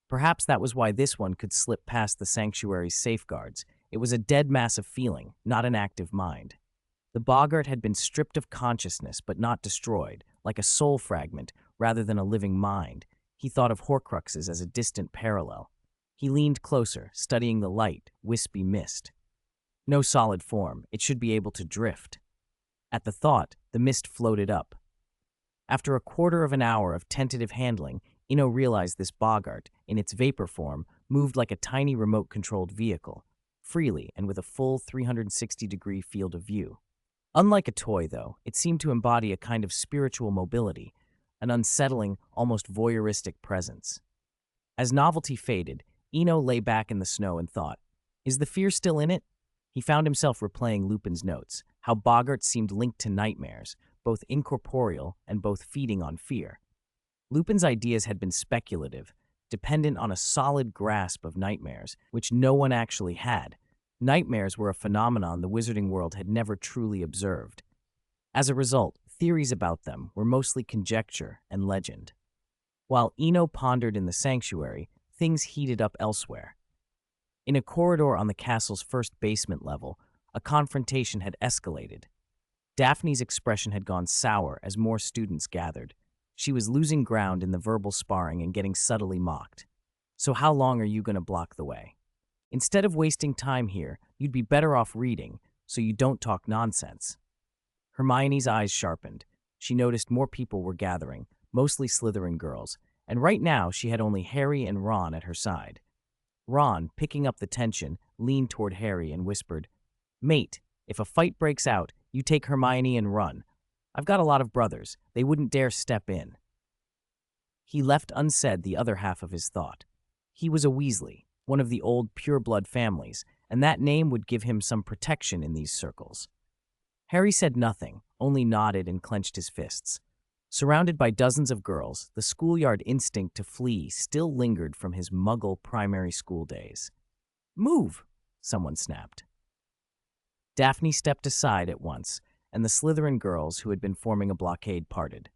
Perhaps that was why this one could slip past the sanctuary's safeguards. It was a dead mass of feeling, not an active mind. The boggart had been stripped of consciousness but not destroyed, like a soul fragment rather than a living mind. He thought of Horcruxes as a distant parallel. He leaned closer, studying the light, wispy mist. No solid form, it should be able to drift. At the thought, the mist floated up. After a quarter of an hour of tentative handling, Eno realized this boggart, in its vapor form, moved like a tiny remote-controlled vehicle, freely and with a full 360-degree field of view. Unlike a toy, though, it seemed to embody a kind of spiritual mobility, an unsettling, almost voyeuristic presence. As novelty faded, Eno lay back in the snow and thought, is the fear still in it? He found himself replaying Lupin's notes, how boggarts seemed linked to nightmares, both incorporeal and both feeding on fear. Lupin's ideas had been speculative, dependent on a solid grasp of nightmares, which no one actually had. Nightmares were a phenomenon the wizarding world had never truly observed. As a result, theories about them were mostly conjecture and legend. While Eno pondered in the sanctuary, things heated up elsewhere. In a corridor on the castle's first basement level, a confrontation had escalated. Daphne's expression had gone sour as more students gathered. She was losing ground in the verbal sparring and getting subtly mocked. So how long are you going to block the way? Instead of wasting time here, you'd be better off reading, so you don't talk nonsense. Hermione's eyes sharpened. She noticed more people were gathering, mostly Slytherin girls, and right now she had only Harry and Ron at her side. Ron, picking up the tension, leaned toward Harry and whispered, "Mate, if a fight breaks out, you take Hermione and run. I've got a lot of brothers. They wouldn't dare step in." He left unsaid the other half of his thought. He was a Weasley, one of the old pure-blood families, and that name would give him some protection in these circles. Harry said nothing, only nodded and clenched his fists. Surrounded by dozens of girls, the schoolyard instinct to flee still lingered from his Muggle primary school days. "Move!" someone snapped. Daphne stepped aside at once, and the Slytherin girls who had been forming a blockade parted.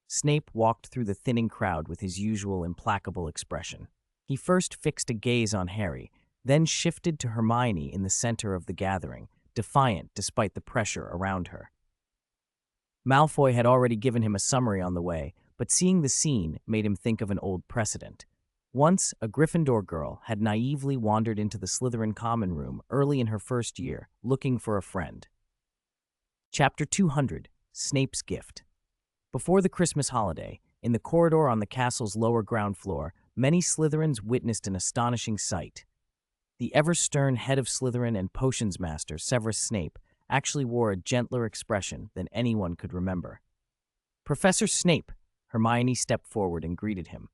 Snape walked through the thinning crowd with his usual implacable expression. He first fixed a gaze on Harry, then shifted to Hermione in the center of the gathering, defiant despite the pressure around her. Malfoy had already given him a summary on the way, but seeing the scene made him think of an old precedent. Once, a Gryffindor girl had naively wandered into the Slytherin common room early in her first year, looking for a friend. Chapter 200, Snape's Gift. Before the Christmas holiday, in the corridor on the castle's lower ground floor, many Slytherins witnessed an astonishing sight. The ever-stern head of Slytherin and potions master, Severus Snape, actually wore a gentler expression than anyone could remember. "Professor Snape!" Hermione stepped forward and greeted him.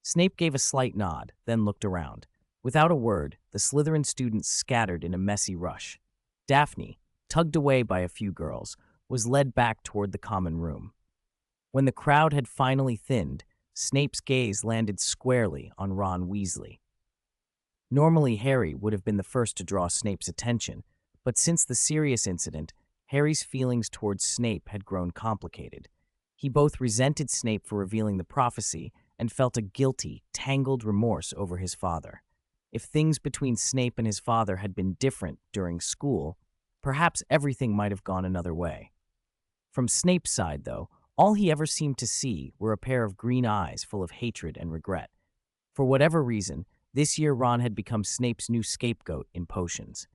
Snape gave a slight nod, then looked around. Without a word, the Slytherin students scattered in a messy rush. Daphne, tugged away by a few girls, was led back toward the common room. When the crowd had finally thinned, Snape's gaze landed squarely on Ron Weasley. Normally, Harry would have been the first to draw Snape's attention, but since the serious incident, Harry's feelings towards Snape had grown complicated. He both resented Snape for revealing the prophecy and felt a guilty, tangled remorse over his father. If things between Snape and his father had been different during school, perhaps everything might have gone another way. From Snape's side, though, all he ever seemed to see were a pair of green eyes full of hatred and regret. For whatever reason, this year Ron had become Snape's new scapegoat in potions.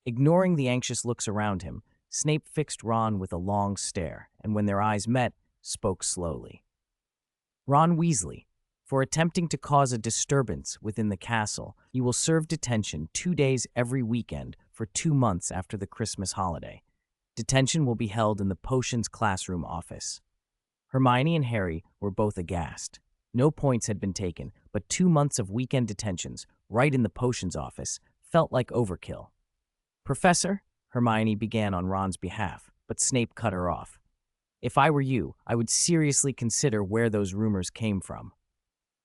Ignoring the anxious looks around him, Snape fixed Ron with a long stare, and when their eyes met, spoke slowly. "Ron Weasley, for attempting to cause a disturbance within the castle, you will serve detention 2 days every weekend for 2 months after the Christmas holiday. Detention will be held in the potions classroom office." Hermione and Harry were both aghast. No points had been taken, but 2 months of weekend detentions, right in the potions office, felt like overkill. "Professor," Hermione began on Ron's behalf, but Snape cut her off. "If I were you, I would seriously consider where those rumors came from."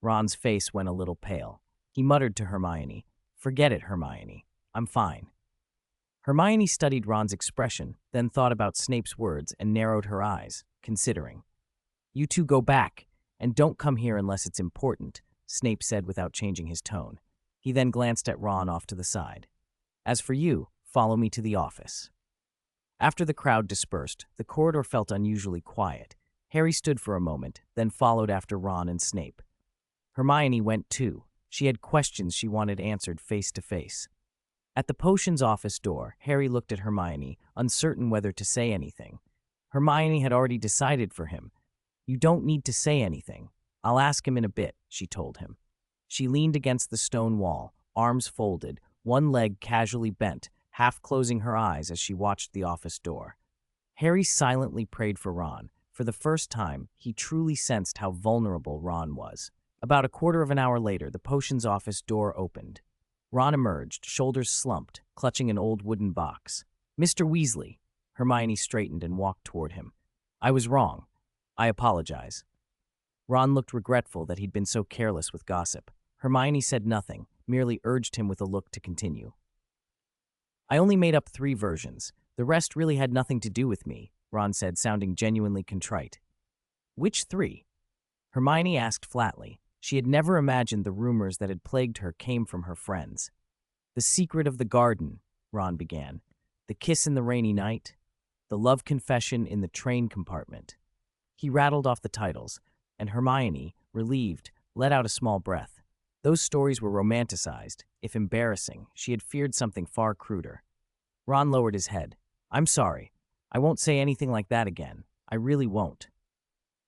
Ron's face went a little pale. He muttered to Hermione, "Forget it, Hermione. I'm fine." Hermione studied Ron's expression, then thought about Snape's words and narrowed her eyes, considering. "You two go back, and don't come here unless it's important," Snape said without changing his tone. He then glanced at Ron off to the side. "As for you, follow me to the office." After the crowd dispersed, the corridor felt unusually quiet. Harry stood for a moment, then followed after Ron and Snape. Hermione went too. She had questions she wanted answered face to face. At the potions office door, Harry looked at Hermione, uncertain whether to say anything. Hermione had already decided for him. "You don't need to say anything. I'll ask him in a bit," she told him. She leaned against the stone wall, arms folded, one leg casually bent, half closing her eyes as she watched the office door. Harry silently prayed for Ron. For the first time, he truly sensed how vulnerable Ron was. About a quarter of an hour later, the potions office door opened. Ron emerged, shoulders slumped, clutching an old wooden box. "Mr. Weasley." Hermione straightened and walked toward him. "I was wrong. I apologize." Ron looked regretful that he'd been so careless with gossip. Hermione said nothing, merely urged him with a look to continue. "I only made up 3 versions. The rest really had nothing to do with me," Ron said, sounding genuinely contrite. "Which 3? Hermione asked flatly. She had never imagined the rumors that had plagued her came from her friends. "The secret of the garden," Ron began. "The kiss in the rainy night. The love confession in the train compartment." He rattled off the titles, and Hermione, relieved, let out a small breath. Those stories were romanticized. If embarrassing, she had feared something far cruder. Ron lowered his head. "I'm sorry. I won't say anything like that again. I really won't."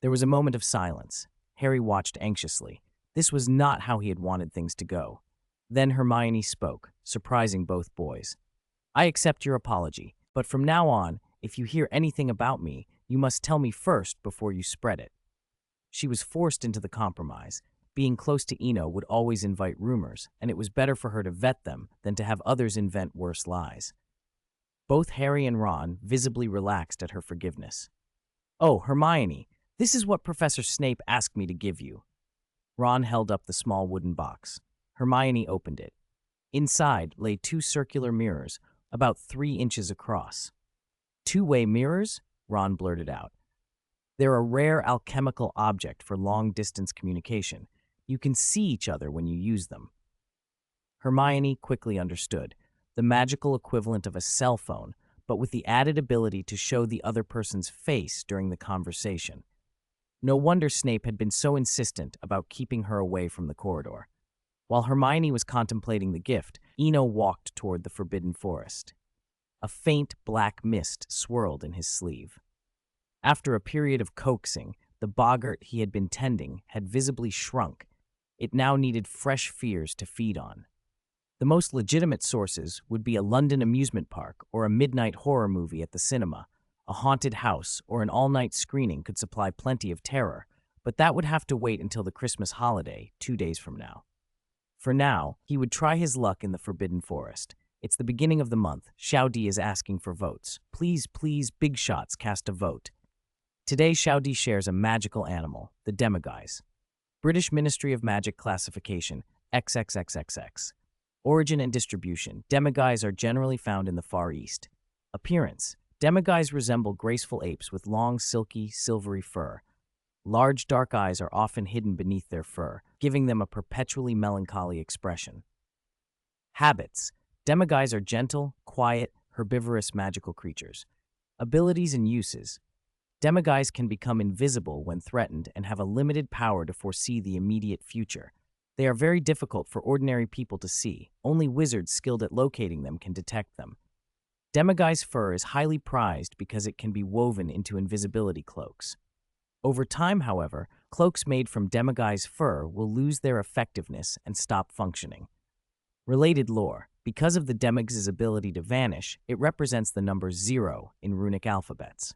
There was a moment of silence. Harry watched anxiously. This was not how he had wanted things to go. Then Hermione spoke, surprising both boys. "I accept your apology, but from now on, if you hear anything about me, you must tell me first before you spread it." She was forced into the compromise. Being close to Eno would always invite rumors, and it was better for her to vet them than to have others invent worse lies. Both Harry and Ron visibly relaxed at her forgiveness. "Oh, Hermione, this is what Professor Snape asked me to give you." Ron held up the small wooden box. Hermione opened it. Inside lay 2 circular mirrors, about 3 inches across. "Two-way mirrors?" Ron blurted out. "They're a rare alchemical object for long-distance communication. You can see each other when you use them." Hermione quickly understood. The magical equivalent of a cell phone, but with the added ability to show the other person's face during the conversation. No wonder Snape had been so insistent about keeping her away from the corridor. While Hermione was contemplating the gift, Eno walked toward the forbidden forest. A faint black mist swirled in his sleeve. After a period of coaxing, the boggart he had been tending had visibly shrunk. It now needed fresh fears to feed on. The most legitimate sources would be a London amusement park or a midnight horror movie at the cinema. A haunted house or an all-night screening could supply plenty of terror, but that would have to wait until the Christmas holiday, 2 days from now. For now, he would try his luck in the Forbidden Forest. It's the beginning of the month. Xiaodi is asking for votes. Please, please, big shots, cast a vote. Today, Xiaodi shares a magical animal, the demiguise. British Ministry of Magic classification, XXXXX. Origin and distribution. Demiguise are generally found in the Far East. Appearance. Demiguise resemble graceful apes with long, silky, silvery fur. Large, dark eyes are often hidden beneath their fur, giving them a perpetually melancholy expression. Habits. Demiguise are gentle, quiet, herbivorous magical creatures. Abilities and uses. Demiguise can become invisible when threatened and have a limited power to foresee the immediate future. They are very difficult for ordinary people to see. Only wizards skilled at locating them can detect them. Demiguise fur is highly prized because it can be woven into invisibility cloaks. Over time, however, cloaks made from demiguise fur will lose their effectiveness and stop functioning. Related lore. Because of the demiguise's ability to vanish, it represents the number 0 in runic alphabets.